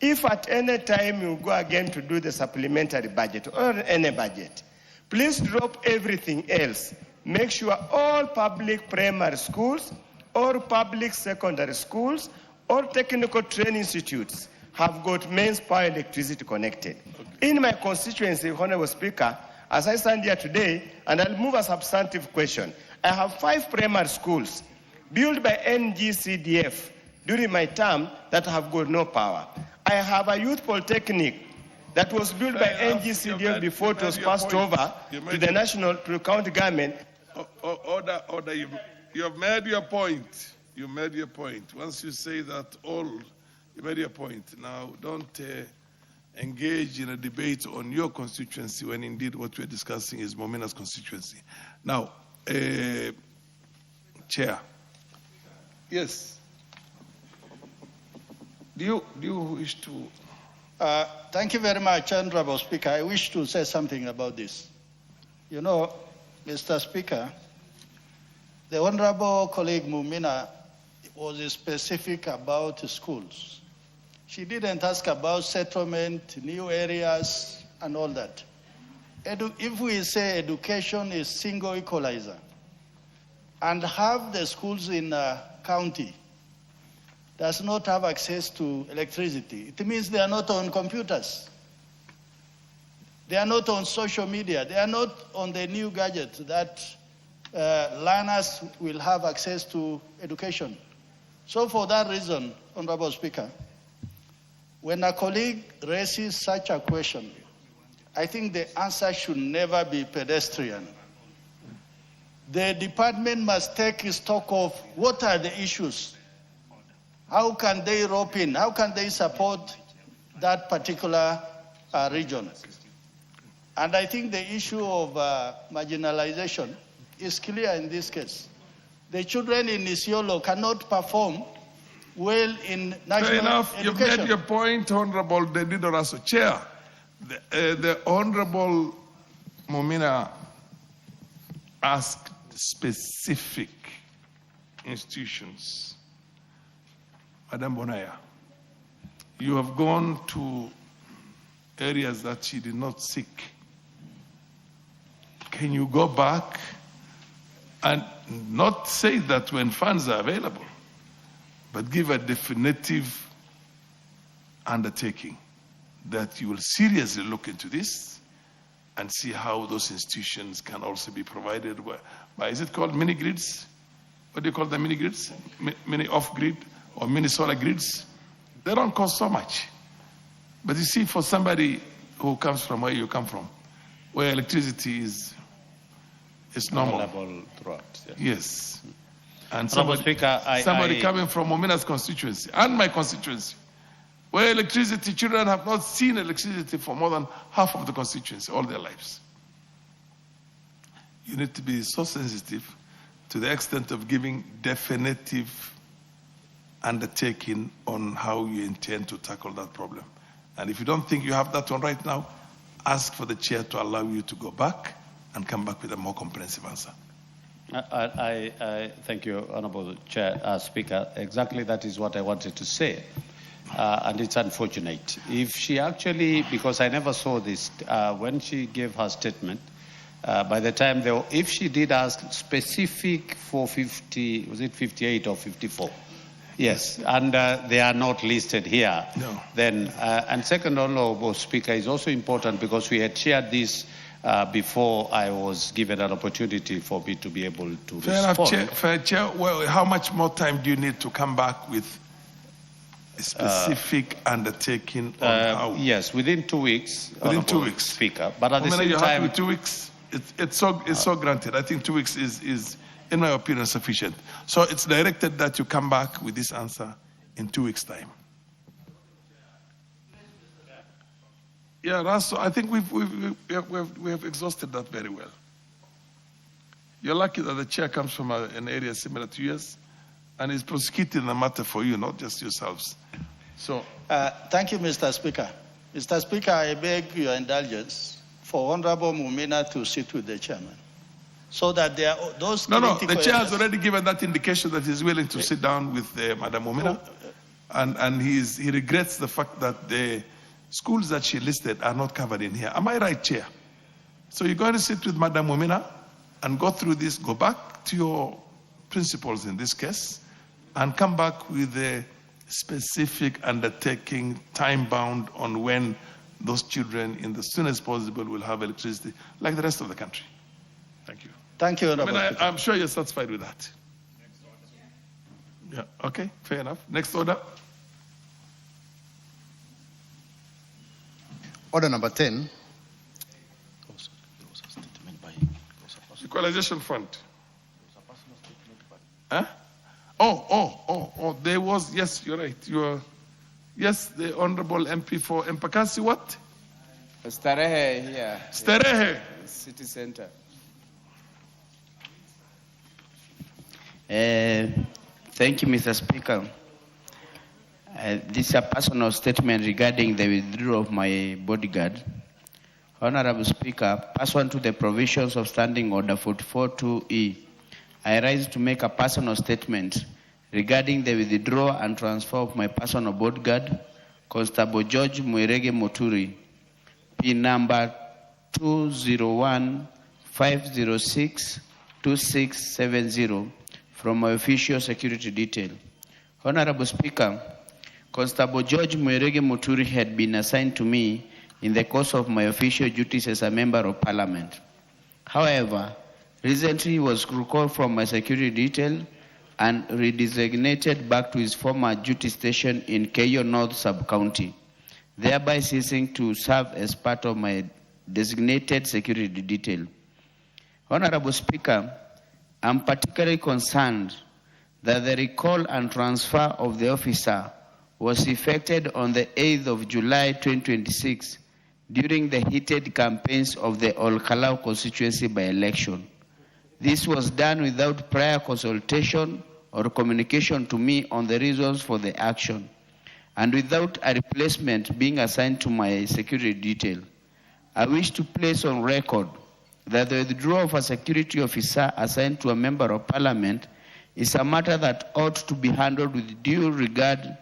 if at any time you go again to do the supplementary budget or any budget, please drop everything else. Make sure all public primary schools or public secondary schools or technical training institutes have got mains power electricity connected. In my constituency, Honorable Speaker, as I stand here today, and I'll move a substantive question, I have 5 primary schools built by NGCDF during my term that have got no power. I have a youth polytechnic that was built by NGCDF before it was passed over to the national, to the county government. Order, you have made your point. You made your point. Once you say that all, you made your point. Now, don't engage in a debate on your constituency when indeed what we're discussing is Momina's constituency. Now, Chair. Yes. Do you wish to? Thank you very much, Honorable Speaker. I wish to say something about this. You know, Mr. Speaker, The Honorable colleague Mumina was specific about schools. She didn't ask about settlement, new areas, and all that. If we say education is single equalizer, and half the schools in a county does not have access to electricity, it means they are not on computers. They are not on social media. They are not on the new gadgets that learners will have access to education. So for that reason, Honorable Speaker, when a colleague raises such a question, I think the answer should never be pedestrian. The department must take stock of what are the issues. How can they rope in? How can they support that particular region? And I think the issue of marginalization is clear in this case. The children in Isiolo cannot perform well in national Fair enough. education. You've made your point, Honorable Dedidoraso. Chair, the Honorable Mumina asked specific institutions. Madam Bonaya, you have gone to areas that she did not seek. Can you go back and not say that when funds are available, but give a definitive undertaking that you will seriously look into this and see how those institutions can also be provided by, is it called mini grids? What do you call them, mini grids? Mini off-grid or mini solar grids? They don't cost so much. But you see, for somebody who comes from where you come from, where electricity is normal. Available throughout. Yes. And Honourable somebody, Speaker, coming from Momina's constituency and my constituency, where electricity, children have not seen electricity for more than half of the constituency all their lives. You need to be so sensitive to the extent of giving definitive undertaking on how you intend to tackle that problem. And if you don't think you have that one right now, ask for the chair to allow you to go back and come back with a more comprehensive answer. I thank you, Honourable Speaker. Exactly that is what I wanted to say. And it's unfortunate. If she actually, because I never saw this, when she gave her statement, by the time, if she did ask specific for 50, was it 58 or 54? Yes, and they are not listed here. No. Then, and second, Honourable Speaker, is also important because we had shared this before I was given an opportunity for me to be able to respond. Fair Chair. Well, how much more time do you need to come back with a specific undertaking on how? Yes, within 2 weeks. Within 2 weeks, Speaker. But at the same you're time, happy with 2 weeks. It's so granted. I think 2 weeks is, in my opinion, sufficient. So it's directed that you come back with this answer in 2 weeks' time. Yeah, Raso, I think we have exhausted that very well. You're lucky that the chair comes from an area similar to yours and is prosecuting the matter for you, not just yourselves. So, thank you, Mr. Speaker. Mr. Speaker, I beg your indulgence for Honorable Mumina to sit with the chairman, so that there are those. No, the chair has already given that indication that he's willing to sit down with Madam Mumina, and he regrets the fact that the schools that she listed are not covered in here. Am I right, Chair? So you're going to sit with Madam Mumina and go through this, go back to your principles in this case, and come back with a specific undertaking, time-bound, on when those children, in the soonest possible, will have electricity, like the rest of the country. Thank you. Thank you, Honorable. I'm sure you're satisfied with that. Yeah, okay, fair enough. Next order. Order number 10. Equalization Fund. Huh? Oh, there was, yes, you're right. Yes, the Honorable MP for Mpakasi, what? Starehe here. Starehe. City Center. Thank you, Mr. Speaker. This is a personal statement regarding the withdrawal of my bodyguard. Honorable Speaker, pursuant to the provisions of Standing Order 44.2E, I rise to make a personal statement regarding the withdrawal and transfer of my personal bodyguard, Constable George Mwirege Muturi, P number 201-506-2670, from my official security detail. Honorable Speaker, Constable George Mwirege Muturi had been assigned to me in the course of my official duties as a member of Parliament. However, recently he was recalled from my security detail and redesignated back to his former duty station in Keio North Sub-County, thereby ceasing to serve as part of my designated security detail. Honorable Speaker, I'm particularly concerned that the recall and transfer of the officer was effected on the 8th of July 2026 during the heated campaigns of the Olkalau constituency by-election. This was done without prior consultation or communication to me on the reasons for the action, and without a replacement being assigned to my security detail. I wish to place on record that the withdrawal of a security officer assigned to a member of Parliament is a matter that ought to be handled with due regard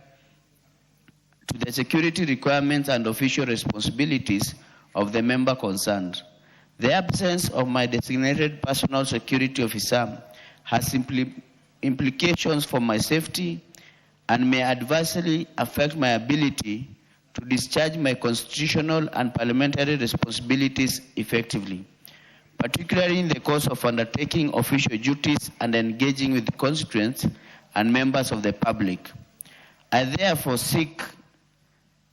to the security requirements and official responsibilities of the member concerned. The absence of my designated personal security officer has implications for my safety and may adversely affect my ability to discharge my constitutional and parliamentary responsibilities effectively, particularly in the course of undertaking official duties and engaging with constituents and members of the public. I therefore seek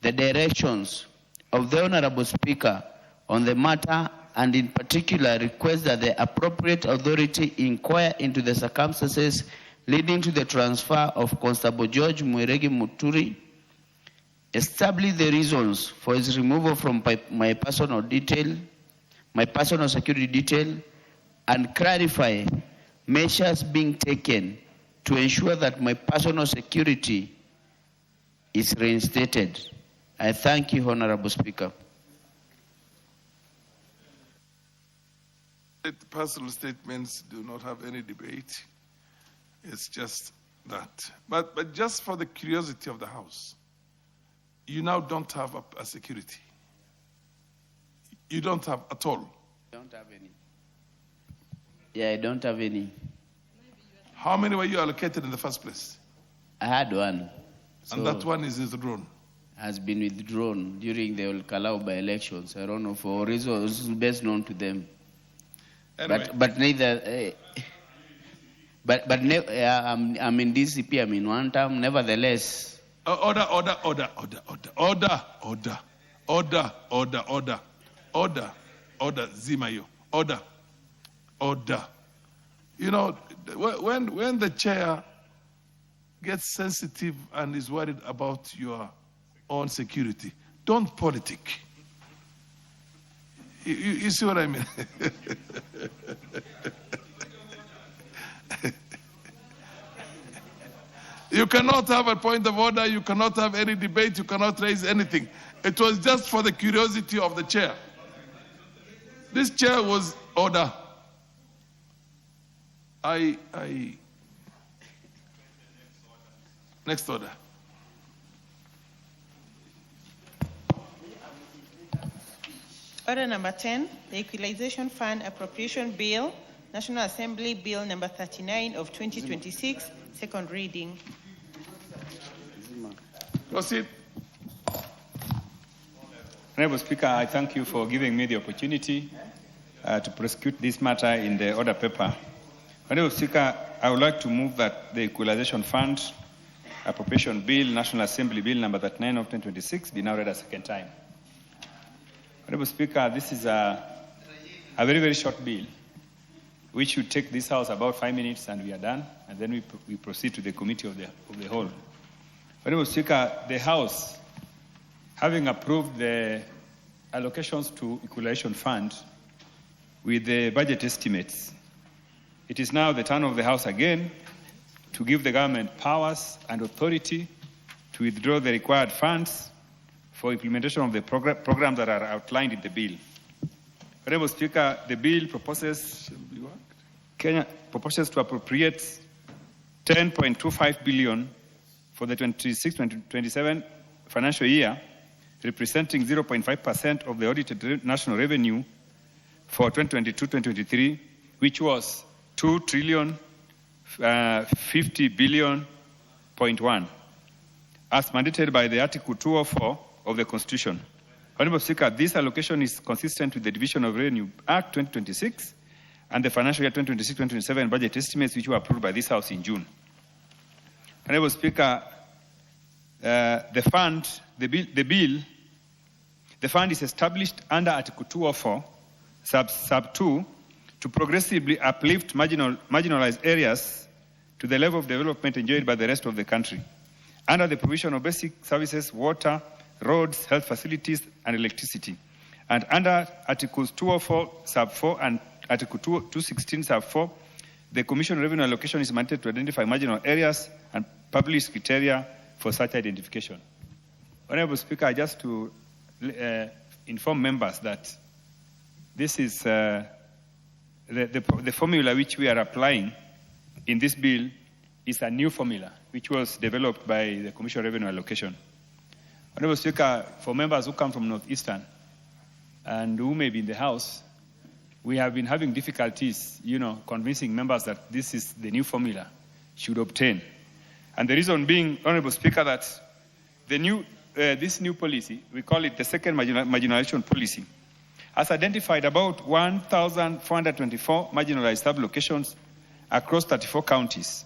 the directions of the Honorable Speaker on the matter, and in particular request that the appropriate authority inquire into the circumstances leading to the transfer of Constable George Mwirege Muturi, establish the reasons for his removal from my personal security detail, and clarify measures being taken to ensure that my personal security is reinstated. I thank you, Honorable Speaker. Personal statements do not have any debate. It's just that. But just for the curiosity of the House, you now don't have a security. You don't have at all. Don't have any. Yeah, I don't have any. How many were you allocated in the first place? I had one. And that one is withdrawn? Has been withdrawn during the Olkalau by-elections. I don't know, for reasons best known to them. Anyway. But neither... I'm in DCP, I'm in one term, nevertheless. Order, Zimayo. Order. You know, when the chair gets sensitive and is worried about your own security, don't politic. You see what I mean? You cannot have a point of order, you cannot have any debate, you cannot raise anything. It was just for the curiosity of the chair. This chair was order. Next order. Order number 10, the Equalization Fund Appropriation Bill, National Assembly Bill number 39 of 2026, second reading. Proceed. Honorable Speaker, I thank you for giving me the opportunity to prosecute this matter in the order paper. Honorable Speaker, I would like to move that the Equalization Fund Appropriation Bill, National Assembly Bill number 39 of 2026 be now read a second time. Honorable Speaker, this is a very, very short bill, which should take this House about 5 minutes and we are done, and then we proceed to the Committee of the Whole. Honorable Speaker, the House, having approved the allocations to Equalization Fund with the budget estimates, it is now the turn of the House again to give the government powers and authority to withdraw the required funds for implementation of the programs that are outlined in the bill. Honorable Speaker, the bill proposes Kenya proposes to appropriate 10.25 billion for the 26-27 financial year, representing 0.5% of the audited national revenue for 2022-2023, which was 2 trillion 50 billion point 1, as mandated by the Article 204 of the Constitution. Honorable Speaker, this allocation is consistent with the Division of Revenue Act 2026 and the financial year 2026-2027 budget estimates, which were approved by this House in June. Honorable Speaker, the fund is established under Article 204, sub 2, to progressively uplift marginalized areas to the level of development enjoyed by the rest of the country, under the provision of basic services, water, roads, health facilities, and electricity. And under Articles 204, sub 4, and Article 216, sub 4, the Commission Revenue Allocation is mandated to identify marginal areas and publish criteria for such identification. Honorable Speaker, just to inform members that this is the formula which we are applying in this bill is a new formula which was developed by the Commission Revenue Allocation. Honorable Speaker, for members who come from Northeastern and who may be in the House, we have been having difficulties, convincing members that this is the new formula should obtain. And the reason being, Honorable Speaker, that this new policy, we call it the second marginalization policy, has identified about 1,424 marginalized sub-locations across 34 counties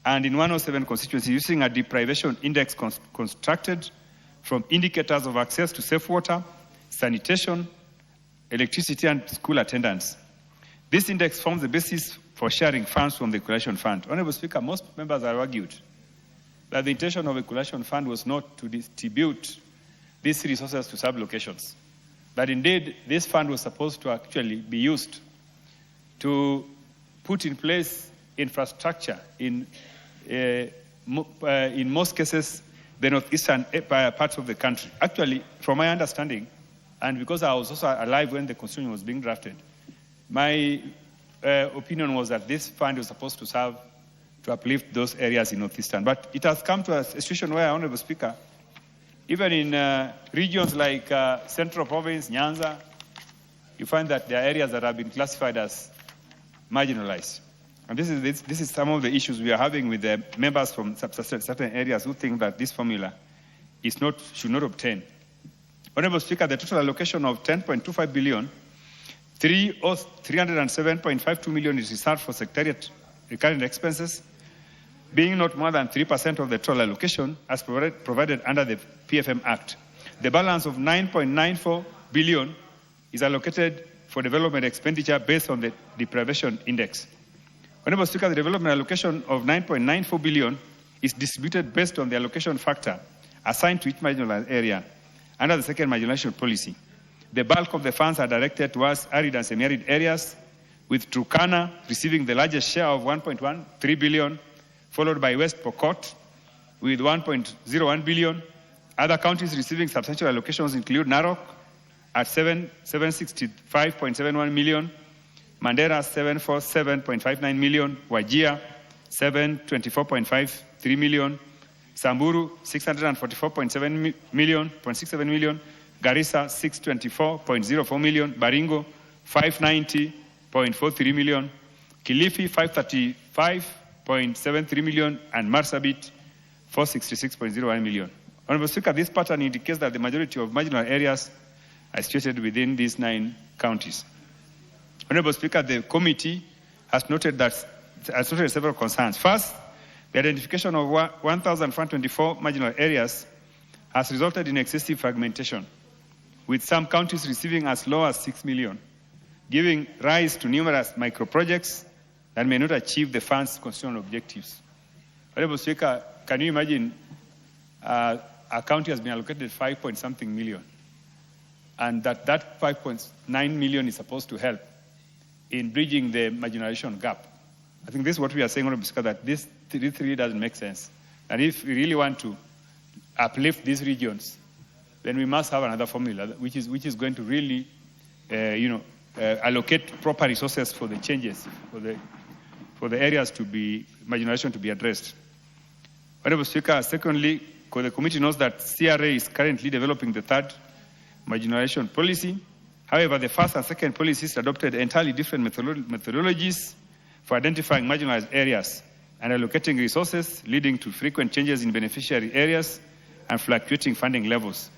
and in 107 constituencies using a deprivation index constructed from indicators of access to safe water, sanitation, electricity, and school attendance. This index forms the basis for sharing funds from the Equalization Fund. Honorable Speaker, most members have argued that the intention of the Equalization Fund was not to distribute these resources to sub-locations, but indeed this fund was supposed to actually be used to put in place infrastructure in most cases the northeastern parts of the country. Actually, from my understanding, and because I was also alive when the Constitution was being drafted, my opinion was that this fund was supposed to serve to uplift those areas in northeastern. But it has come to a situation where, Honorable Speaker, even in regions like Central Province, Nyanza, you find that there are areas that have been classified as marginalized. And this is some of the issues we are having with the members from certain areas who think that this formula should not obtain. Honorable Speaker, the total allocation of 10.25 billion, 307.52 million is reserved for secretariat recurrent expenses, being not more than 3% of the total allocation as provided under the PFM Act. The balance of 9.94 billion is allocated for development expenditure based on the deprivation index. Honorable Speaker, the development allocation of 9.94 billion is distributed based on the allocation factor assigned to each marginalized area under the second marginalization policy. The bulk of the funds are directed towards arid and semi-arid areas, with Turkana receiving the largest share of 1.13 billion, followed by West Pokot with 1.01 billion. Other counties receiving substantial allocations include Narok at 765.71 million, Mandera 747.59 million, Wajir 724.53 million, Samburu 644.7 million, Garissa 624.04 million, Baringo 590.43 million, Kilifi 535.73 million, and Marsabit 466.01 million. Honorable Speaker, this pattern indicates that the majority of marginal areas are situated within these 9 counties. Honorable Speaker, the committee has noted several concerns. First, the identification of 1,424 marginal areas has resulted in excessive fragmentation, with some counties receiving as low as 6 million, giving rise to numerous micro-projects that may not achieve the fund's constitutional objectives. Honorable Speaker, can you imagine a county has been allocated 5-point-something million, and that 5.9 million is supposed to help in bridging the marginalization gap? I think this is what we are saying, Honorable Speaker, that this really doesn't make sense. And if we really want to uplift these regions, then we must have another formula which is going to really, allocate proper resources for the changes, for the areas to be marginalization to be addressed. Honorable Speaker, secondly, the committee knows that CRA is currently developing the third marginalization policy. However, the first and second policies adopted entirely different methodologies for identifying marginalized areas and allocating resources, leading to frequent changes in beneficiary areas and fluctuating funding levels.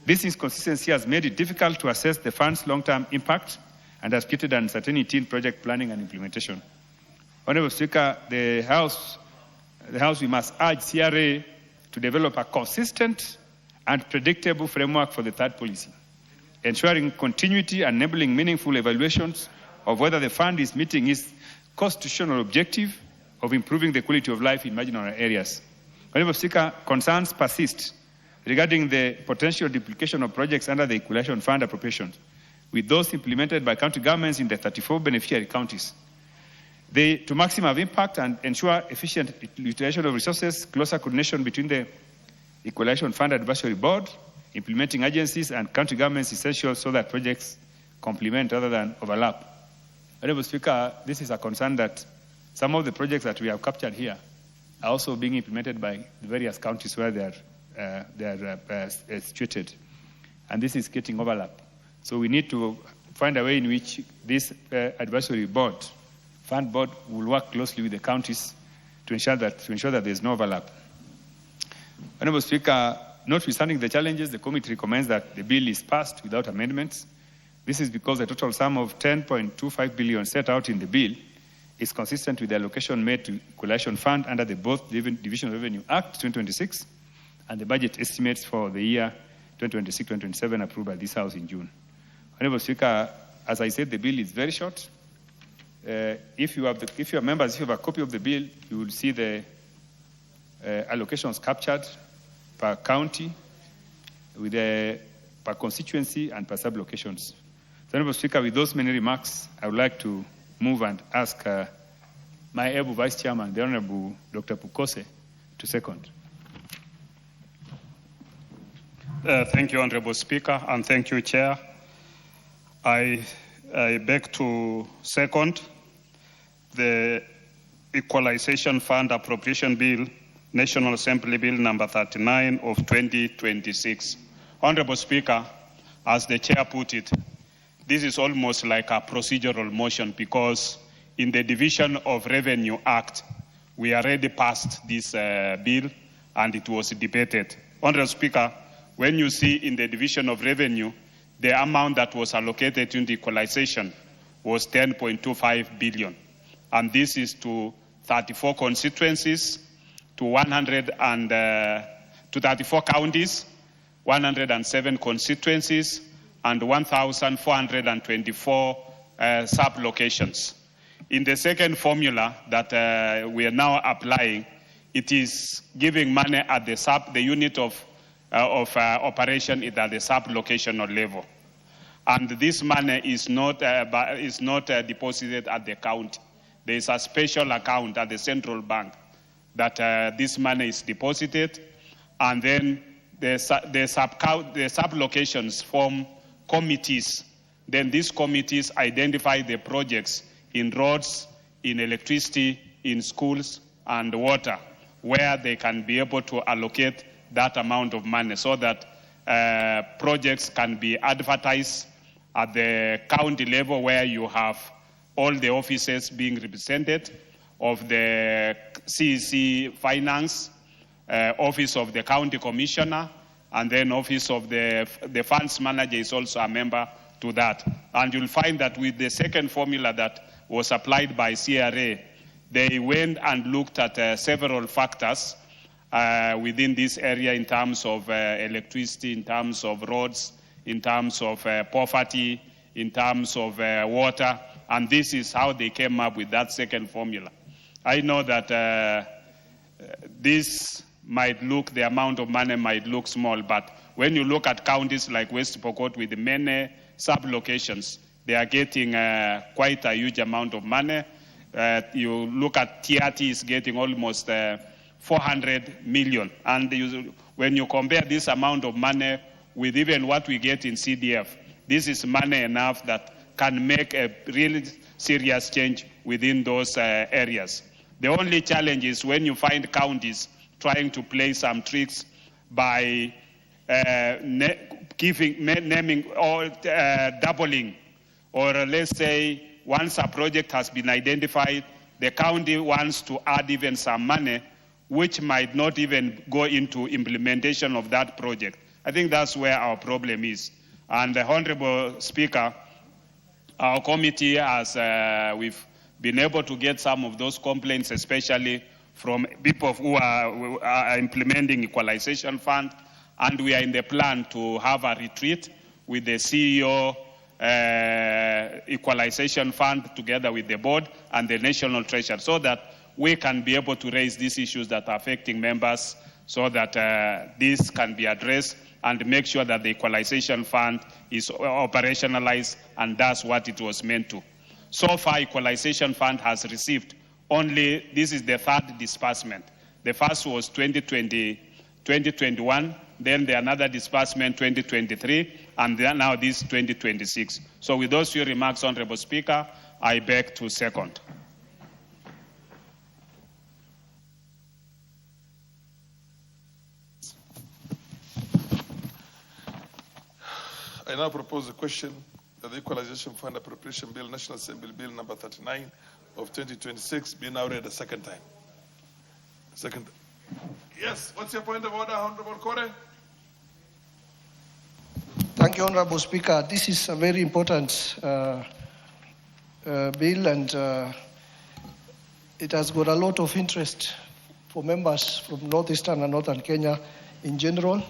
This inconsistency has made it difficult to assess the fund's long-term impact and has created uncertainty in project planning and implementation. Honorable Speaker, the House, we must urge CRA to develop a consistent and predictable framework for the third policy, ensuring continuity and enabling meaningful evaluations of whether the fund is meeting its constitutional objective of improving the quality of life in marginal areas. Honorable Speaker, concerns persist regarding the potential duplication of projects under the Equalization Fund appropriations with those implemented by county governments in the 34 beneficiary counties. To maximize impact and ensure efficient utilization of resources, closer coordination between the Equalization Fund Advisory Board, implementing agencies, and county governments is essential so that projects complement rather than overlap. Honorable Speaker, this is a concern that some of the projects that we have captured here are also being implemented by the various counties where they are situated, and this is getting overlap. So we need to find a way in which this advisory board, fund board, will work closely with the counties to ensure that there is no overlap. Honorable Speaker, notwithstanding the challenges, the committee recommends that the bill is passed without amendments. This is because the total sum of 10.25 billion set out in the bill is consistent with the allocation made to Equalization Fund under the both Division of Revenue Act 2026 and the budget estimates for the year 2026-2027 approved by this House in June. Honorable Speaker, as I said, the bill is very short. If you have a copy of the bill, you will see the allocations captured per county, with per constituency and per sub-locations. So, Honorable Speaker, with those many remarks, I would like to move and ask my able Vice Chairman, the Honorable Dr. Pukose, to second. Thank you, Honorable Speaker, and thank you, Chair. I beg to second the Equalization Fund Appropriation Bill, National Assembly Bill number 39 of 2026. Honorable Speaker, as the Chair put it, this is almost like a procedural motion because in the Division of Revenue Act, we already passed this bill and it was debated. Honorable Speaker, when you see in the Division of Revenue, the amount that was allocated in the equalization was 10.25 billion. And this is to 34 constituencies, to 34 counties, 107 constituencies, and 1,424 sub-locations. In the second formula that we are now applying, it is giving money at the unit of operation at the sub-locational level. And this money is not deposited at the county. There is a special account at the central bank that this money is deposited, and then the sub-locations form committees. Then these committees identify the projects in roads, in electricity, in schools, and water, where they can be able to allocate that amount of money so that projects can be advertised at the county level, where you have all the offices being represented of the CEC Finance, Office of the County Commissioner, and then Office of the Funds Manager is also a member to that. And you'll find that with the second formula that was applied by CRA, they went and looked at several factors within this area in terms of electricity, in terms of roads, in terms of poverty, in terms of water, and this is how they came up with that second formula. I know that this might look, the amount of money might look small, but when you look at counties like West Pokot with many sub-locations, they are getting quite a huge amount of money. You look at TRT is getting almost 400 million. And when you compare this amount of money with even what we get in CDF, this is money enough that can make a really serious change within those areas. The only challenge is when you find counties trying to play some tricks by naming or doubling, or let's say once a project has been identified, the county wants to add even some money, which might not even go into implementation of that project. I think that's where our problem is. And the Honorable Speaker, our committee has, we've been able to get some of those complaints, especially from people who are implementing equalization fund, and we are in the plan to have a retreat with the CEO equalization fund together with the board and the national treasurer, so that we can be able to raise these issues that are affecting members, so that this can be addressed and make sure that the equalization fund is operationalized and does what it was meant to. So far, equalization fund has received only, this is the third disbursement. The first was 2021, then the another disbursement 2023, and then now this 2026. So with those few remarks, Honorable Speaker, I beg to second. I now propose a question that the Equalization Fund Appropriation Bill, National Assembly Bill number 39 of 2026 be now read a second time. Second. Yes, what's your point of order, Honorable Kore? Thank you, Honorable Speaker. This is a very important bill, and it has got a lot of interest for members from northeastern and northern Kenya in general.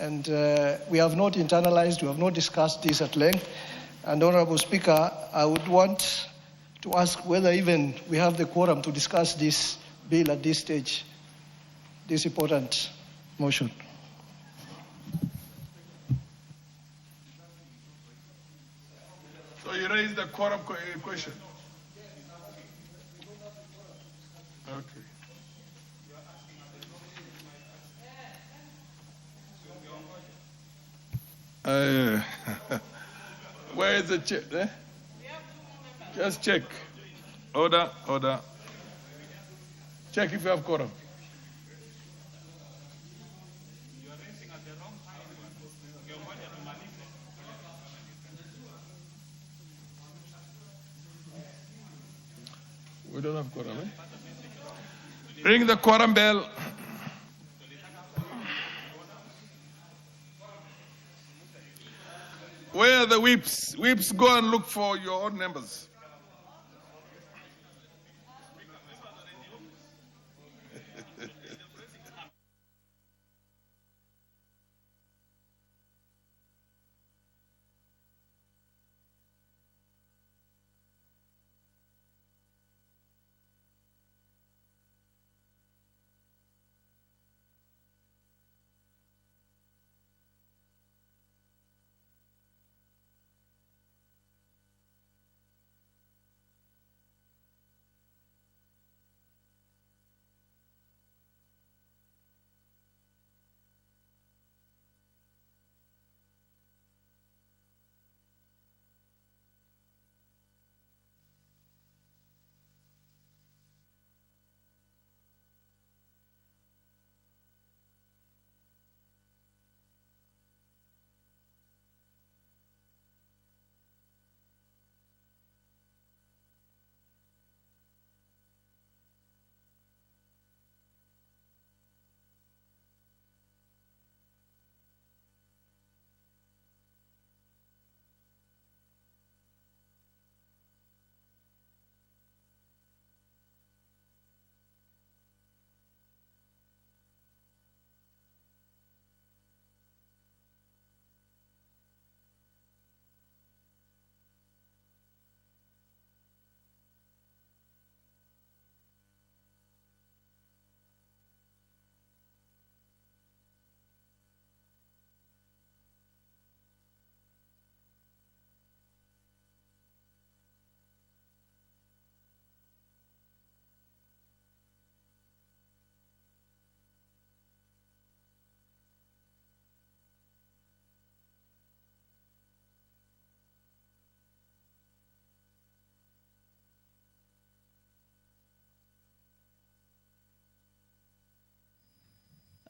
And we have not internalized, we have not discussed this at length. And Honorable Speaker, I would want to ask whether even we have the quorum to discuss this bill at this stage, this important motion. So you raised the quorum question. Okay. Where is the check? Eh? Just check. Order, order. Check if you have quorum. We don't have quorum, eh? Ring the quorum bell. Where are the whips? Whips, go and look for your own members.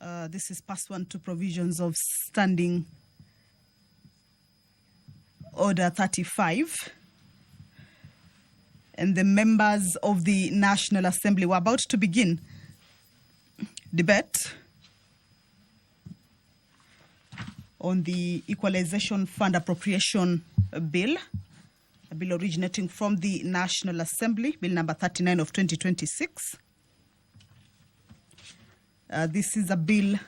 This is pursuant to provisions of Standing Order 35. And the members of the National Assembly were about to begin debate on the Equalization Fund Appropriation Bill, a bill originating from the National Assembly, Bill number 39 of 2026. This is a bill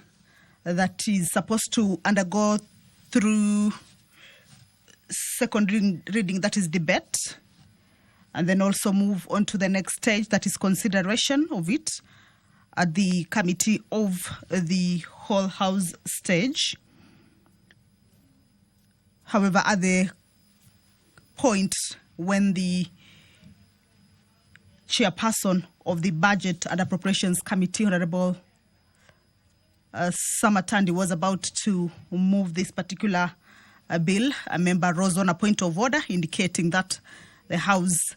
that is supposed to undergo through second reading, that is debate, and then also move on to the next stage, that is consideration of it at the Committee of the Whole House stage. However, at the point when the chairperson of the Budget and Appropriations Committee, Honorable Samatandi, was about to move this particular bill, a member rose on a point of order indicating that the House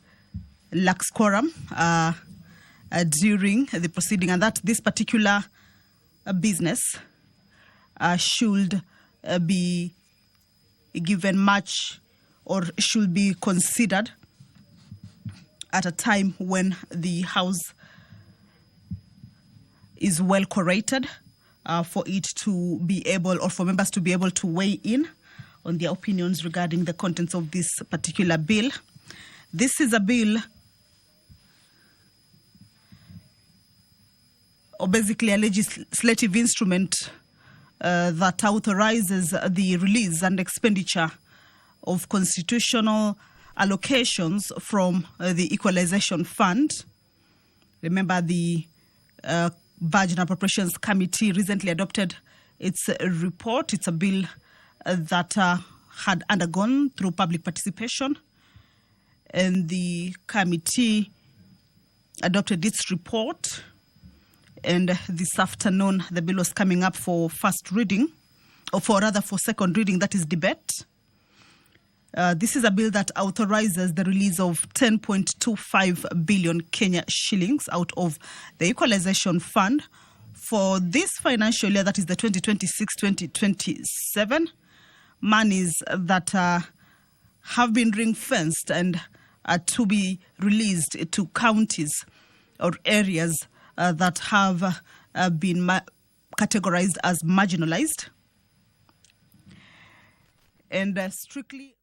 lacks quorum during the proceeding, and that this particular business should be given much, or should be considered at a time when the House is well curated, for it to be able, or for members to be able to weigh in on their opinions regarding the contents of this particular bill. This is a bill, or basically a legislative instrument that authorizes the release and expenditure of constitutional allocations from the Equalization Fund. Remember, the Budget and Appropriations Committee recently adopted its report. It's a bill that had undergone through public participation, and the committee adopted its report, and this afternoon the bill was coming up for first reading, or for second reading, that is debate. This is a bill that authorizes the release of 10.25 billion Kenya shillings out of the Equalization Fund for this financial year, that is the 2026-2027, monies that have been ring-fenced and to be released to counties or areas that have been categorized as marginalized. And strictly...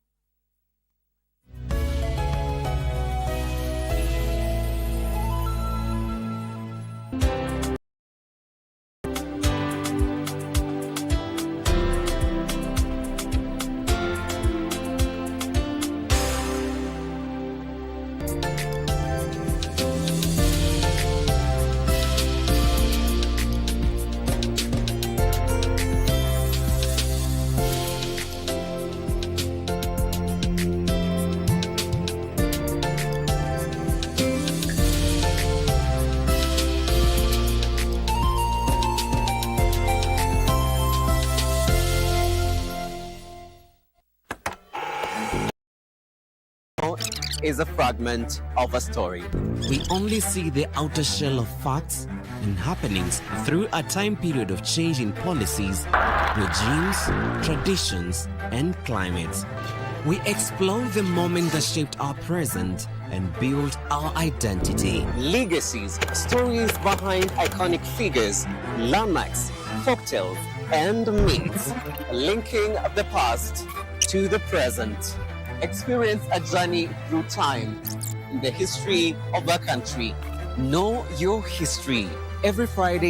is a fragment of a story. We only see the outer shell of facts and happenings through a time period of change in policies, regimes, traditions, and climates. We explore the moment that shaped our present and build our identity. Legacies, stories behind iconic figures, landmarks, folktales, and myths, linking the past to the present. Experience a journey through time in the history of our country. Know your history every Friday.